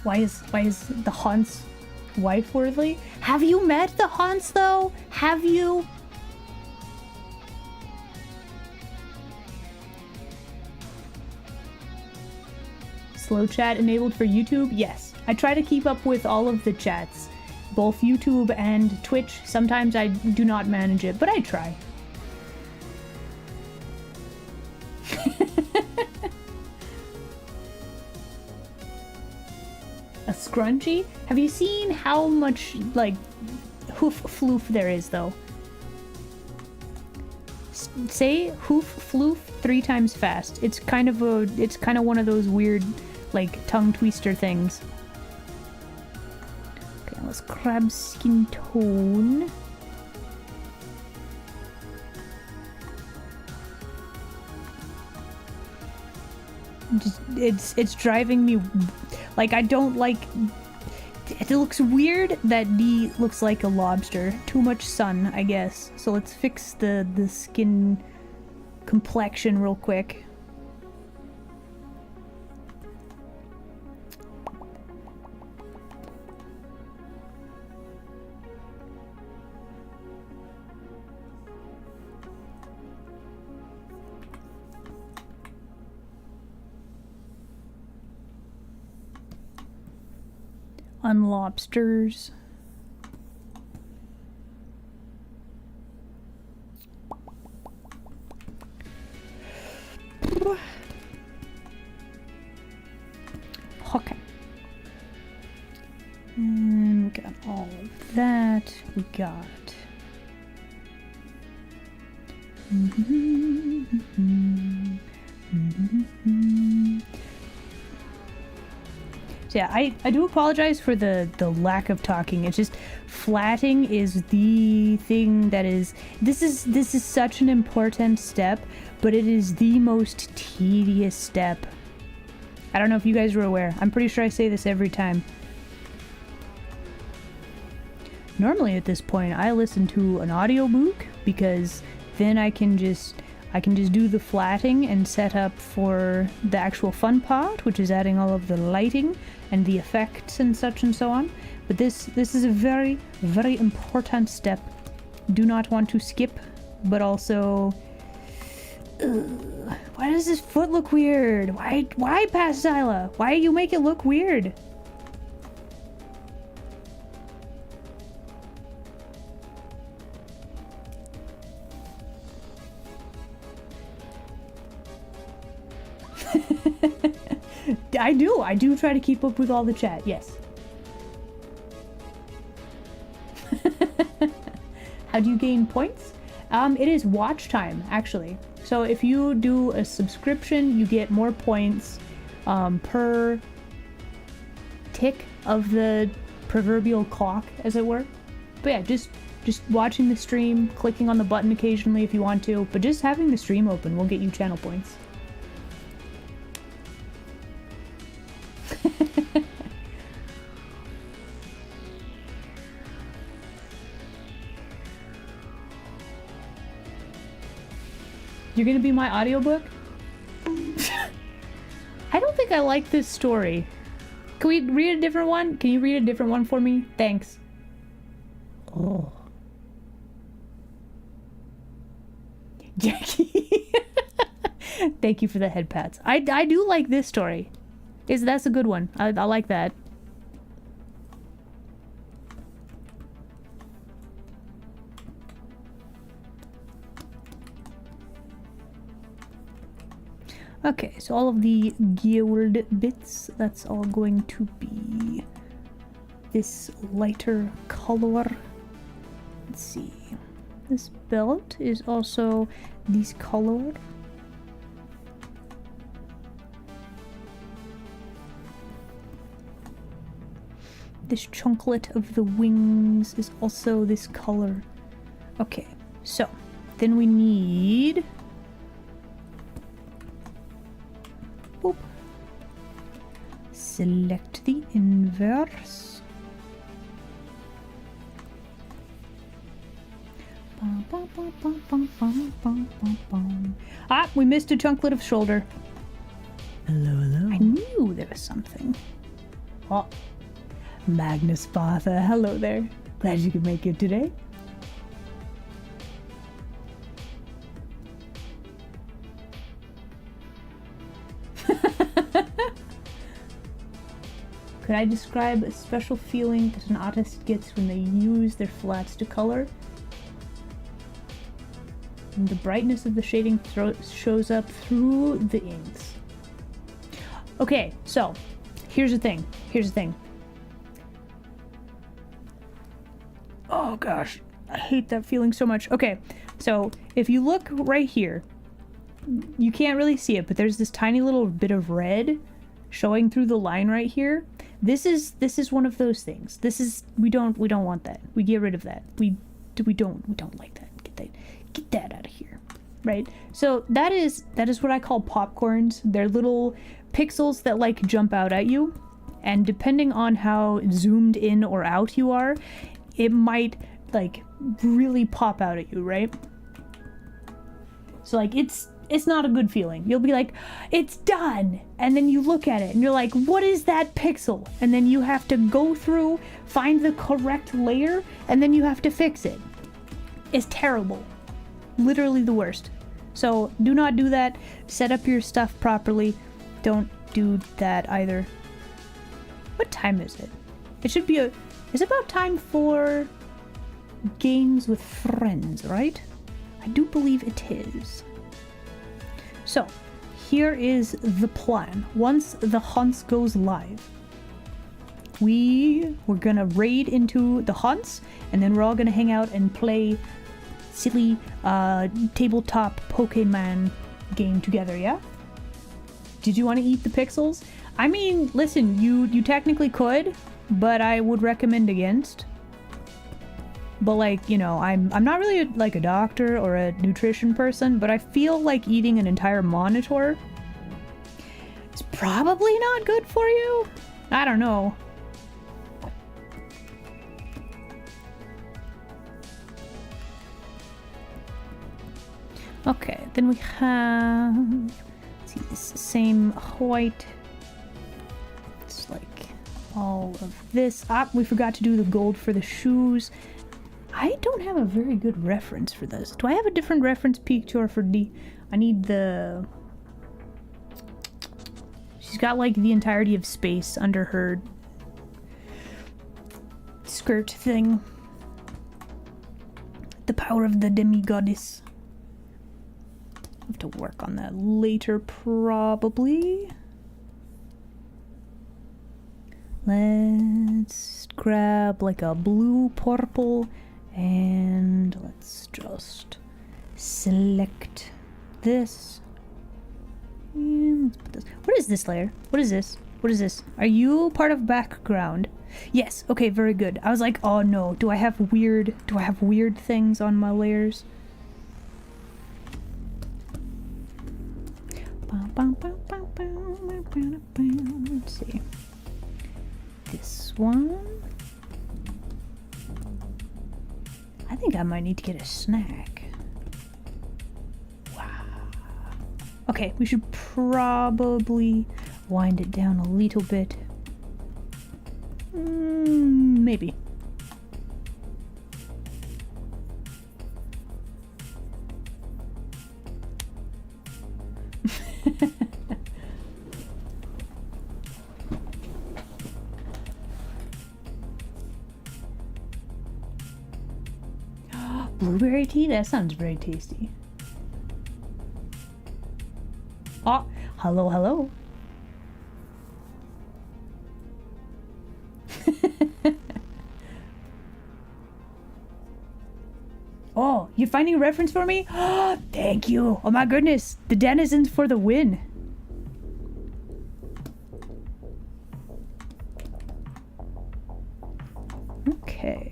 A: Why is the Hans wife worthy? Have you met the Hans though? Have you? slow chat enabled for YouTube? Yes. I try to keep up with all of the chats, both YouTube and Twitch. Sometimes I do not manage it, but I try. A scrunchie? Have you seen how much, like, hoof floof there is, though? Say hoof floof 3 times fast. It's kind of one of those weird, like, tongue twister things. Okay, let's grab skin tone. It's driving me, like, I don't like, it looks weird that D looks like a lobster. Too much sun, I guess. So let's fix the skin complexion real quick. On lobsters. Okay. And we got all of that. We got. So yeah, I do apologize for the lack of talking. It's just flatting is the thing that is this is such an important step, but it is the most tedious step. I don't know if you guys are aware. I'm pretty sure I say this every time. Normally at this point I listen to an audiobook because then I can just do the flatting and set up for the actual fun part, which is adding all of the lighting and the effects and such and so on. But this is a very, very important step. Do not want to skip, but also... why does this foot look weird? Why Pastilla? Why you make it look weird? I do try to keep up with all the chat, yes. How do you gain points? It is watch time, actually. So if you do a subscription, you get more points per tick of the proverbial clock, as it were. But yeah, just watching the stream, clicking on the button occasionally if you want to, but just having the stream open will get you channel points. You're gonna be my audiobook? I don't think I like this story. Can we read a different one? Can you read a different one for me? Thanks. Oh. Jackie. Thank you for the head pats. I do like this story. That's a good one. I like that. Okay, so all of the gold bits, that's all going to be this lighter color. Let's see. This belt is also this color. This chunklet of the wings is also this color. Okay, so then we need... Boop. Select the inverse. Ah, we missed a chunklet of shoulder.
C: Hello, hello.
A: I knew there was something. Oh, Magnus Father, hello there. Glad you could make it today. Could I describe a special feeling that an artist gets when they use their flats to color? And the brightness of the shading shows up through the inks. Okay, so here's the thing. Oh gosh, I hate that feeling so much. Okay, so if you look right here, you can't really see it, but there's this tiny little bit of red showing through the line right here. This is one of those things. We don't want that. We get rid of that. We don't like that. Get that out of here. Right? So that is what I call popcorns. They're little pixels that like jump out at you, and depending on how zoomed in or out you are, it might like really pop out at you, right? So like it's not a good feeling. You'll be like, it's done, and then you look at it and you're like, what is that pixel? And then you have to go through, find the correct layer, and then you have to fix it. It's terrible. Literally the worst. So do not do that. Set up your stuff properly. Don't do that either. What time is it? It should be it's about time for games with friends, right? I do believe it is. So, here is the plan. Once the Haunts goes live, we're gonna raid into the Haunts, and then we're all gonna hang out and play silly tabletop Pokemon game together, yeah? Did you want to eat the pixels? I mean, listen, you technically could, but I would recommend against. But like, you know, I'm not really like a doctor or a nutrition person, but I feel like eating an entire monitor is probably not good for you. I don't know. Okay, then we have, let's see, this same white. It's like all of this. Ah, we forgot to do the gold for the shoes. I don't have a very good reference for this. Do I have a different reference picture for D? I need the... She's got like the entirety of space under her skirt thing. The power of the demi-goddess. I'll have to work on that later, probably. Let's grab like a blue purple, and let's just select this. And let's put this. What is this layer? What is this? What is this? Are you part of background? Yes. Okay, very good. I was like, oh no, do I have weird things on my layers? Let's see. This one. I think I might need to get a snack. Wow. Okay, we should probably wind it down a little bit. Maybe. Blueberry tea? That sounds very tasty. Oh, hello, hello. Oh, you're finding a reference for me? Oh, thank you. Oh my goodness. The denizens for the win. Okay.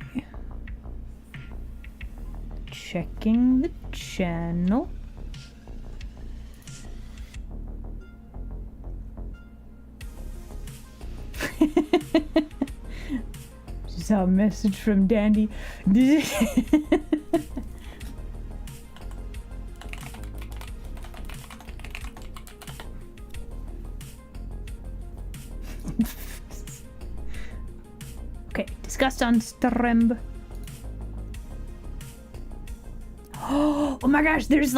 A: Checking the channel. Just saw a message from Dandy. Okay, discussed on Stremb. Oh my gosh, there's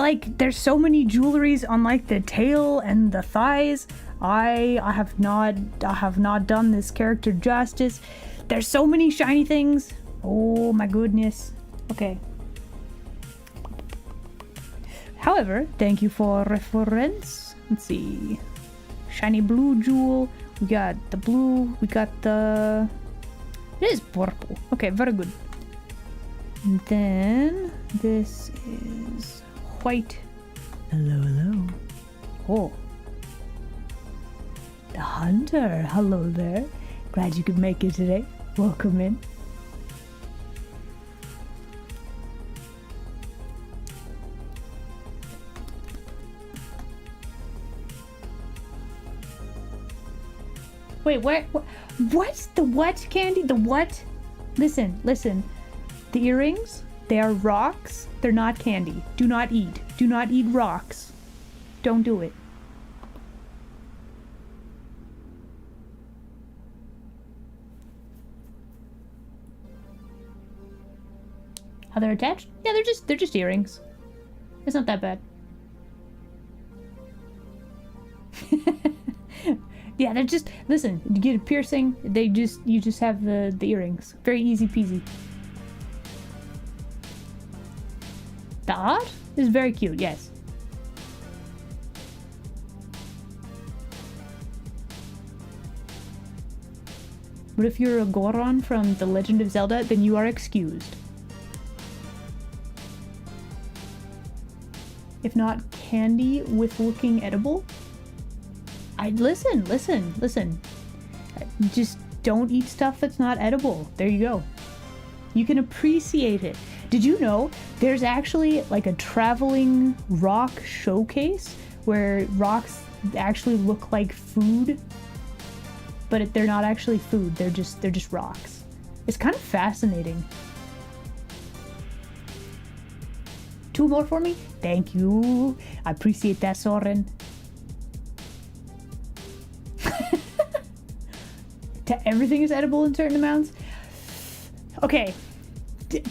A: so many jewelries on like the tail and the thighs. I have not done this character justice. There's so many shiny things. Oh my goodness. Okay. However, thank you for reference. Let's see. Shiny blue jewel. We got the blue. We got the... It is purple. Okay, very good. And then this is white. Hello, hello. Oh. The hunter. Hello there. Glad you could make it today. Welcome in. Wait, what? The what, Candy? The what? Listen. The earrings, they are rocks. They're not candy. Do not eat. Do not eat rocks. Don't do it. How they're attached? Yeah, they're just earrings. It's not that bad. Yeah, they're just, listen, you get a piercing, you just have the earrings. Very easy peasy. The art is very cute, yes. But if you're a Goron from The Legend of Zelda, then you are excused. If not candy with looking edible, listen. Just don't eat stuff that's not edible. There you go. You can appreciate it. Did you know there's actually like a traveling rock showcase where rocks actually look like food, but they're not actually food. They're just rocks. It's kind of fascinating. 2 more for me? Thank you. I appreciate that, Soren. Everything is edible in certain amounts? Okay.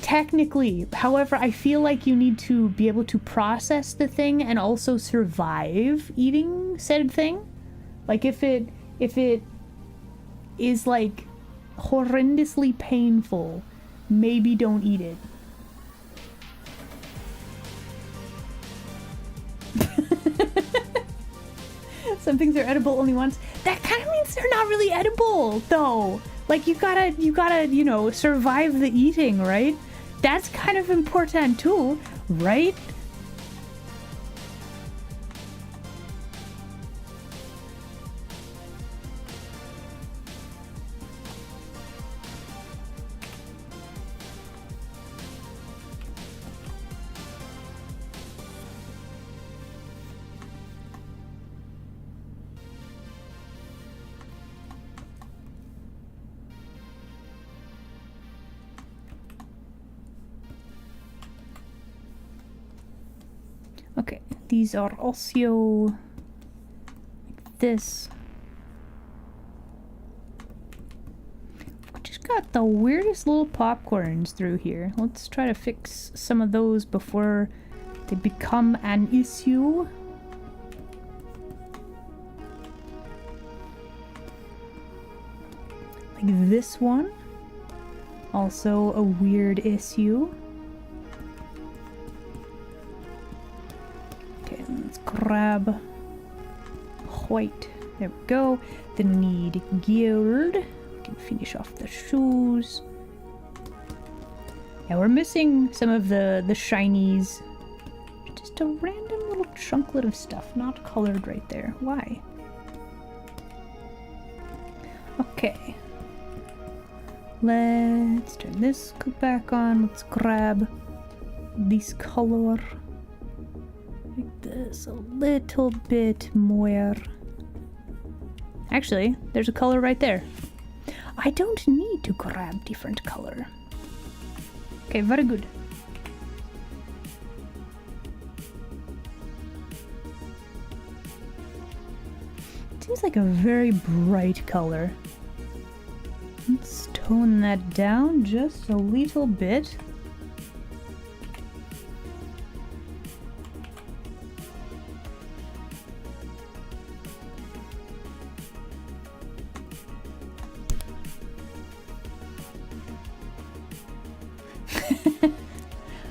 A: Technically, however, I feel like you need to be able to process the thing and also survive eating said thing. Like if it is like horrendously painful, maybe don't eat it. Some things are edible only once. That kind of means they're not really edible, though. Like you gotta, you know, survive the eating, right? That's kind of important too, right? Okay, these are also like this. I've just got the weirdest little popcorns through here. Let's try to fix some of those before they become an issue. Like this one. Also a weird issue. Let's grab white. There we go. Then we need gold. We can finish off the shoes. Yeah, we're missing some of the shinies. Just a random little chunklet of stuff, not colored right there. Why? Okay. Let's turn this back on. Let's grab this color. Like this a little bit more. Actually, there's a color right there. I don't need to grab different color. Okay, very good. Seems like a very bright color. Let's tone that down just a little bit.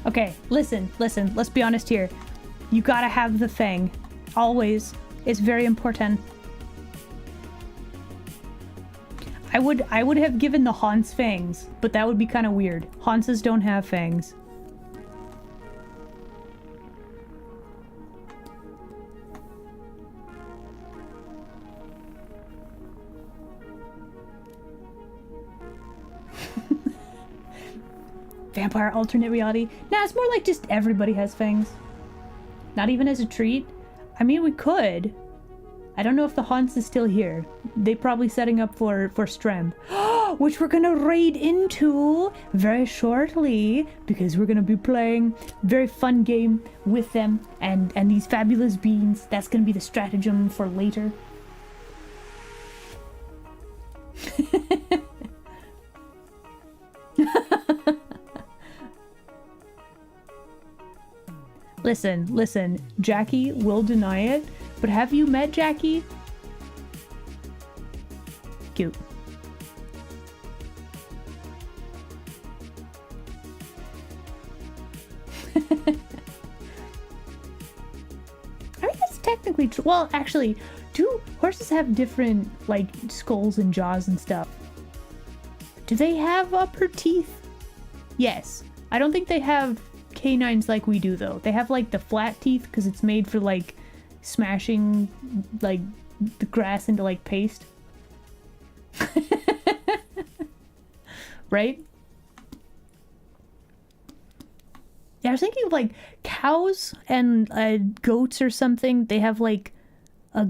A: Okay, listen, let's be honest here. You gotta have the thing. Always. It's very important. I would have given the Haunts fangs, but that would be kind of weird. Haunts don't have fangs. Vampire alternate reality? Nah, it's more like just everybody has fangs. Not even as a treat. I mean, we could. I don't know if the Haunts is still here. They probably setting up for Strem. Which we're gonna raid into very shortly, because we're gonna be playing a very fun game with them and these fabulous beings. That's gonna be the stratagem for later. Listen, Jackie will deny it, but have you met Jackie? Cute. I mean, that's technically true. Well, actually, do horses have different, like, skulls and jaws and stuff? Do they have upper teeth? Yes. I don't think they have canines like we do, though. They have, like, the flat teeth because it's made for, like, smashing, like, the grass into, like, paste. Right? Yeah, I was thinking of, like, cows and goats or something. They have, like, a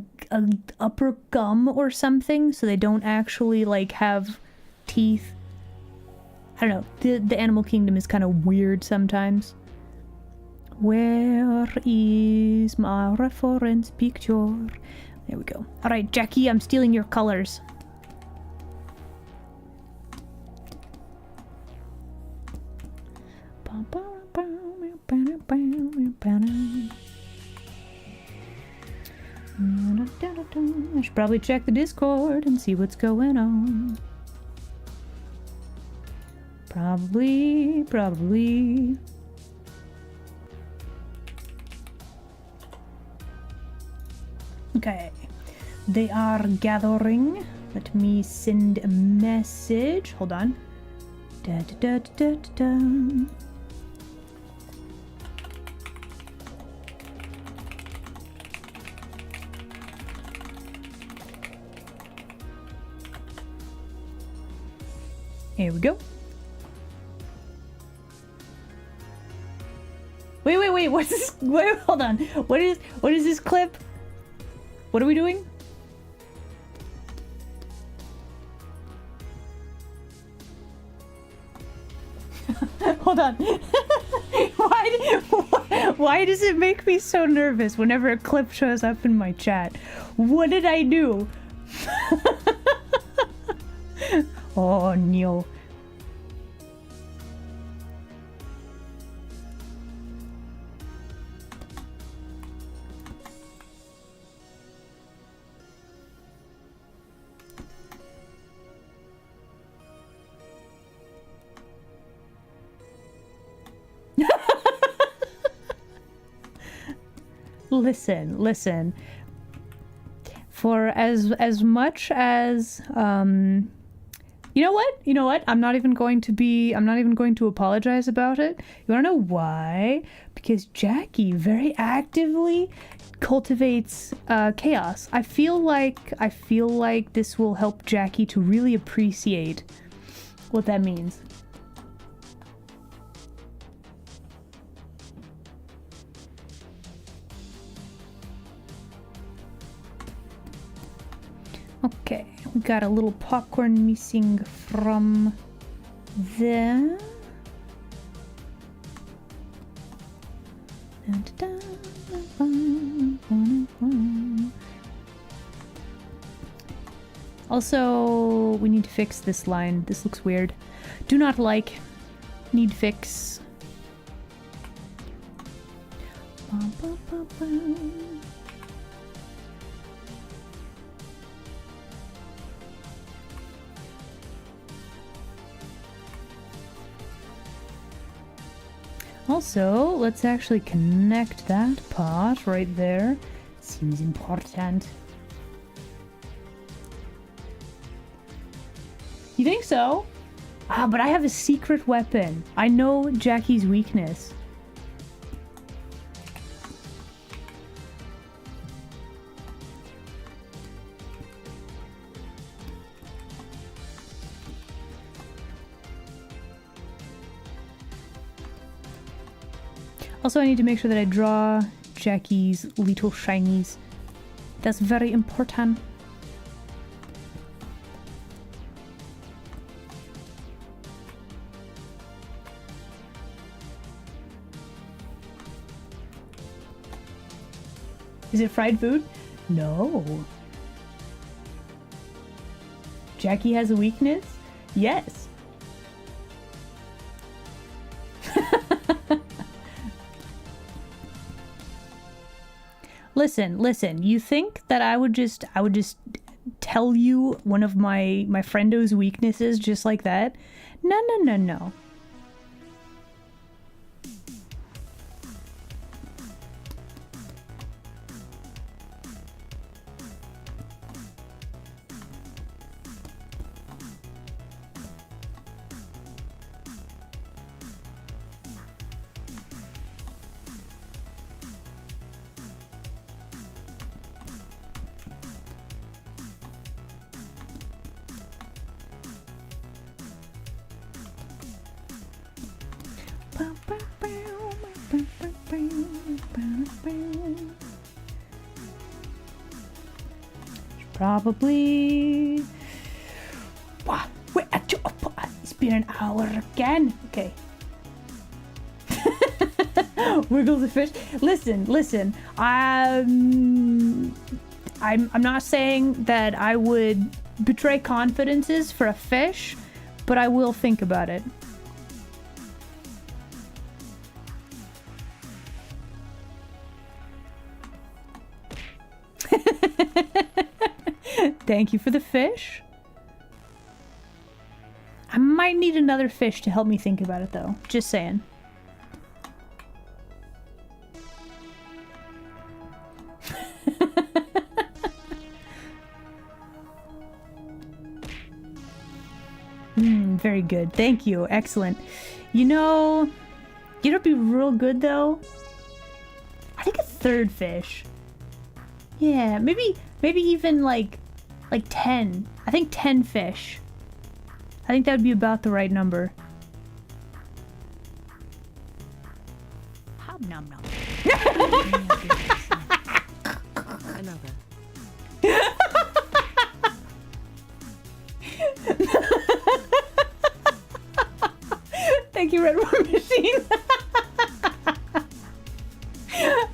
A: upper gum or something, so they don't actually, like, have teeth. I don't know. The animal kingdom is kind of weird sometimes. Where is my reference picture? There we go. Alright, Jackie, I'm stealing your colors. I should probably check the Discord and see what's going on. Probably. Okay. They are gathering. Let me send a message. Hold on. Da, da, da, da, da, da. Here we go. Wait, what's this? Wait, hold on. What is this clip? What are we doing? Hold on. Why does it make me so nervous whenever a clip shows up in my chat? What did I do? Oh no. Listen. For as much as you know what? I'm not even going to apologize about it. You wanna know why? Because Jackie very actively cultivates chaos. I feel like this will help Jackie to really appreciate what that means. Okay, we got a little popcorn missing from there. Also, we need to fix this line. This looks weird. Do not like. Need fix. Also, let's actually connect that part right there. Seems important. You think so? Ah, but I have a secret weapon. I know Jackie's weakness. Also, I need to make sure that I draw Jackie's little shinies. That's very important. Is it fried food? No. Jackie has a weakness? Yes. Listen, you think that I would just tell you one of my friendo's weaknesses just like that? No. Probably. Wow, wait, it's been an hour again. Okay. Wiggles the fish. Listen. I'm not saying that I would betray confidences for a fish, but I will think about it. Thank you for the fish. I might need another fish to help me think about it, though. Just saying. Very good. Thank you. Excellent. You know it'd be real good, though? I think a third fish. Yeah, maybe even like 10. I think 10 fish. I think that would be about the right number.
C: Hum nom nom.
B: Another.
A: Thank you, Red War Machine.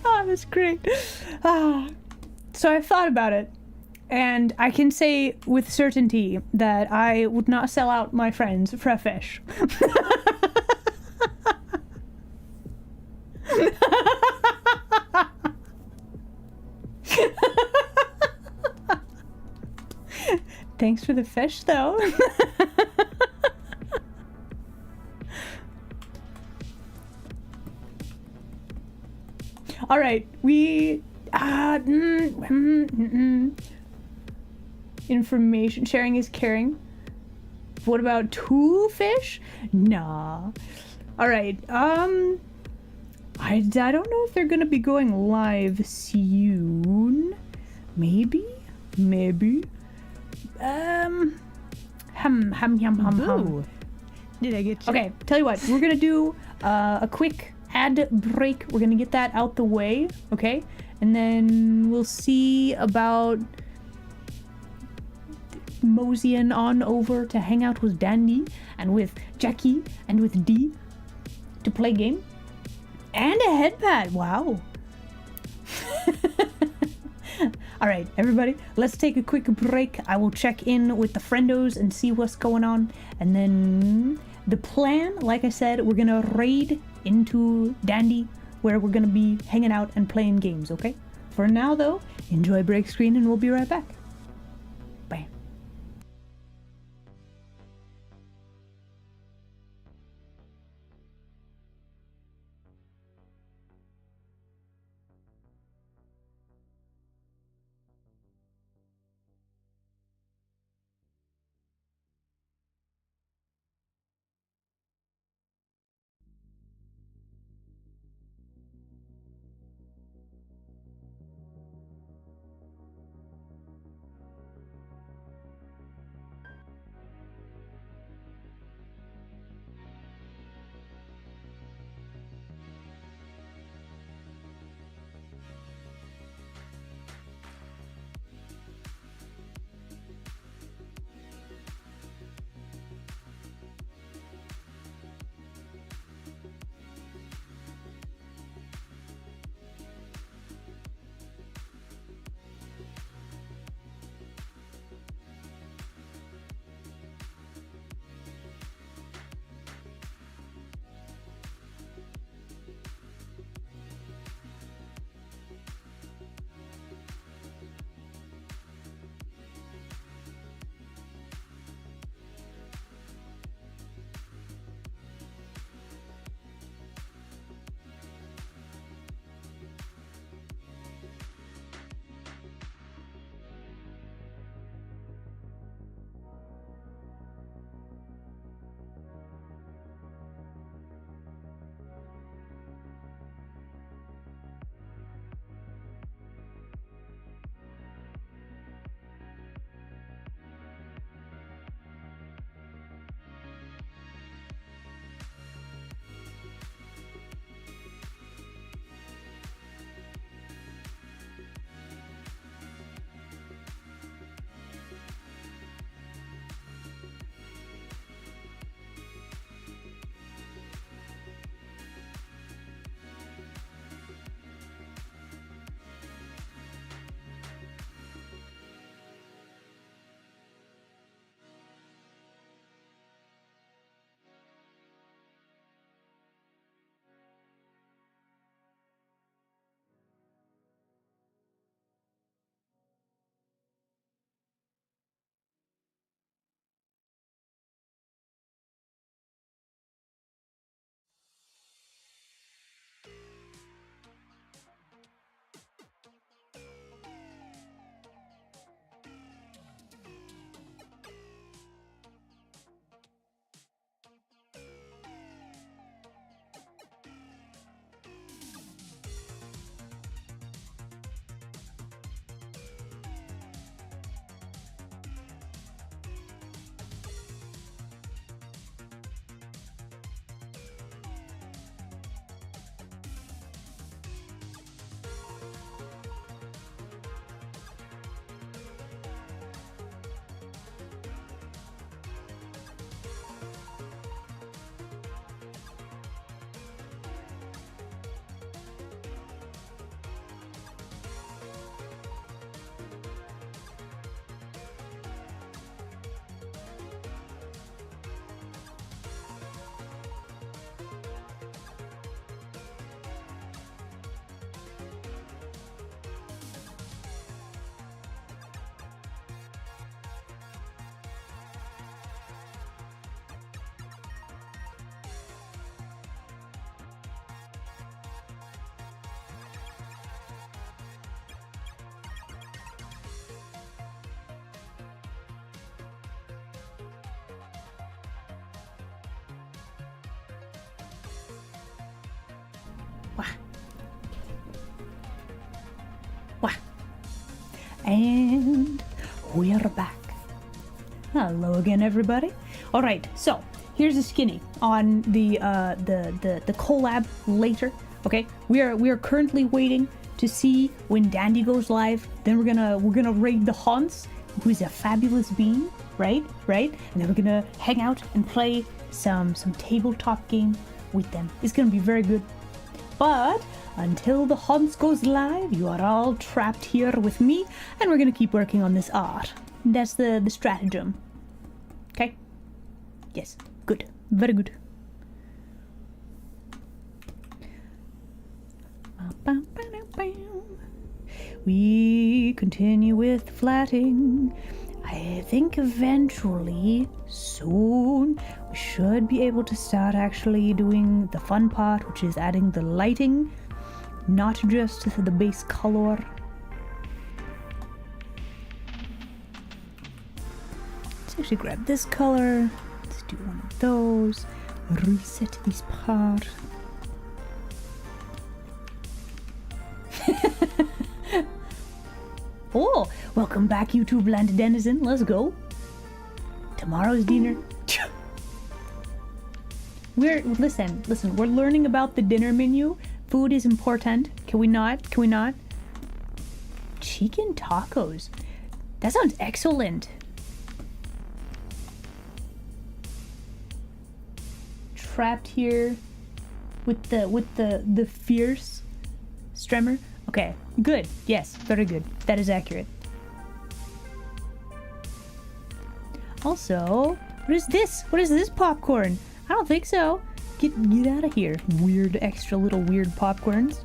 A: Oh, that's great. So I've thought about it, and I can say with certainty that I would not sell out my friends for a fish. Thanks for the fish, though. All right, we information sharing is caring. What about 2 fish? Nah. All right. I don't know if they're gonna be going live soon. Maybe. Hum.
C: Did I get you?
A: Okay, tell you what, we're gonna do a quick ad break. We're gonna get that out the way, okay? And then we'll see about moseying on over to hang out with Dandy and with Jackie and with Dee to play game. And a headpad, wow. All right, everybody, let's take a quick break. I will check in with the friendos and see what's going on. And then the plan, like I said, we're gonna raid into Dandy, where we're gonna be hanging out and playing games, okay? For now, though, enjoy break screen and we'll be right back. Bye. Wah. Wah. And we're back. Hello again, everybody. All right, so here's a skinny on the collab later. Okay, we are currently waiting to see when Dandy goes live. Then we're gonna raid the Hans, who is a fabulous being, right? And then we're gonna hang out and play some tabletop game with them. It's gonna be very good. But until the Hans goes live, you are all trapped here with me, and we're gonna keep working on this art. That's the stratagem. Okay? Yes. Good. Very good. We continue with flatting. I think eventually, soon, we should be able to start actually doing the fun part, which is adding the lighting, not just the base color. Let's actually grab this color. Let's do one of those. Reset this part. Oh, welcome back, YouTube land denizen. Let's go. Tomorrow's dinner. Listen. We're learning about the dinner menu. Food is important. Can we not? Chicken tacos. That sounds excellent. Trapped here with the fierce Stremmer. Okay, good. Yes, very good. That is accurate. Also, what is this? What is this popcorn? I don't think so. Get out of here. Weird, extra little weird popcorns.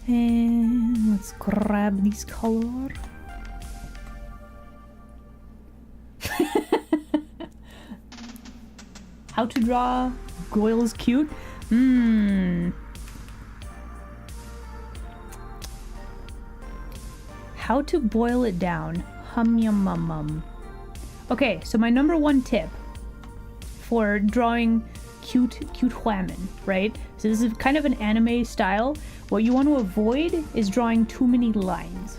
A: And let's grab this color. How to draw Goyle's cute? How to boil it down? Yum. Okay, so my number one tip for drawing cute women, right? So this is kind of an anime style. What you want to avoid is drawing too many lines.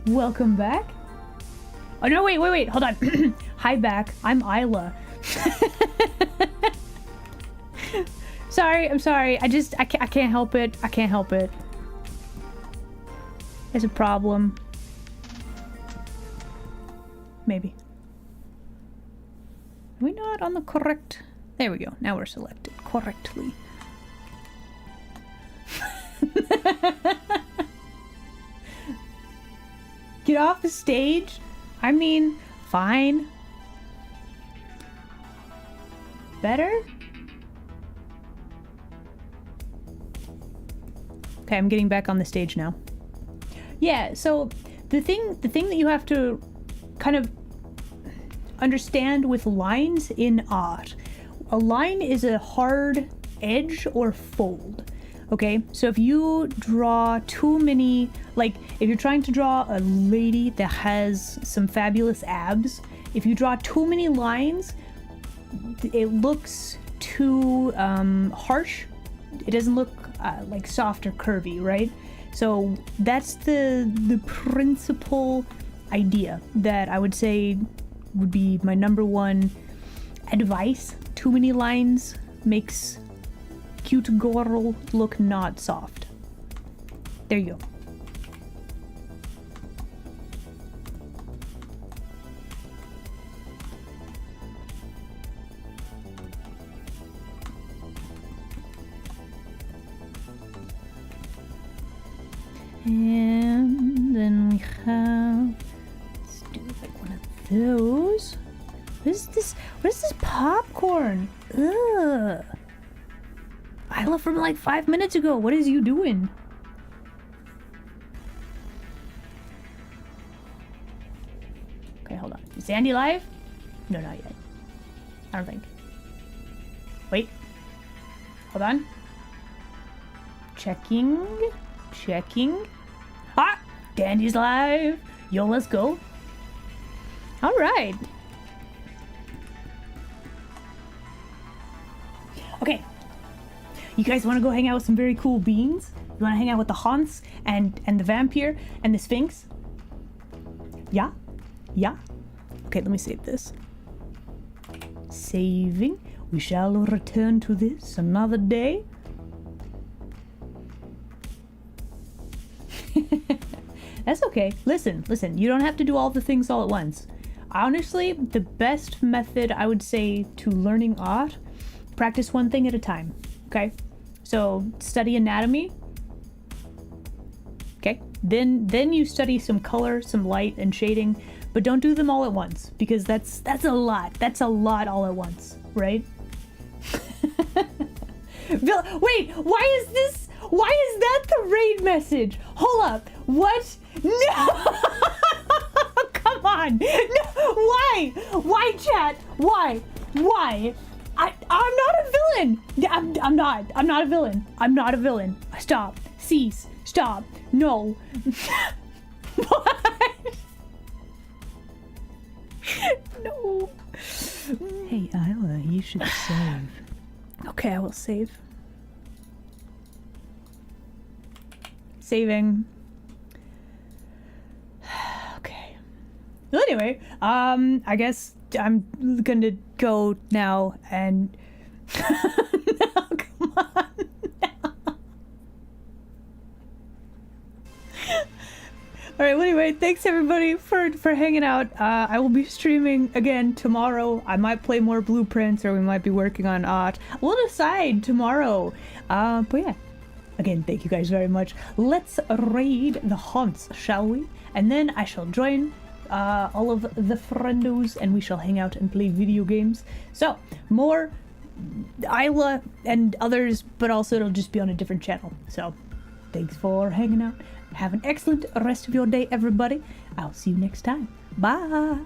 A: Welcome back. Oh no, wait, hold on. Hi back, I'm Isla. I'm sorry. I can't help it. There's a problem. Maybe. Are we not on the correct? There we go. Now we're selected correctly. Get off the stage? I mean, fine. Better? Okay, I'm getting back on the stage now. Yeah, so the thing that you have to kind of understand with lines in art, a line is a hard edge or fold. Okay, so if you draw too many, like if you're trying to draw a lady that has some fabulous abs, if you draw too many lines, it looks too harsh. It doesn't look like soft or curvy, right? So that's the principal idea that I would say would be my number one advice. Too many lines makes cute girl look not soft. There you go. And then we have, let's do like one of those. What is this? What is this popcorn? Ugh. Isla from like 5 minutes ago. What is you doing? Okay, hold on. Is Andy live? No, not yet. I don't think. Wait. Hold on. Checking. Ah! Dandy's live. Yo, let's go. All right. Okay. You guys want to go hang out with some very cool beings? You want to hang out with the Haunts and the Vampire and the Sphinx? Yeah? Yeah? Okay, let me save this. Saving. We shall return to this another day. That's okay. Listen. You don't have to do all the things all at once. Honestly, the best method I would say to learning art, practice one thing at a time. Okay? So study anatomy. Okay? Then you study some color, some light, and shading, but don't do them all at once because that's a lot. That's a lot all at once, right? Wait, why is that the raid message? Hold up. What? No! Come on. No. Why? Why, chat? Why? I'm not a villain. I'm not a villain. I'm not a villain. Stop. Cease. Stop. No. What? No.
C: Hey, Isla, you should save.
A: Okay, I will save. Saving. Okay. Well, anyway, I guess I'm gonna go now and no, come on. All right. Well, anyway, thanks everybody for hanging out. I will be streaming again tomorrow. I might play more Blueprints, or we might be working on art. We'll decide tomorrow. But yeah. Again, thank you guys very much. Let's raid the Haunts, shall we? And then I shall join all of the friendos, and we shall hang out and play video games. So more Isla and others, but also it'll just be on a different channel. So thanks for hanging out. Have an excellent rest of your day, everybody. I'll see you next time. Bye.